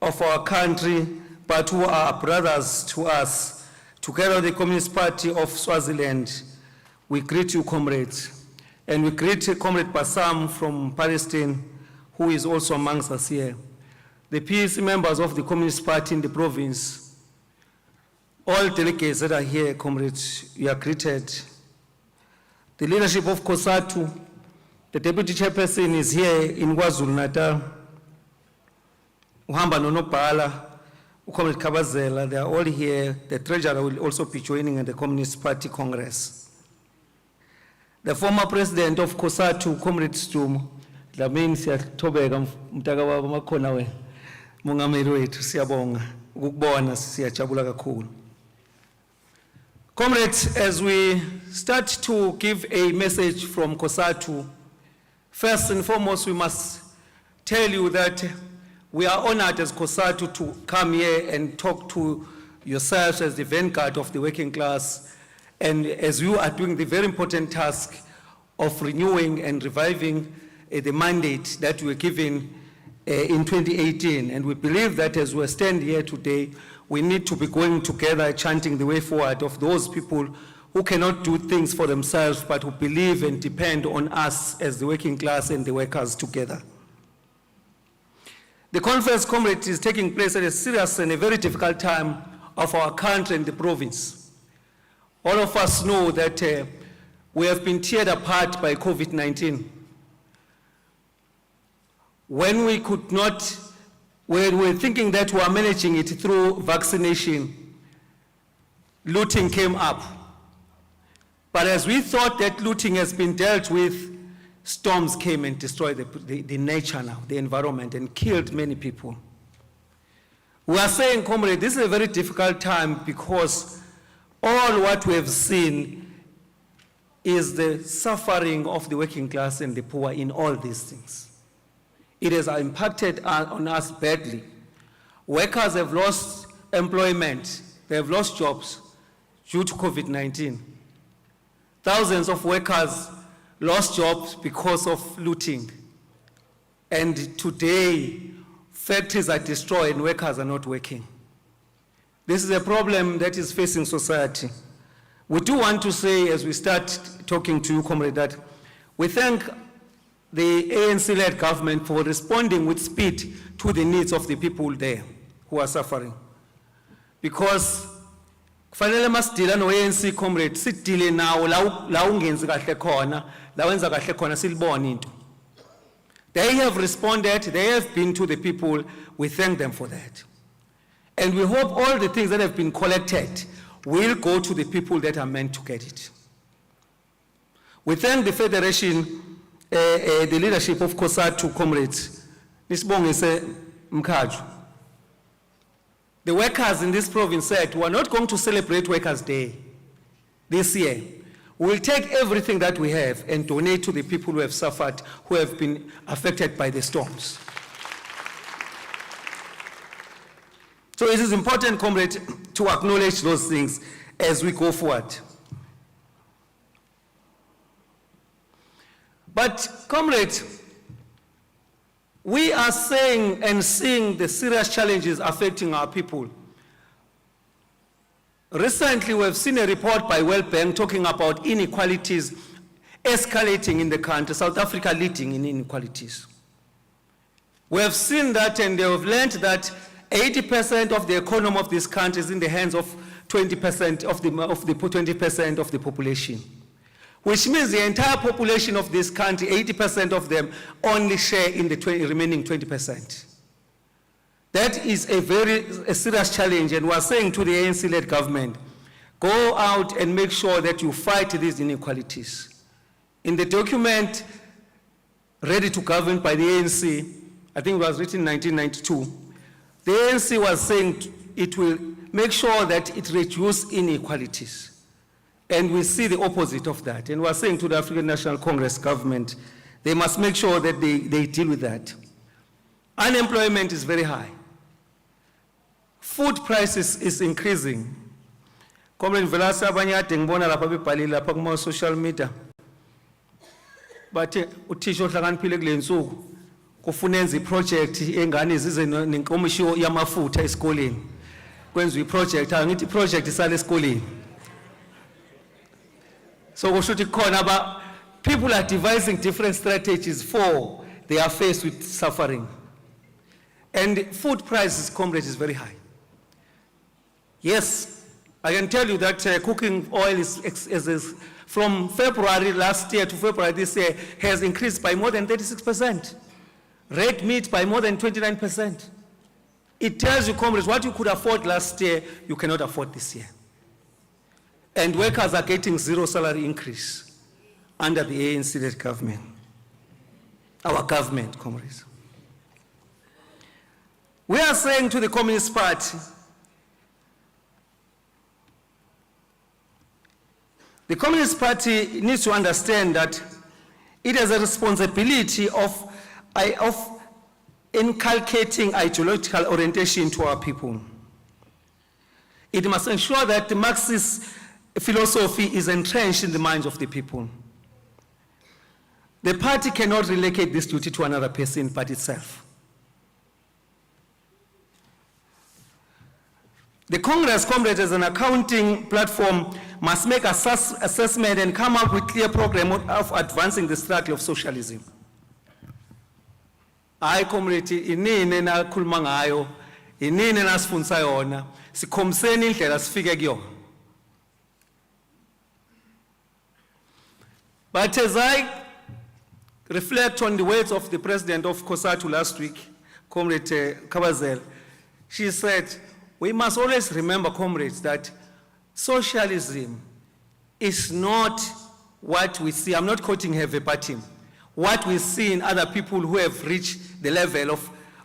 of our country, but who are brothers to us, together with the Communist Party of Swaziland, we greet you, comrades. And we greet Comrade Bassam from Palestine, who is also amongst us here. The PEC members of the Communist Party in the province, all delegates that are here, comrades, you are greeted. The leadership of COSATU, the deputy chairperson is here in KwaZulu-Natal. Uhamba nonobhala, Comrade Kabazela, they are all here. The treasurer will also be joining at the Communist Party Congress. The former president of COSATU, Comrade Stum, Dlamini siyatobeka mtaka wabo makhona we. Mongameli wethu siyabonga ukubona siyajabula kakhulu. Comrades, as we start to give a message from COSATU, first and foremost we must tell you that we are honored as COSATU to come here and talk to yourselves as the vanguard of the working class, and as you are doing the very important task of renewing and reviving the mandate that we were given in 2018. And we believe that as we stand here today, we need to be going together, chanting the way forward of those people who cannot do things for themselves, but who believe and depend on us as the working class and the workers together. The conference, comrade, is taking place at a serious and a very difficult time of our country and the province. All of us know that we have been teared apart by COVID-19. When we could not, we were thinking that we are managing it through vaccination, looting came up. But as we thought that looting has been dealt with, storms came and destroyed the nature now, the environment, and killed many people. We are saying, comrade, this is a very difficult time because all what we have seen is the suffering of the working class and the poor in all these things. It has impacted on us badly. Workers have lost employment, they have lost jobs due to COVID-19. Thousands of workers lost jobs because of looting. And today, factories are destroyed and workers are not working. This is a problem that is facing society. We do want to say, as we start talking to you, comrade, that we thank the ANC-led government for responding with speed to the needs of the people there who are suffering. Because kufanele masidila no-ANC, comrade, sidile nawo la ungenzi kahle khona, la wenza kahle khona silibone into. They have responded, they have been to the people, we thank them for that. And we hope all the things that have been collected will go to the people that are meant to get it. We thank the Federation, the leadership of COSATU, comrades. Nisibongise Mkhaju. The workers in this province said, we are not going to celebrate Workers' Day this year. We will take everything that we have and donate to the people who have suffered, who have been affected by the storms. So it is important, comrade, to acknowledge those things as we go forward. But, comrade, we are saying and seeing the serious challenges affecting our people. Recently, we have seen a report by World Bank talking about inequalities escalating in the country, South Africa leading in inequalities. We have seen that, and they have learned that 80% of the economy of this country is in the hands of 20% of the 20% of the population, which means the entire population of this country, 80% of them only share in the remaining 20%. That is a very serious challenge, and we are saying to the ANC-led government, Go out and make sure that you fight these inequalities. In the document Ready to Govern by the ANC, I think it was written in 1992, the ANC was saying it will make sure that it reduces inequalities. And we see the opposite of that. And we're saying to the African National Congress government, they must make sure that they deal with that. Unemployment is very high. Food prices is increasing. Comrade Velasa abanyade ngibona lapha bebhalile lapha kuma social media. Bathe uthisha ohlakaniphile kule nsuku kufuna enza iproject engane zize nenkomisho yamafutha esikoleni. Kwenziwe iproject angithi iproject isale esikoleni. So kusho ukuthi khona people are devising different strategies for they are faced with suffering. And food prices, comrades, is very high. Yes, I can tell you that cooking oil is from February last year to February this year has increased by more than 36%. Red meat by more than 29%. It tells you, comrades, what you could afford last year, you cannot afford this year. And workers are getting zero salary increase under the ANC-led government. Our government, comrades. We are saying to the Communist Party, the Communist Party needs to understand that it has a responsibility of inculcating ideological orientation to our people. It must ensure that the Marxist philosophy is entrenched in the minds of the people. The party cannot relegate this duty to another person but itself. The Congress, comrades, as an accounting platform, must make assessment and come up with a clear program of advancing the struggle of socialism. Hayi comrade, inini nakhuluma ngayo, inini nasifundisa yona, sikhombiseni indlela sifike kuyona. But as I reflect on the words of the president of COSATU last week, Comrade Kabazel, she said, we must always remember, comrades, that socialism is not what we see. I'm not quoting her verbatim. What we see in other people who have reached the level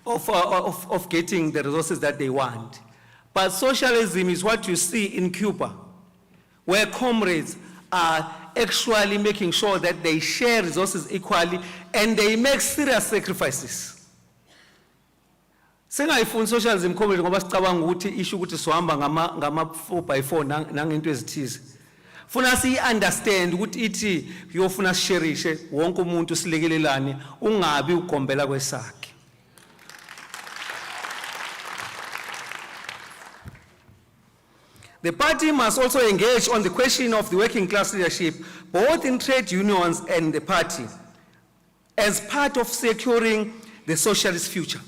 of getting the resources that they want. But socialism is what you see in Cuba, where comrades are actually making sure that they share resources equally and they make serious sacrifices. Sengayifuni socialism comrade ngoba sicabanga ukuthi isho ukuthi sohamba ngama 4x4 nangento ezithize. Funa si understand ukuthi ithi uyofuna shareishe wonke umuntu silekelelane ungabi ugombela kwesakhe. The party must also engage on the question of the working class leadership, both in trade unions and the party, as part of securing the socialist future.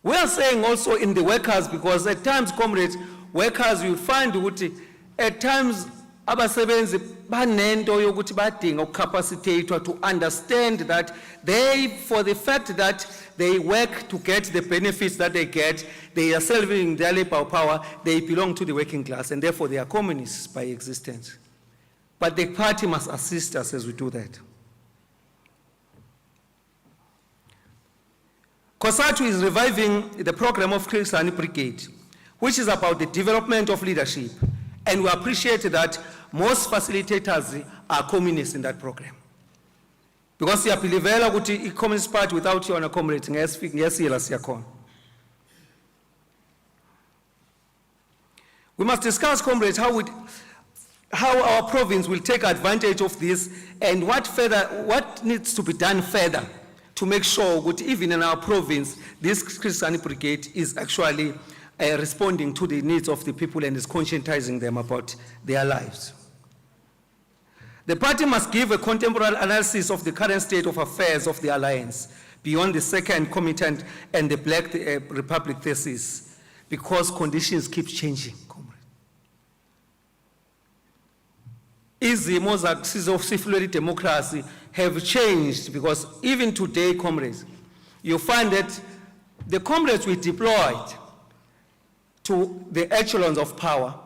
We are saying also in the workers, because at times, comrades, workers will find ukuthi at times abasebenzi banento yokuthi badinga ukucapacitate to understand that they, for the fact that they work to get the benefits that they get, they are serving their labor power, they belong to the working class, and therefore they are communists by existence. But the party must assist us as we do that. COSATU is reviving the program of Christian Brigade, which is about the development of leadership. And we appreciate that most facilitators are communists in that program. Because you believe that the Communist Party without you on a comrade, we must discuss, comrades, how our province will take advantage of this and what needs to be done further to make sure that even in our province, this Christian Brigade is actually responding to the needs of the people and is conscientizing them about their lives. The party must give a contemporary analysis of the current state of affairs of the alliance beyond the second commitment and the Black Republic thesis, because conditions keep changing. Izimo zakusizofuleli democracy have changed, because even today, comrades, you find that the comrades we deployed to the echelons of power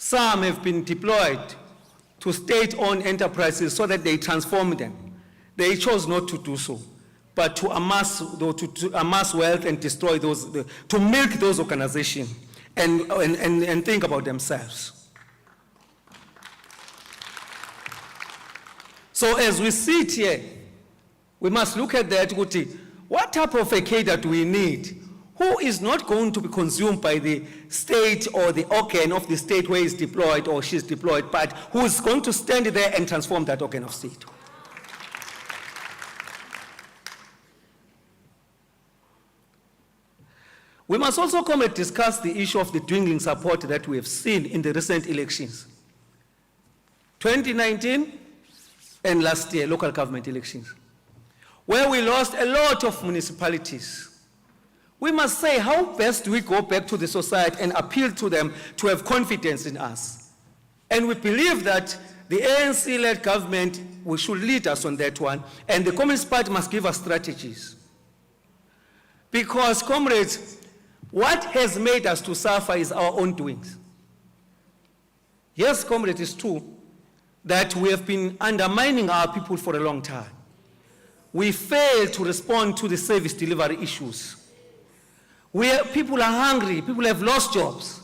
Some have been deployed to state-owned enterprises so that they transform them. They chose not to do so, but to amass wealth and destroy those, to milk those organizations and think about themselves. So as we sit here, we must look at that, what type of a cadre do we need? Who is not going to be consumed by the state or the organ of the state where he's deployed or she's deployed, but who is going to stand there and transform that organ of state? We must also come and discuss the issue of the dwindling support that we have seen in the recent elections. 2019 and last year, local government elections, where we lost a lot of municipalities. We must say, how best do we go back to the society and appeal to them to have confidence in us? And we believe that the ANC-led government should lead us on that one, and the Communist Party must give us strategies. Because, comrades, what has made us to suffer is our own doings. Yes, comrades, it's true that we have been undermining our people for a long time. We failed to respond to the service delivery issues. People are hungry, people have lost jobs.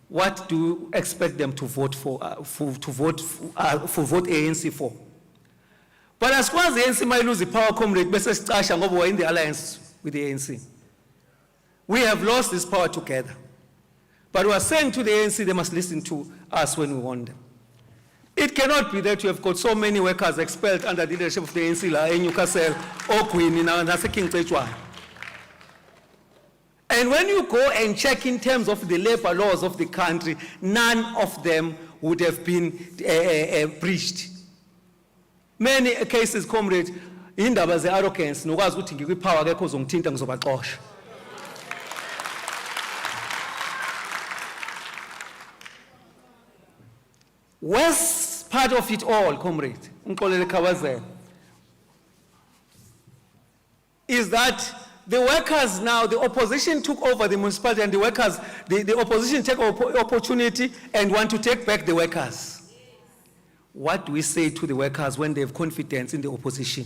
What do you expect them to vote for vote ANC for? But as far as the ANC might lose the power, comrade, we're in the alliance with the ANC. We have lost this power together. But we are saying to the ANC, they must listen to us when we want them. It cannot be that you have got so many workers expelled under the leadership of the ANC, like Newcastle, Queen, and King Chechwa. And when you go and check in terms of the labor laws of the country, none of them would have been breached. Many cases, comrade, indaba ze-arrogance, nokwazi ukuthi ngikwipower akekho ozongithinta ngizobaxosha. Worst part of it all, comrade, is that the workers now, the opposition took over the municipality, and the workers, the opposition take opportunity and want to take back the workers. What do we say to the workers when they have confidence in the opposition?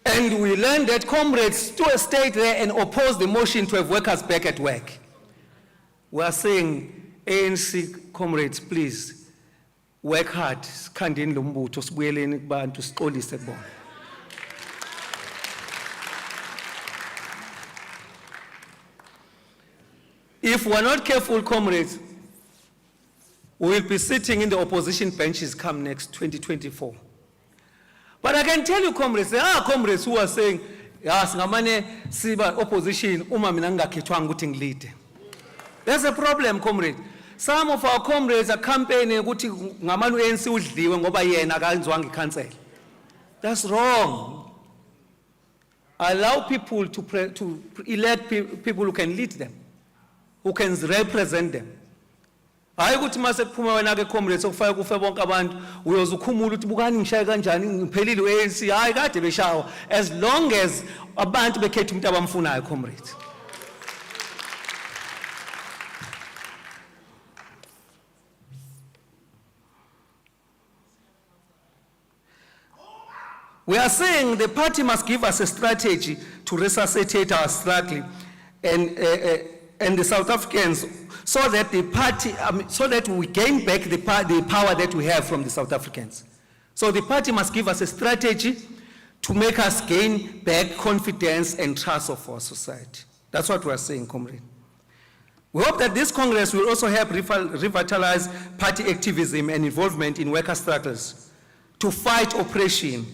And we learned that comrades still stayed there and opposed the motion to have workers back at work. We are saying, ANC comrades, please, work hard. Khandeni lo mbutho sibuyeleni kubantu sixolise kubona. If we're not careful, comrades, we will be sitting in the opposition benches come next 2024. But I can tell you, comrades, there are comrades who are saying, yes, ngamane siba opposition, uma mina ngingakhethwanga ukuthi ngilide. There's a problem, comrade. Some of our comrades are campaigning ukuthi ngamane ANC udliwe ngoba yena akazwanga ikhansela. That's wrong. Allow people to elect people who can lead them, who can represent them. Hayi ukuthi mase kuphuma wena ke comrades okufaka kufe bonke abantu uyoze ukhumula ukuthi bukani ngishaye kanjani ngiphelile uANC hayi kade beshawa as long as abantu bekhetha umuntu abamfunayo comrades. We are saying the party must give us a strategy to resuscitate our struggle and the South Africans, so that the party, so that we gain back the power that we have from the South Africans. So the party must give us a strategy to make us gain back confidence and trust of our society. That's what we are saying, comrade. We hope that this Congress will also help revitalize party activism and involvement in worker struggles to fight oppression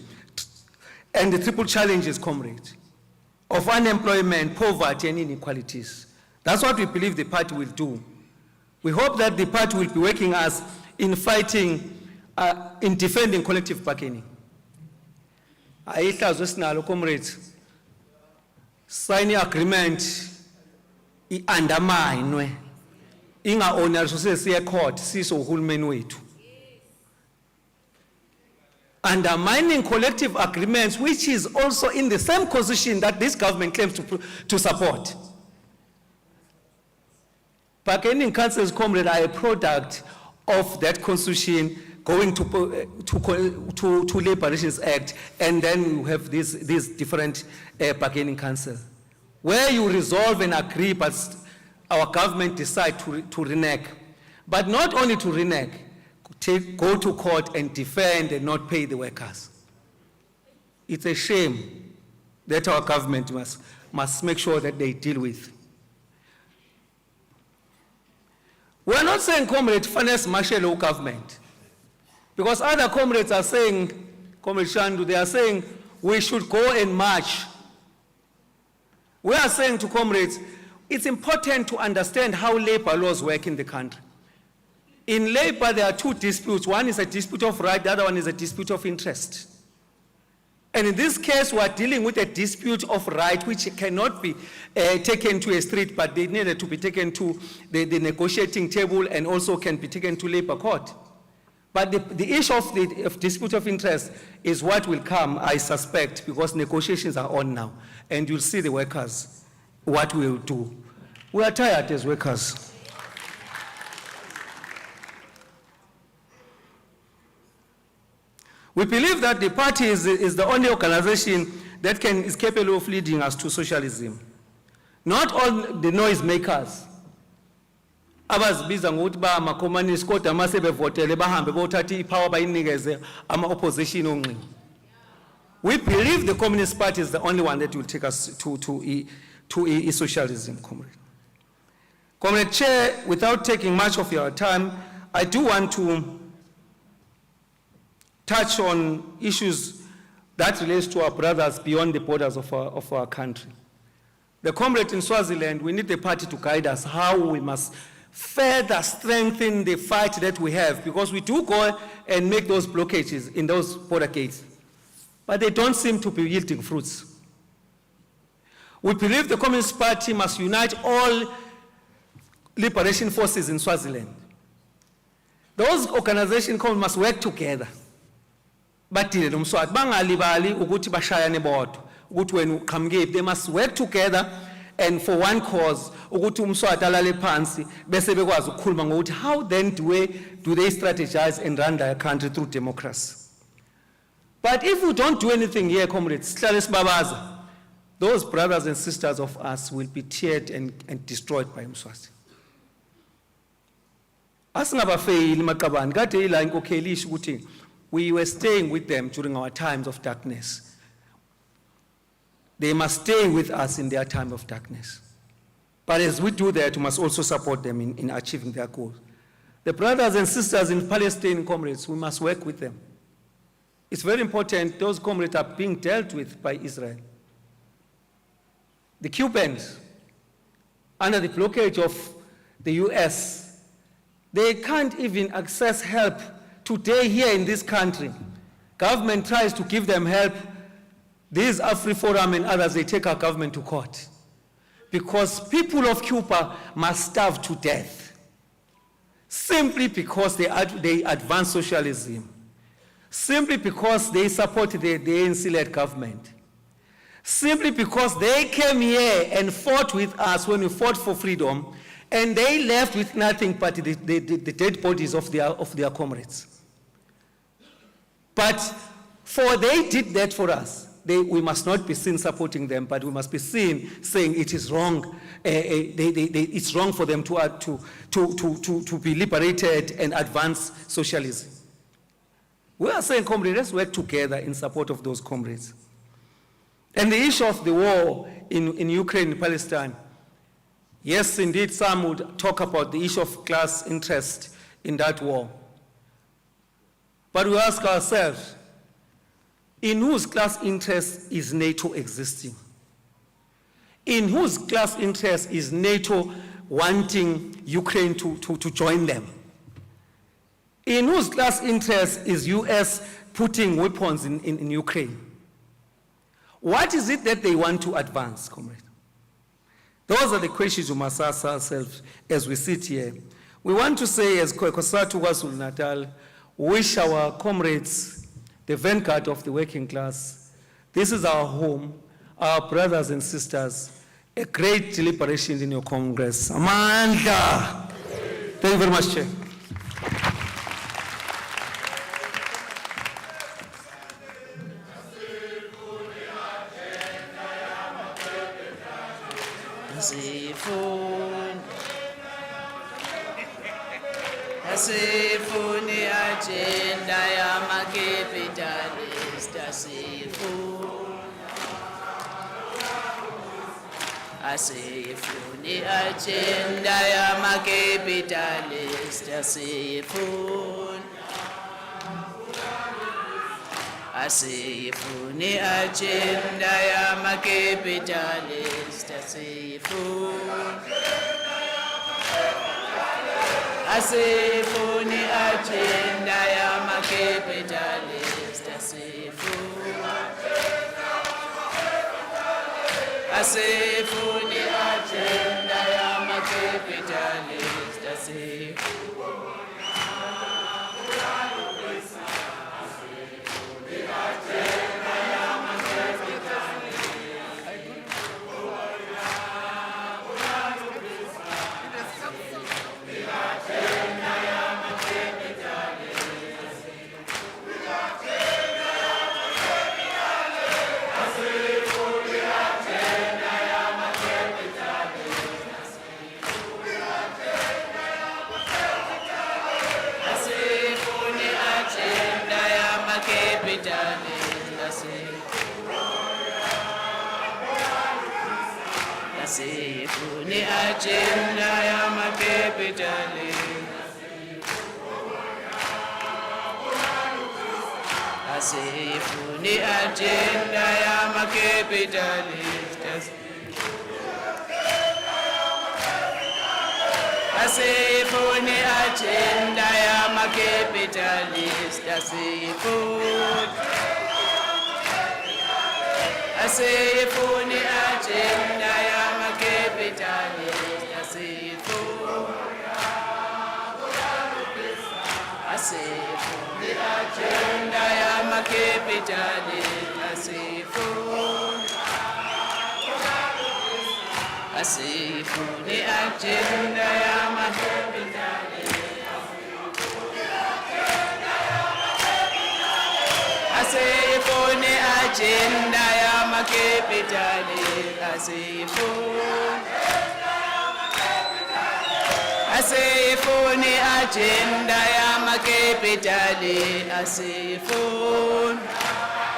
and the triple challenges, comrade, of unemployment, poverty, and inequalities. That's what we believe the party will do. We hope that the party will be working us in fighting, in defending collective bargaining. Ayihlazo esinalo, comrades, sign agreement, i-undermine, inga-honor sesiye court, siso uhulumeni wethu. Undermining collective agreements, which is also in the same position that this government claims to support. Bargaining councils, comrade, are a product of that constitution going to Labor Relations Act, and then you have these different bargaining councils, where you resolve and agree, but our government decide to renege. But not only to renege, go to court and defend and not pay the workers. It's a shame that our government must make sure that they deal with. We're not saying, comrade, finance martial law government. Because other comrades are saying, Comrade Shandu, they are saying we should go and march. We are saying to comrades, it's important to understand how labor laws work in the country. In labor, there are two disputes. One is a dispute of right, the other one is a dispute of interest. And in this case, we are dealing with a dispute of right which cannot be taken to a street, but they needed to be taken to the negotiating table and also can be taken to labor court. But the issue of dispute of interest is what will come, I suspect, because negotiations are on now. And you'll see the workers, what we will do. We are tired as workers. We believe that the party is the only organization that is capable of leading us to socialism. Not all the noise makers. Abazibiza ngokuthi ba ama-communist kodwa mase bevotele bahambe bothatha ipower bayinikeze ama-opposition onqini. We believe the Communist Party is the only one that will take us to socialism, comrade. Comrade Chair, without taking much of your time, I do want to touch on issues that relates to our brothers beyond the borders of our country. The comrade in Swaziland, we need the party to guide us how we must further strengthen the fight that we have, because we do go and make those blockages in those border gates, but they don't seem to be yielding fruits. We believe the Communist Party must unite all liberation forces in Swaziland. Those organizations must work together. But they must work together and for one cause. How then do they strategize and run their country through democracy? But if we don't do anything here, comrades, those brothers and sisters of us will be teared and destroyed by Mswati. We were staying with them during our times of darkness. They must stay with us in their time of darkness. But as we do that, we must also support them in achieving their goals. The brothers and sisters in Palestine, comrades, we must work with them. It's very important, those comrades are being dealt with by Israel. The Cubans, under the blockage of the US, they can't even access help. Today here in this country, government tries to give them help. These AfriForum and others, they take our government to court. Because people of Cuba must starve to death. Simply because they advance socialism. Simply because they support the ANC-led government. Simply because they came here and fought with us when we fought for freedom, and they left with nothing but the dead bodies of their comrades. But they did that for us. We must not be seen supporting them, but we must be seen saying it is wrong. It's wrong for them to be liberated and advance socialism. We are saying, comrades, let's work together in support of those comrades. And the issue of the war in Ukraine and Palestine, yes, indeed, some would talk about the issue of class interest in that war. But we ask ourselves, in whose class interest is NATO existing? In whose class interest is NATO wanting Ukraine to join them? In whose class interest is US putting weapons in Ukraine? What is it that they want to advance, comrade? Those are the questions we must ask ourselves as we sit here. We want to say, as COSATU KwaZulu-Natal, wish our comrades, the vanguard of the working class, this is our home, our brothers and sisters, a great deliberation in your Congress. Amandla. Thank you very much, Chair. Asifuni agenda ya capitalist. Asifuni agenda ya capitalist. Asifuni agenda ya capitalist. Asifuni agenda ya capitalist. Asifuni agenda ya capitalist. Asifuni agenda ya capitalist. Asifuni agenda ya capitalist. Asifuni agenda ya capitalist. Asifuni agenda ya capitalist. Asifuni agenda ya capitalist. Asifuni agenda ya Asifuni agenda ya capitalist. Asifuni agenda ya capitalist. Asifuni agenda ya capitalist. Asifuni agenda ya capitalist. Asifuni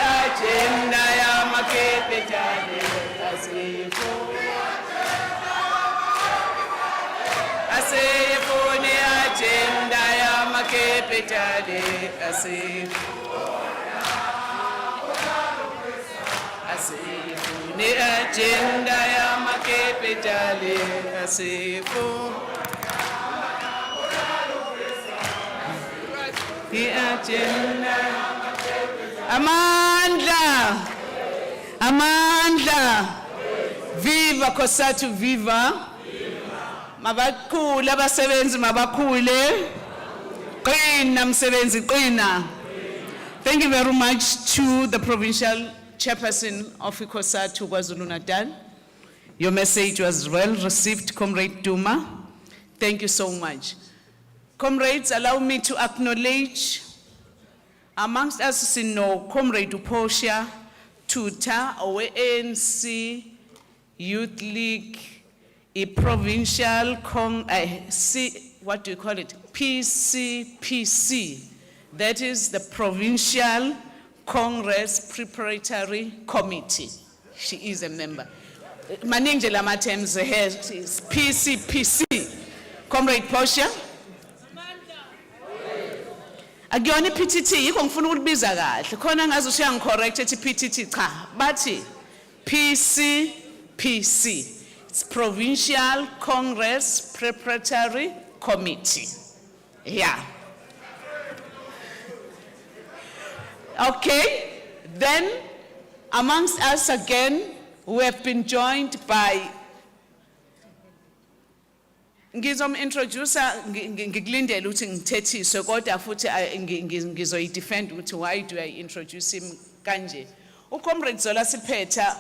agenda ya capitalist. Asifuni agenda ya capitalist. Asifuni agenda ya capitalist. Asifuni agenda. Amandla. Amandla. Viva Kosatu, viva. Mabakhulu abasebenzi mabakhule. Qina msebenzi qina. Thank you very much to the provincial chairperson of Kosatu KwaZulu-Natal. Your message was well received, Comrade Duma. Thank you so much. Comrades, allow me to acknowledge amongst us Comrade Uposha Tuta, our ANC Youth League, a provincial what do you call it? PCPC. That is the Provincial Congress Preparatory Committee. She is a member. Maningi lama terms here is PCPC. Comrade Posha. Agiyona PTT yikho ngifuna ukubiza kahle khona ngazi ushiya correct ethi PTT cha bathi PCPC. It's Provincial Congress Preparatory Committee. Yeah. Okay, then amongst us again, we have been joined by introducer ngikulindele ukuthi ngithethiswe kodwa futhi ngizoyi-defend ukuthi why do I introduce him kanje. Ucomrade Zola Saphetha,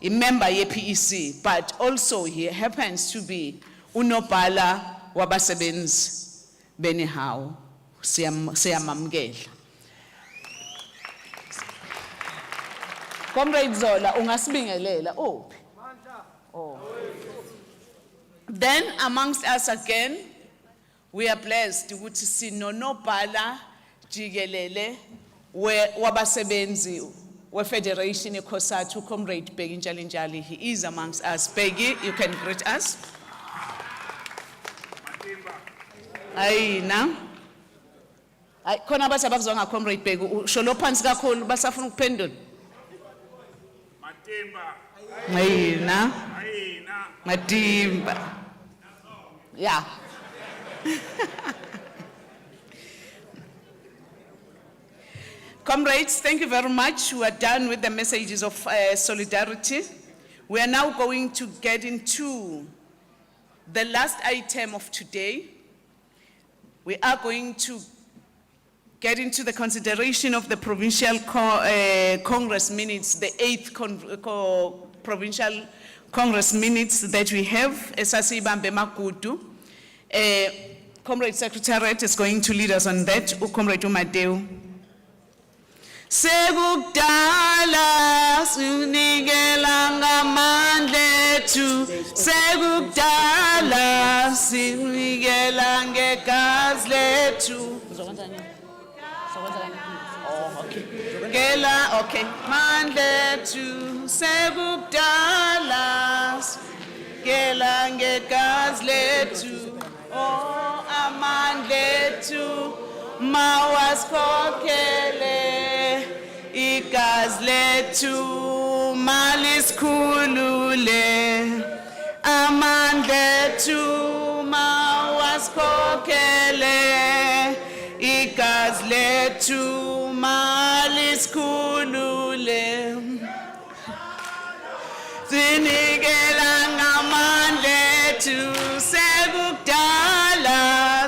a member ye-PEC, but also he happens to be unobhala wabasebenzi benihawu. Siyamamkela. Comrade Zola, ungasibingelela uphi? Oh. Then amongst us again, we are blessed ukuthi sinonobhala jikelele wabasebenzi we-Federation eCOSATU, Comrade Bheki Njalinjali. He is amongst us. Bheki, you can greet us. Ayina. Ay khona bathi abakuzwa Comrade Bheki usholo phansi kakhulu basafuna ukuphendula. Ayina. Matimba. Yeah. Comrades, thank you very much. We are done with the messages of solidarity. We are now going to get into the last item of today. We are going to get into the consideration of the Provincial Congress minutes, the 8th Provincial Congress minutes that we have. SACP Makudu. Comrade Secretariat is going to lead us on that. Comrade Umadeu. Segukdala sinikela ngamandlethu, segukdala sinikela ngegazi lethu. Ngela, okay. Mandlethu segukdala sinikela ngegazi lethu, oh amandlethu mawasikhokhele. Igazi lethu malisikhulule, amandla ethu mawasikhokhele. Igazi lethu malisikhulule, sinikela ngamandla ethu sekukudala,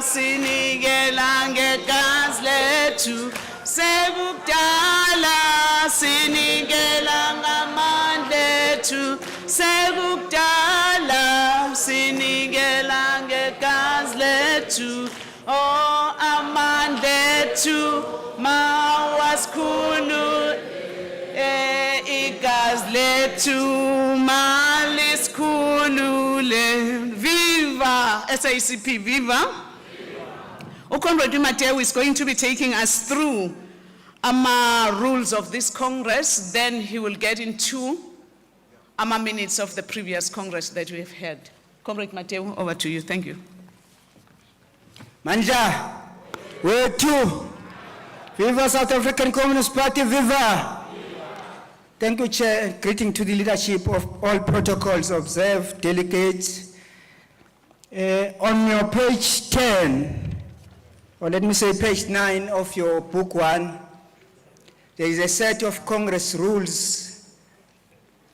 sinikela ngegazi lethu sekukudala, sinikela ngamandla ethu sekukudala, sinikela ngegazi lethu, oh amandla ethu mawasikhulule, igazi lethu malisikhulule. Viva SACP, viva! Comrade Mateo is going to be taking us through rules of this Congress, then he will get into minutes of the previous Congress that we have had. Comrade Mateo, over to you. Thank you. Manja, where to? Viva South African Communist Party, viva! Thank you, Chair. Greeting to the leadership of all protocols observed, delegates. On your page 10, or let me say page 9 of your book 1, there is a set of Congress rules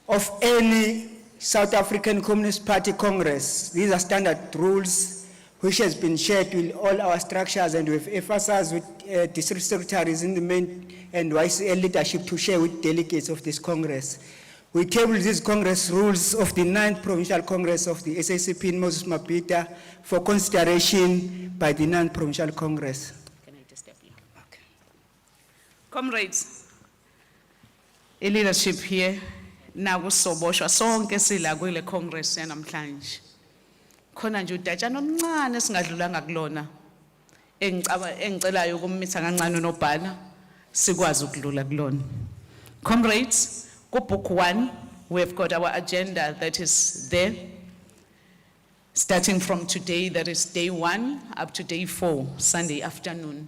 of any South African Communist Party Congress. These are standard rules which has been shared with all our structures, and we've emphasized with district secretaries in the main and YCL leadership to share with delegates of this Congress. We tabled these Congress rules of the 9th Provincial Congress of the SACP in Moses Mabhida for consideration by the 9th Provincial Congress. Can I just step here? Okay. Comrades, a leadership here, naku soboshwa sonke sila kule Congress yanamhlanje. Khona nje udatshana omncane singadlulanga kulona. Engicelayo ukumitha kancane unobhala sikwazi ukudlula kulona. Comrades, book 1, we have got our agenda that is there. Starting from today, that is day 1 up to day 4, Sunday afternoon.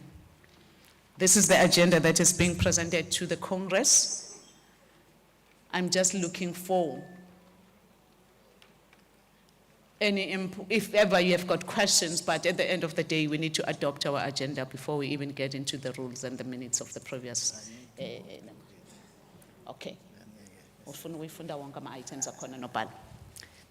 This is the agenda that is being presented to the Congress. I'm just looking for if ever you have got questions, but at the end of the day, we need to adopt our agenda before we even get into the rules and the minutes of the previous. Okay. Ufuna uyifunda wonke ama-items akhona nobhala.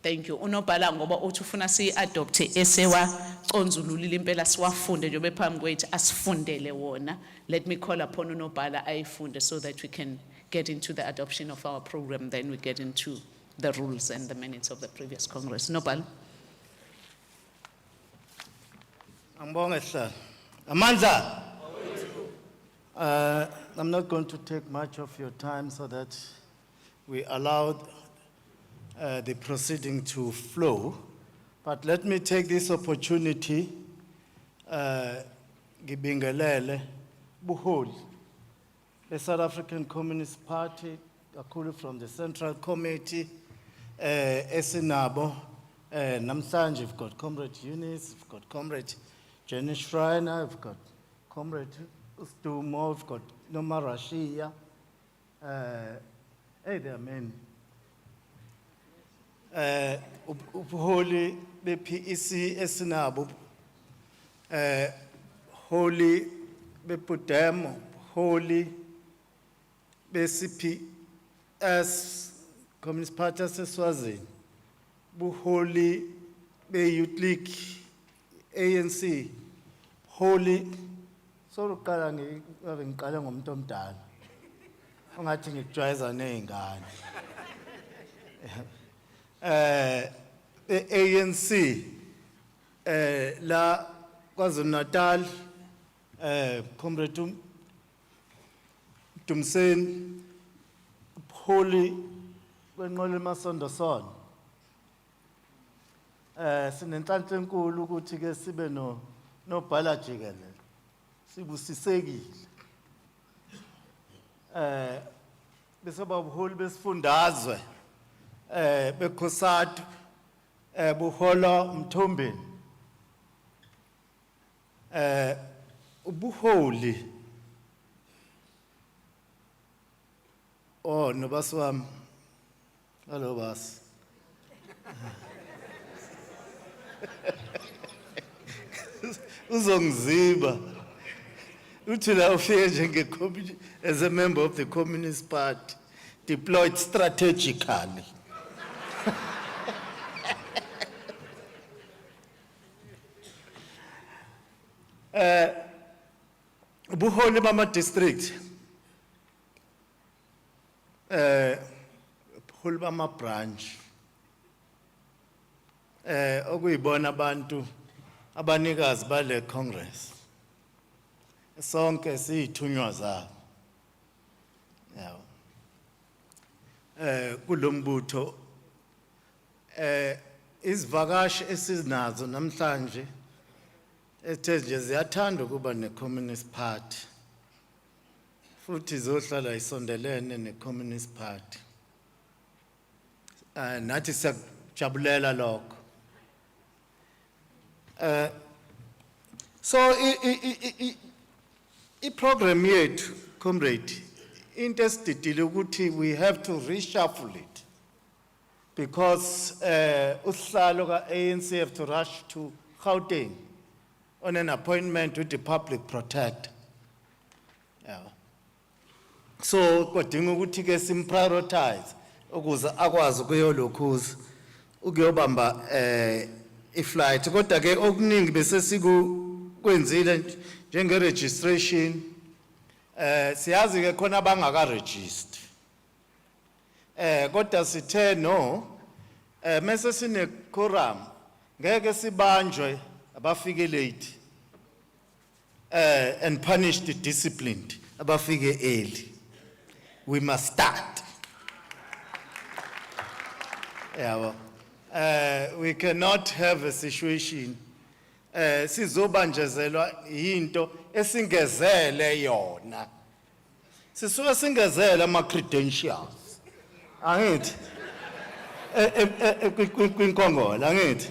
Thank you. Unobhala ngoba uthi ufuna si-adopte esewaconzululile impela siwafunde njengoba phambi kwethu asifundele wona. Let me call upon unobhala ayifunde so that we can get into the adoption of our program, then we get into the rules and the minutes of the previous Congress. Nobhala. Angibonge sihlalo. Amandla. I'm not going to take much of your time so that we allow the proceeding to flow. But let me take this opportunity, ngibingelele buholi the South African Communist Party, kakhulu from the Central Committee, esinabo, namhlanje we've got Comrade Eunice, we've got Comrade Jenny Schreiner, we've got Comrade Ustumo, we've got Noma Rashia. Hey, there are many. Holy BPEC esinabo, holy bepudemo, holy BCPS, Communist Party Seswazini, buholi be-Youth League, ANC, holy. So ukala ngiqala ngomuntu omdala. Ungathi ngijwayeza nezingane. ANC la KwaZulu-Natal Comrade Dumsen holy wenqola emasondosono. Sinenhlanhla enkulu ukuthi ke sibe nobhala jikelele. Sibusisekile. Bese babuholi besifundazwe bekhosatu buhola Mthombeni. Ubuholi nobasi wami. Hello basi. Uzongiziba. Uthi la ufike njenge as a member of the Communist Party, deployed strategically. Buholi bama district, buholi bama branch, okuyibona abantu abanikazi bale Congress. Sonke siyithunywa zabo. Yabo. Kulombutho izivakashi esinazo namhlanje ethe nje ziyathanda kuba ne-Communist Party. Futhi zohlala isondelene ne-Communist Party. Nathi siyajabulela lokho. So i-program yethu, comrade, into esididile ukuthi we have to reshuffle it because usihlalo ka-ANC have to rush to Gauteng on an appointment with the public protector. Yeah. So kwadinga ukuthi ke simprioritize ukuze akwazi ukuyolokhuza ukuyobamba i-flight. Kodwa ke okuningi bese sikukwenzile njenge-registration. Siyazi ke khona abangaka-register. Kodwa sithe no, mase sine-quorum, ngeke sibanjwe abafike late and punish the disciplined abafike early. We must start. Yeah, we cannot have a situation sizobanjezelwa into esingezele yona. Sisuke singezele ama-credentials. Angithi? Kwinkongola, angithi?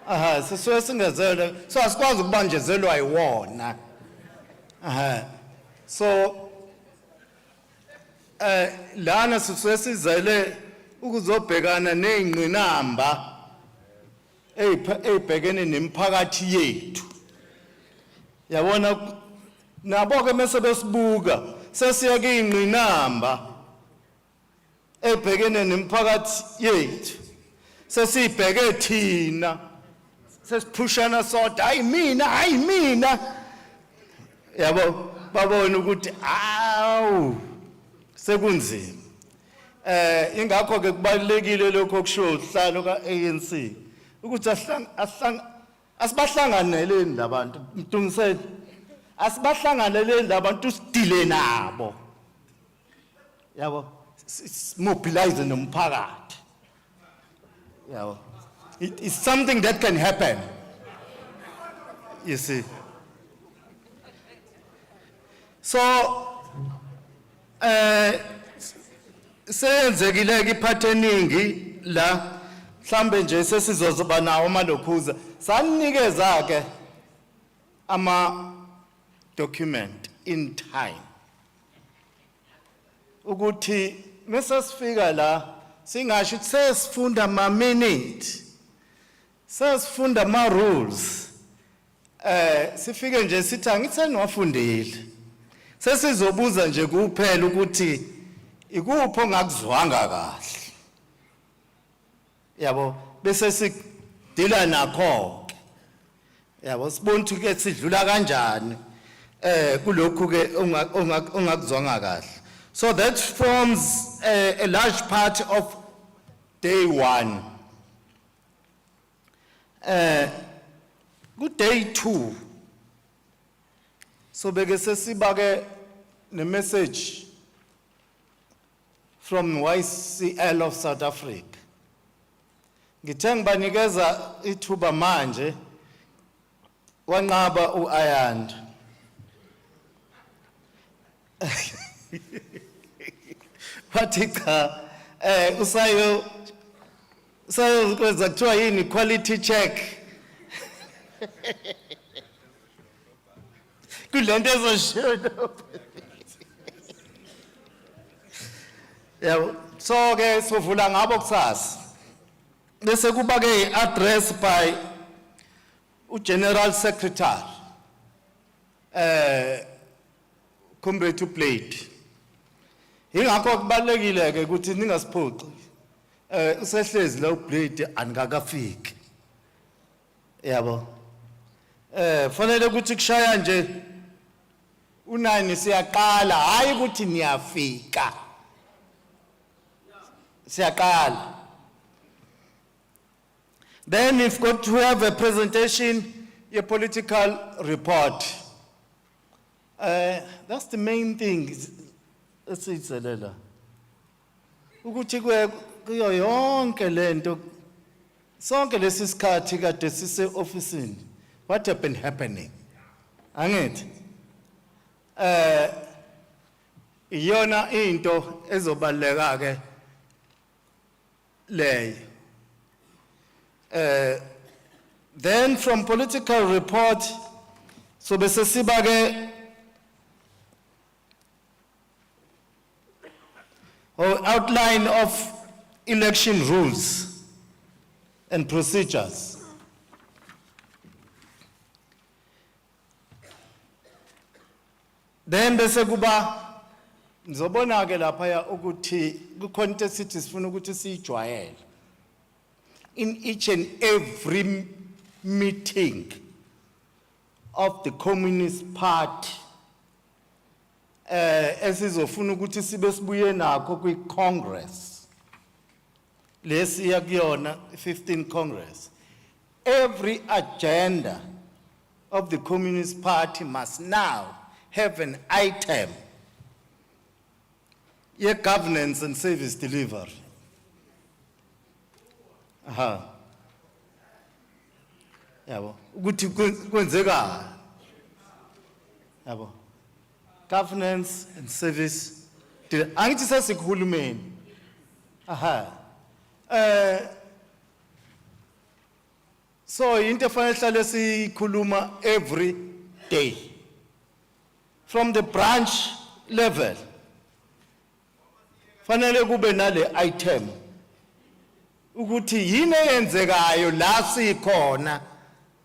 Aha, sisuke singezele, so asikwazi ukubanjezelwa yiwona. Aha. So lana sisuke sizele ukuzobhekana nezingqinamba eyibhekene nemiphakathi yethu. Yabona nabo ke mase besibuka sesiya kuyingqinamba eyibhekene nemiphakathi yethu. Sesibheke thina sesiphushana sodwa hayi mina yabo babona ukuthi awu sekunzima. Ingakho ke kubalekile lokho kusho uhlalo kaANC ukuthi asibahlanganeleni labantu Mdumiseni asibahlanganeleni labantu sidile nabo yabo mobilize nomphakathi yabo. It's something that can happen, you see. So senzekile ke iphathe eningi la mhlambe nje sesizozoba nawo amalokhuza sanikeza ke ama document in time ukuthi mase sifika la singasho ukuthi sesifunda ama minute sesifunda ama rules sifike nje sithi angitheni wafundile sesizobuza nje kuphela ukuthi ikuphi ongakuzwanga kahle yabo bese sidila nakho yabo sibona ukuthi ke sidlula kanjani kulokhu ke ongakuzwanga kahle. So that forms a large part of day one. Good day two. So beke sesibake ne message from YCL of South Africa. Ngithe ngibanikeza ithuba manje wanqaba uAyanda. Wathi cha usayo kwenza kuthiwa yini quality check kulento ezoshoda yabo. So ke sivula ngabo kusasa bese kuba ke address by uGeneral Secretary Comrade uPlate. Ingakho kubalekile ke ukuthi ningasiphoqi usehlezi la uPlate angakafiki yabo. Fanele ukuthi kushaya nje u9 siyaqala hayi ukuthi niyafika siyaqala. Then we've got to have a presentation, a political report. That's the main thing. Esitselela ukuthi kuyo yonke lento sonke lesisikhathi kade sise officeini what have been happening angithi iyona into ezobaleka ke leyo. Then from political report so bese siba ke outline of election rules and procedures. Then bese kuba ngizobona ke lapha ya ukuthi kukhona into esithi sifuna ukuthi siyijwayele in each and every meeting of the Communist Party esizofuna ukuthi sibe sibuye nakho kwi-Congress lesiya kuyona 15th Congress. Every agenda of the Communist Party must now have an item governance and service delivery. Yabo ukuthi kwenzeka yabo governance and service angithi sesikhulumeni so into efanele hlale sikhuluma every day from the branch level fanele kube nale item ukuthi yini eyenzekayo la sikhona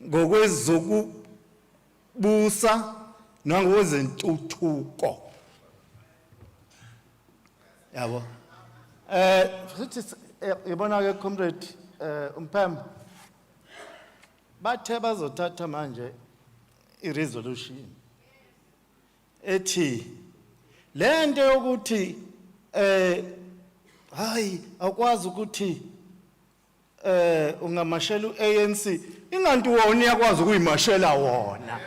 ngokwezokubusa nangozentuthuko. Yabo. Futhi yabona ke comrade umpemba bathe bazothatha manje i-resolution ethi lento yokuthi hayi akwazi ukuthi ungamashela u-ANC inganti wona uyakwazi ukuyimashela wona.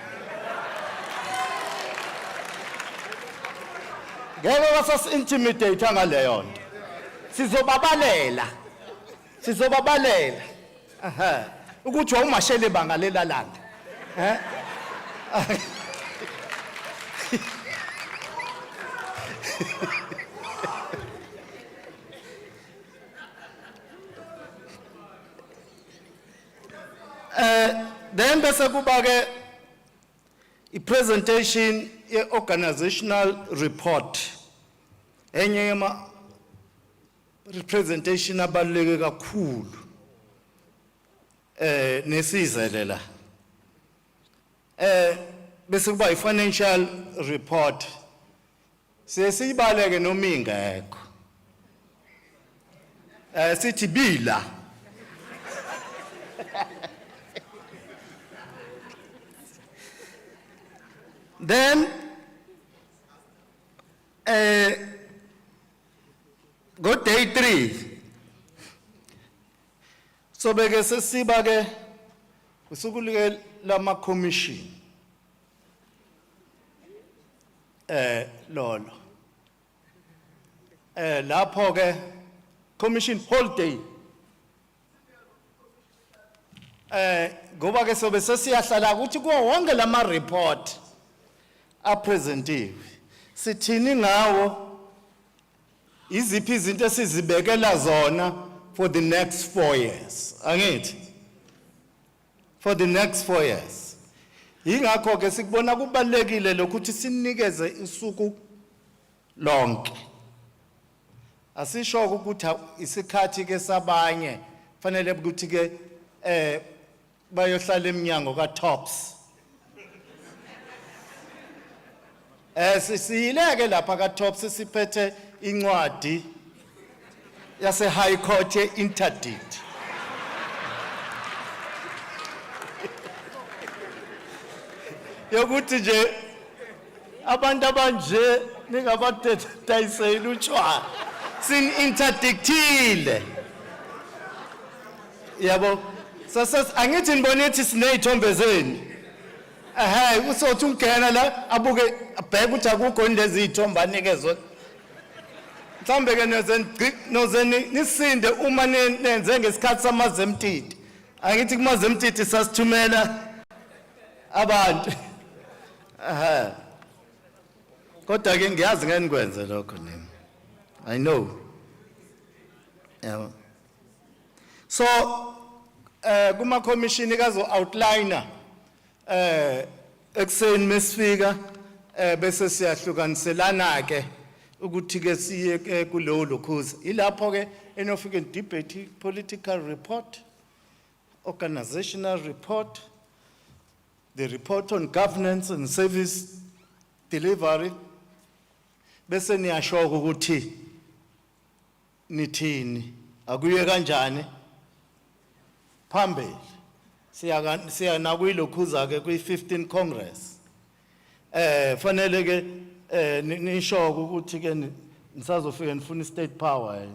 Ngeke basasi-intimidate ngaleyo nto. Sizobabalela. Aha. Ukuthi wawumashele banga lela langa. Then bese kuba ke i-presentation ye-organizational report. Enye yema representation abaluleke kakhulu nesizele la. Bese kuba i-financial report. Siyibaleke noma ingekho. Sithi bila. Then go day 3. So beke sesiba ke usukulike lama commission. Lolo. Lapho ke commission whole day. Ngoba ke sobe sesiyahlala ukuthi kuwo wonke lama report apresentiwe. Sithini ngawo iziphi izinto esizibekela zona for the next 4 years. Angithi? For the next 4 years. Yingakho ke sikubona kubalekile lokuthi sinikeze isuku lonke. Asisho ukuthi isikhathi ke sabanye fanele ukuthi ke bayohlala eminyango ka Tops. Sisiyileke lapha ka Tops siphethe incwadi yase High Court interdict. Yokuthi nje abantu abanje ningabathethaisela utshwala sin interdictile. Yabo sasa angithi nibone ukuthi sinezithombe zenu. Usothi ungena la abuke abheke ukuthi akukho indezi izithombe anikezwe. Mhlambe ke nozeni nisinde uma nenze ngesikhathi samazemtiti. Angithi kumazemtiti sasithumela abantu. Kodwa ke ngiyazi ngeke nikwenze lokho nini. I know. Yeah. So kuma commission ikazo outliner ekseni mesifika bese siyahlukaniselana ke ukuthi ke siye ke kulowo lokhuza ilapho ke enofika debate political report, organizational report, the report on governance and service delivery. Bese niyasho ukuthi nithini akuye kanjani phambili siya nakuyilokhuza ke kwi-15 Congress. Fanele ke nisho ukuthi ke nisazofika nifuna state power.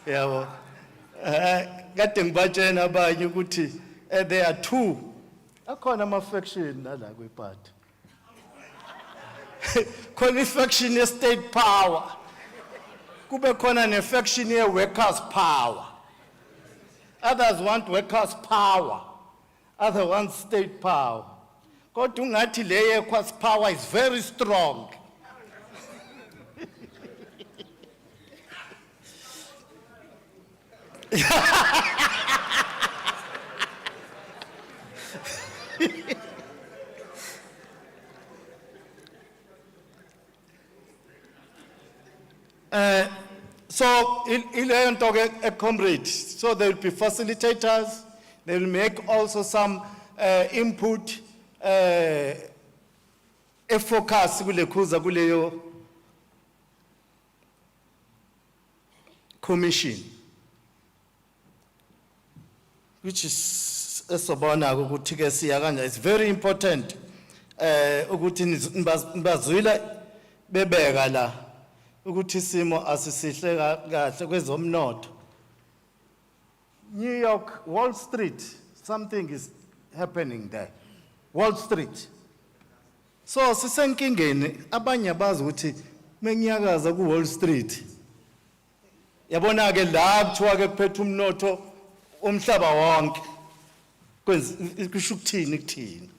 Yabo. Kade ngibatshena abanye ukuthi there are two. Akhona ama faction nala kweparty. Khona faction ye state power. Kube khona ne faction ye workers power. Others want workers power. Others want state power. Kodwa ungathi le ye workers power is very strong. So, comrade, so there will be facilitators, they will make also some input, a focus kuleyo commission, which is it's very important. Ukuthi nibazwile bebeka la ukuthi isimo asisihle kahle kwezomnotho. New York, Wall Street, something is happening there. Wall Street. So sisenkingeni abanye abazi ukuthi menyakaza ku Wall Street. Yabona ke la kuthiwa ke kuphethe umnotho umhlaba wonke. Kusho ukuthini kuthini?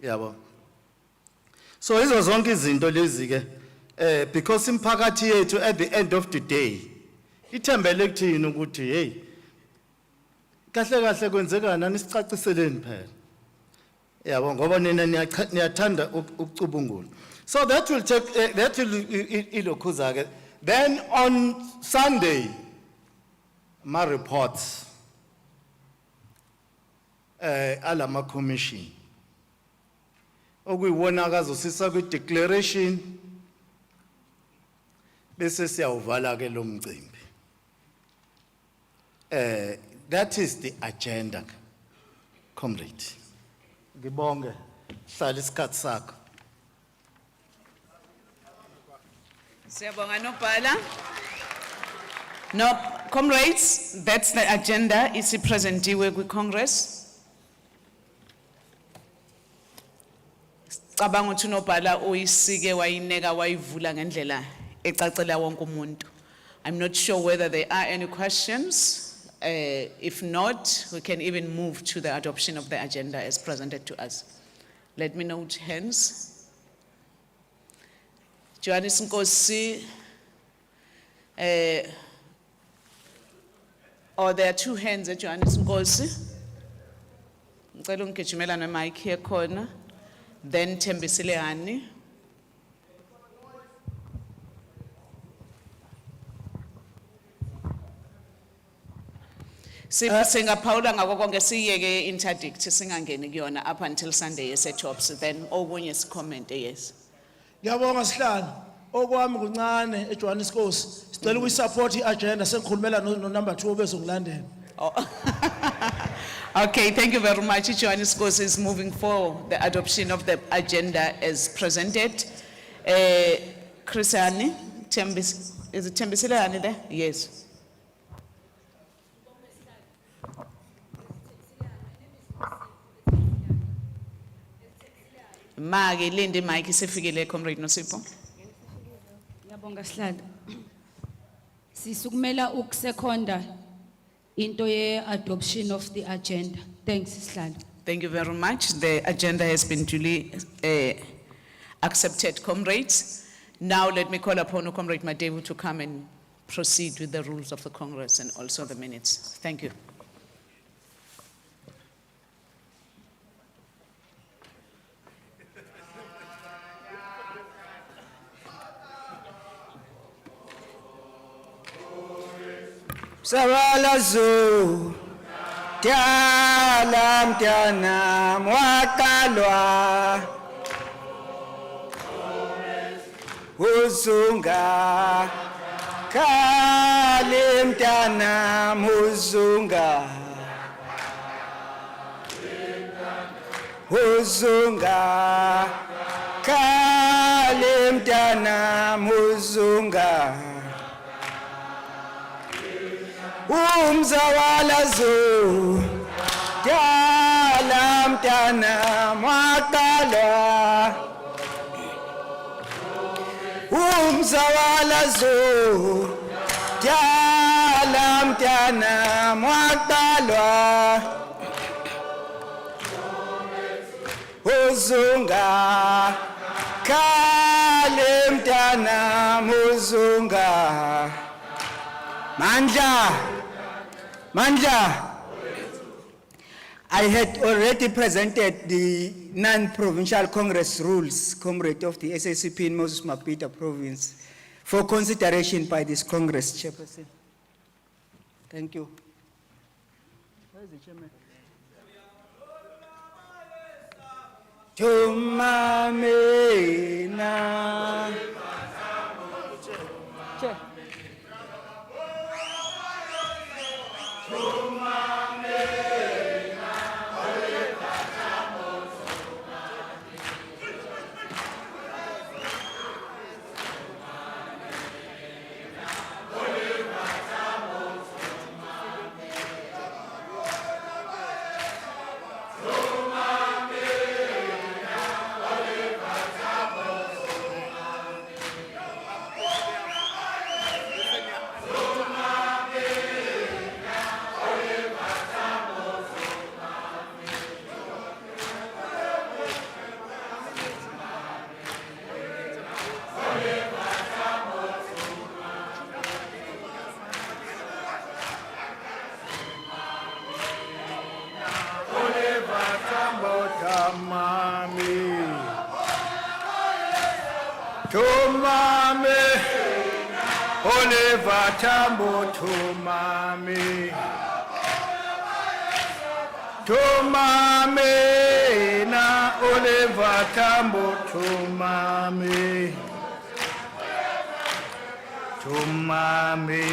Yabo. So izo zonke izinto lezi ke because imphakathi yethu at the end of the day ithembele kuthini ukuthi hey kahle kahle kwenzekana nisicaciseleni phela. Yabo ngoba nina niyathanda ukucubungula. So that will take that will ilokhuza ke. Then on Sunday my reports alama commission okuyibona akazosisa ku declaration bese siyawuvala ke lo mcimbi. That is the agenda, comrade. Ngibonge hlala isikhathi sakho. Siyabonga nobhala. No, comrades, that's the agenda. Isipresentiwe kwi-Congress. Cabanga ukuthi nobhala uyisike wayineka wayivula ngendlela ecacela wonke umuntu. I'm not sure whether there are any questions. If not, we can even move to the adoption of the agenda as presented to us. Let me note hands. Johannes Nkosi, oh, there are two hands at Johannes Nkosi. Ngicela ungigijimela ne-mic here khona. Then Thembisile Hani. Singaphawula ngako konke siyeke interdict singangeni kuyona up until Sunday yesetops, then okunye si-comment yes. Ngiyabonga Sihlalo. Okwami kuncane eJohannes Nkosi. Sicela ukuyisupport i-agenda sengikhulumela no number 2 obezongilandela. Okay, thank you very much. Johannes Nkosi is moving for the adoption of the agenda as presented. Chris Hani, is it Thembisile Hani there? Yes. Mage Lindy Mike isifikile comrade Nosipho. Ngiyabonga Sihlalo. Sisukumela ukuseconda into ye adoption of the agenda. Thanks Sihlalo. Thank you very much. The agenda has been duly accepted, comrades. Now let me call upon Comrade Madevu to come and proceed with the rules of the Congress and also the minutes. Thank you. Sawalazo Tiala mtiana mwakalwa Uzunga Kali mtiana muzunga Uzunga Kali mtiana muzunga Umzawalazo Tiala mtiana mwakalwa Umzawalazo Tiala mtiana mwakalwa Uzunga Kali mtiana muzunga Mandla, I had already presented the 9th Provincial Congress rules, comrade of the SACP Moses MABHIDA Province for consideration by this Congress, Chairperson. Thank you. Where is the chairman? Tumamina. Chair. Tumame, Oliver Tambo, Tumame, Tumame, na Oliver Tambo, Tumame, Tumame,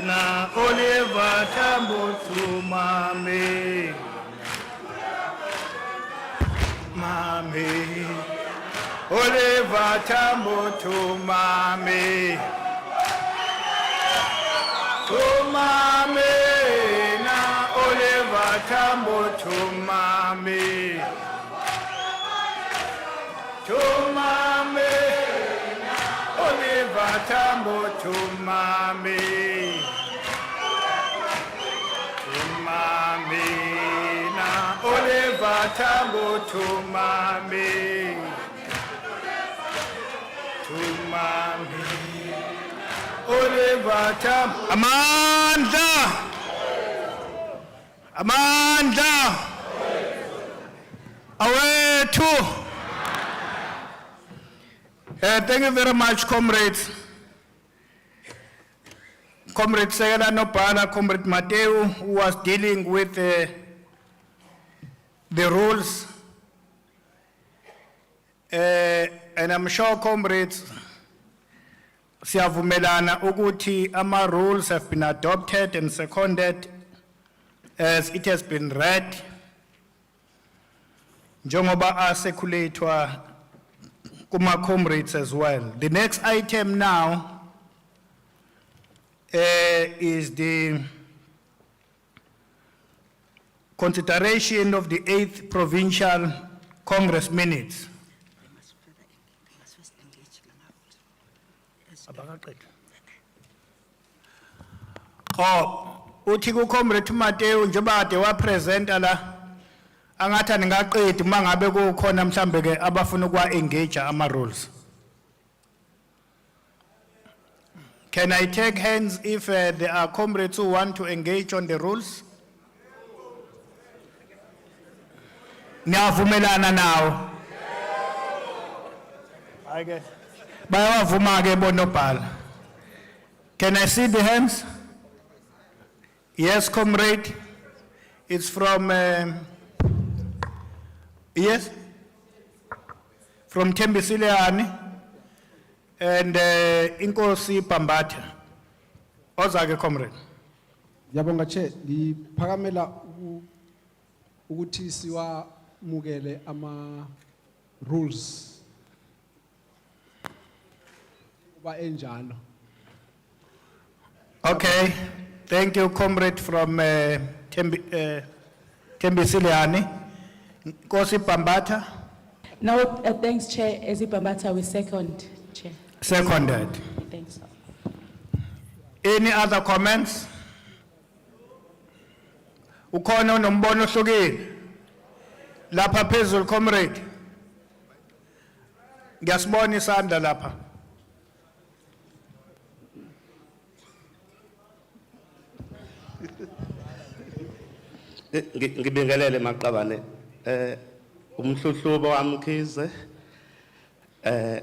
na Oliver Tambo, Tumame, Mame. Oliver Tambo Tumame, Tumame, na Oliver Tambo Tumame, Tumame, Oliver Tambo Tumame, Tumame, na Oliver Tambo Tumame. Tumami, Oliver Tam, Amanda, Amanda, away too. Thank you very much, comrades. Comrade Sekela Nopala, Comrade Mateo, who was dealing with the rules. And I'm sure, comrades, siyavumelana ukuthi ama rules have been adopted and seconded as it has been read. Njengoba aseculator kuma comrades as well. The next item now is the consideration of the 8th Provincial Congress minutes. Oh, uthi ku Comrade Mateo njengoba ade wa present la angathi ningaqedi mangabe kukhona mhlambe ke abafuna ukwa engage ama rules. Can I take hands if there are comrades who want to engage on the rules? Niyavumelana nawo? Okay. Bayawavuma ke bonobhala. Can I see the hands? Yes, comrade. It's from, yes? From Tembisiliani and Inkosi Pambata. Ozake, comrade. Yabonga che, di pagamela ukuthi siwa mugele ama rules. Uba enjalo. Okay, thank you, comrade from Tembisiliani. Inkosi Pambata. No, thanks, Chair. Ezi Pambata, we second, Chair. Seconded. Thanks. Any other comments? Ukhona unombono ohlukile lapha phezulu, comrade. Ngiyasibona isandla lapha. Ngibingelele maqabane umhluhlubo wamkhize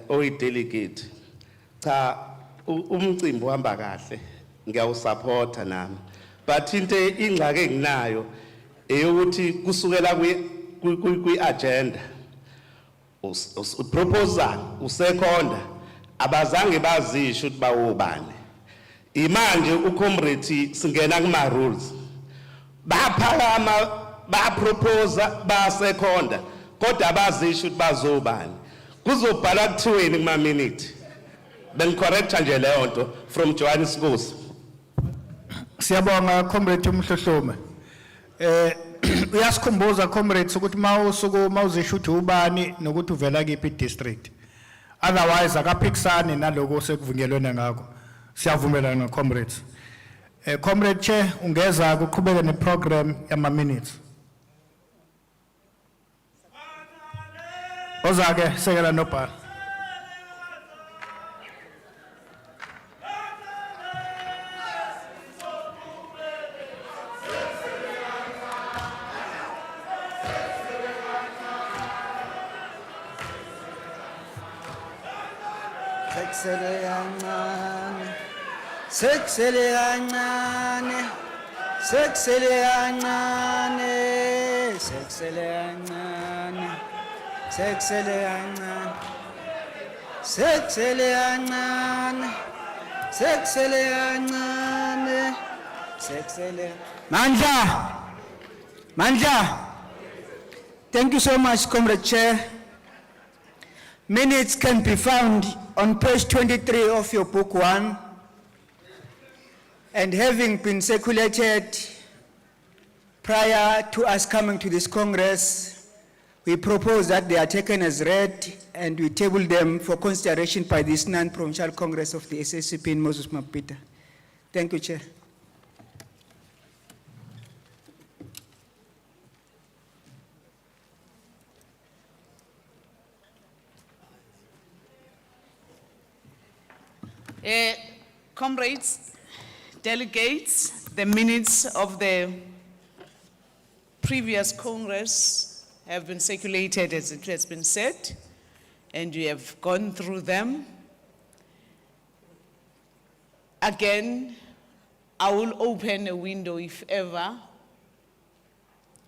oyi delegate cha umcimbi uhamba kahle ngiyawusupporta nami but into ingxaki enginayo eyokuthi kusukela kwi agenda proposal useconda abazange bazisho ukuthi bawobani imanje ucomrade singena kuma rules baphakama bapropose baseconda kodwa abazisho ukuthi bazobani kuzobhala kuthiweni kuma minute bengicorrecta nje leyo nto from Johannesburg. Siyabonga comrade Mhlohlome. Uyasikhumbuza comrades ukuthi mawuzisho ukuthi ubani nokuthi uvela kiphi district. Otherwise akaphikisani naloko sekuvunyelwene ngakho. Siyavumelana no comrades. Comrade Chair ungeza kuqhubeka neprogram yama minutes. Ozake sekela nobhala. Seksele kancane, seksele kancane, seksele kancane, seksele kancane, seksele kancane, seksele kancane, seksele. Mandla. Thank you so much, Comrade Chair. Minutes can be found on page 23 of your book 1. And having been circulated prior to us coming to this Congress, we propose that they are taken as read and we table them for consideration by this non-provincial Congress of the SACP in Moses MABHIDA. Thank you, Chair. Comrades, delegates, the minutes of the previous Congress have been circulated, as it has been said, and we have gone through them. Again, I will open a window if ever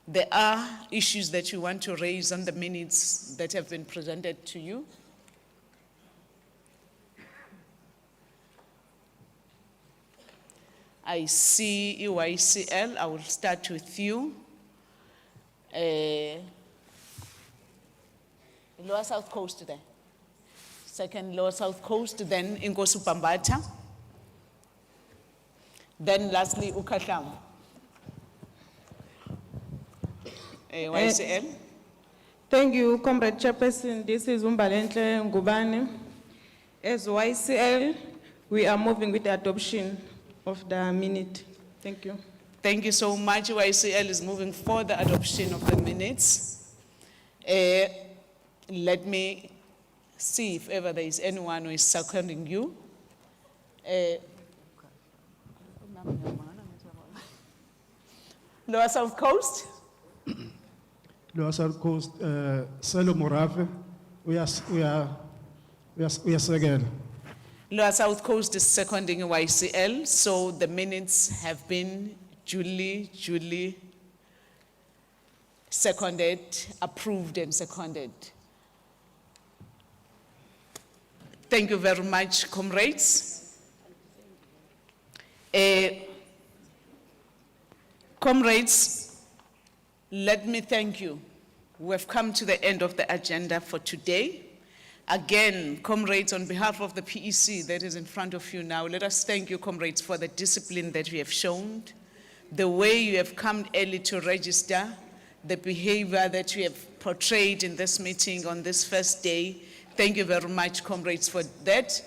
there are issues that you want to raise on the minutes that have been presented to you. I see EYCL. I will start with you. Lower South Coast there. Second Lower South Coast, then Inkosi Pambata. Then lastly, Ukahlam. YCL. Thank you, Comrade Chairperson. This is Umbalenhle Ngubane. As YCL, we are moving with the adoption of the minute. Thank you. Thank you so much. YCL is moving for the adoption of the minutes. Let me see if ever there is anyone who is seconding you. Lower South Coast. Lower South Coast, Selo Morave, we are second. Lower South Coast is seconding YCL, so the minutes have been duly seconded, approved and seconded. Thank you very much, comrades. Comrades, let me thank you. We have come to the end of the agenda for today. Again, comrades, on behalf of the PEC that is in front of you now, let us thank you, comrades, for the discipline that you have shown, the way you have come early to register, the behavior that you have portrayed in this meeting on this first day. Thank you very much, comrades, for that.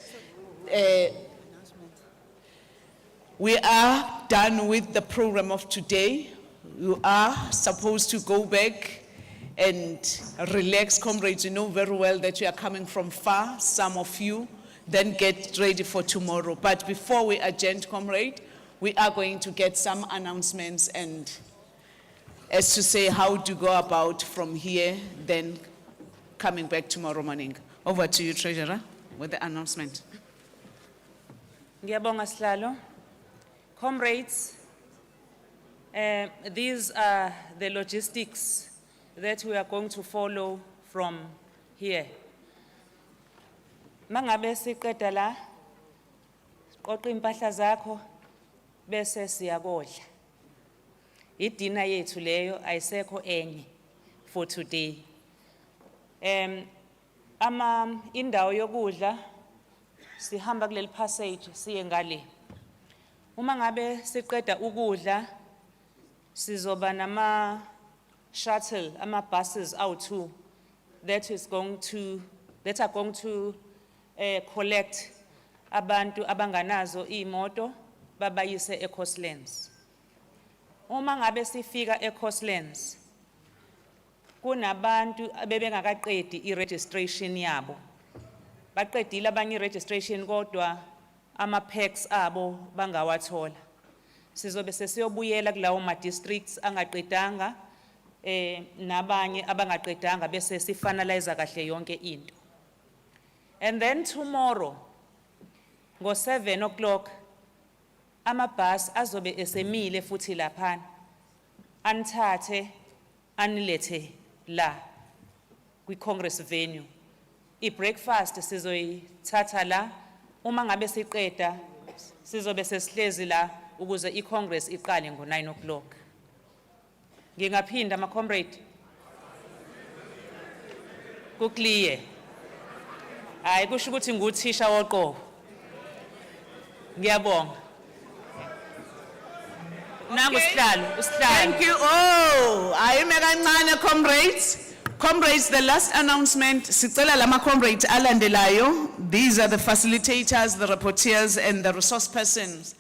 We are done with the program of today. You are supposed to go back and relax, comrades. You know very well that you are coming from far, some of you, then get ready for tomorrow. But before we adjourn, comrade, we are going to get some announcements and as to say how to go about from here, then coming back tomorrow morning. Over to you, Treasurer, with the announcement. Ngiyabonga sihlalo. Comrades, these are the logistics that we are going to follow from here. Mangabe siqeda la, qoqa impahla zakho bese siyakodla. Idina yethu leyo ayisekho enye for today. Indawo yokudla sihamba kuleli passage siye ngale. Uma ngabe siqeda ukudla sizoba nama shuttle, ama buses out2 that are going to collect abantu abanganazo imoto babayise eCoastlands. Uma ngabe sifika eCoastlands kunabantu abebengakaqedi i-registration yabo. Baqedile abanye i-registration kodwa ama-packs abo bangawathola. Sizobe sesiyobuyela kulawo ma-districts angaqedanga nabanye abangaqedanga bese sifinalize kahle yonke into. And then tomorrow ngo-7 o'clock amabhasi azobe esemile futhi laphana anithathe anilethe la kwi-Congress venue. I-breakfast sizoyithatha la, uma ngabe siqeda sizobe sesihlezi la ukuze i-Congress iqale ngo-9 o'clock. Ngingaphinda ma-comrade. Ku-clear. Hayi kusho ukuthi nguthisha woqobo. Ngiyabonga. Nangu sihlalo, usihlalo. Thank you. Oh, ayime kancane comrades. Comrades, the last announcement, sicela lama comrades alandelayo. These are the facilitators, the rapporteurs, and the resource persons.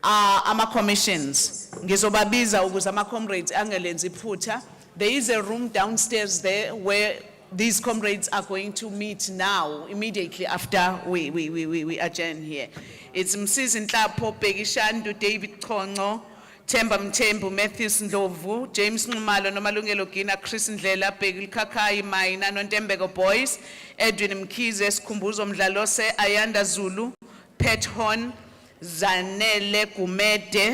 Ama commissions. Ngizobabiza ukuze ama comrades angelenzi iphutha. There is a room downstairs there where these comrades are going to meet now, immediately after we adjourn here. It's Msizi Nhlapho, Peggy Shandu, David Kongo, Themba Mthembu, Matthews Ndlovu, James Nxumalo, Nomalungelo Gina, Chris Ndlela, Peggy Kakai, Maina, Nontembeko Boys, Edwin Mkhize, Sikhumbuzo Mdlalose, Ayanda Zulu, Pet Horn, Zanele Kumede,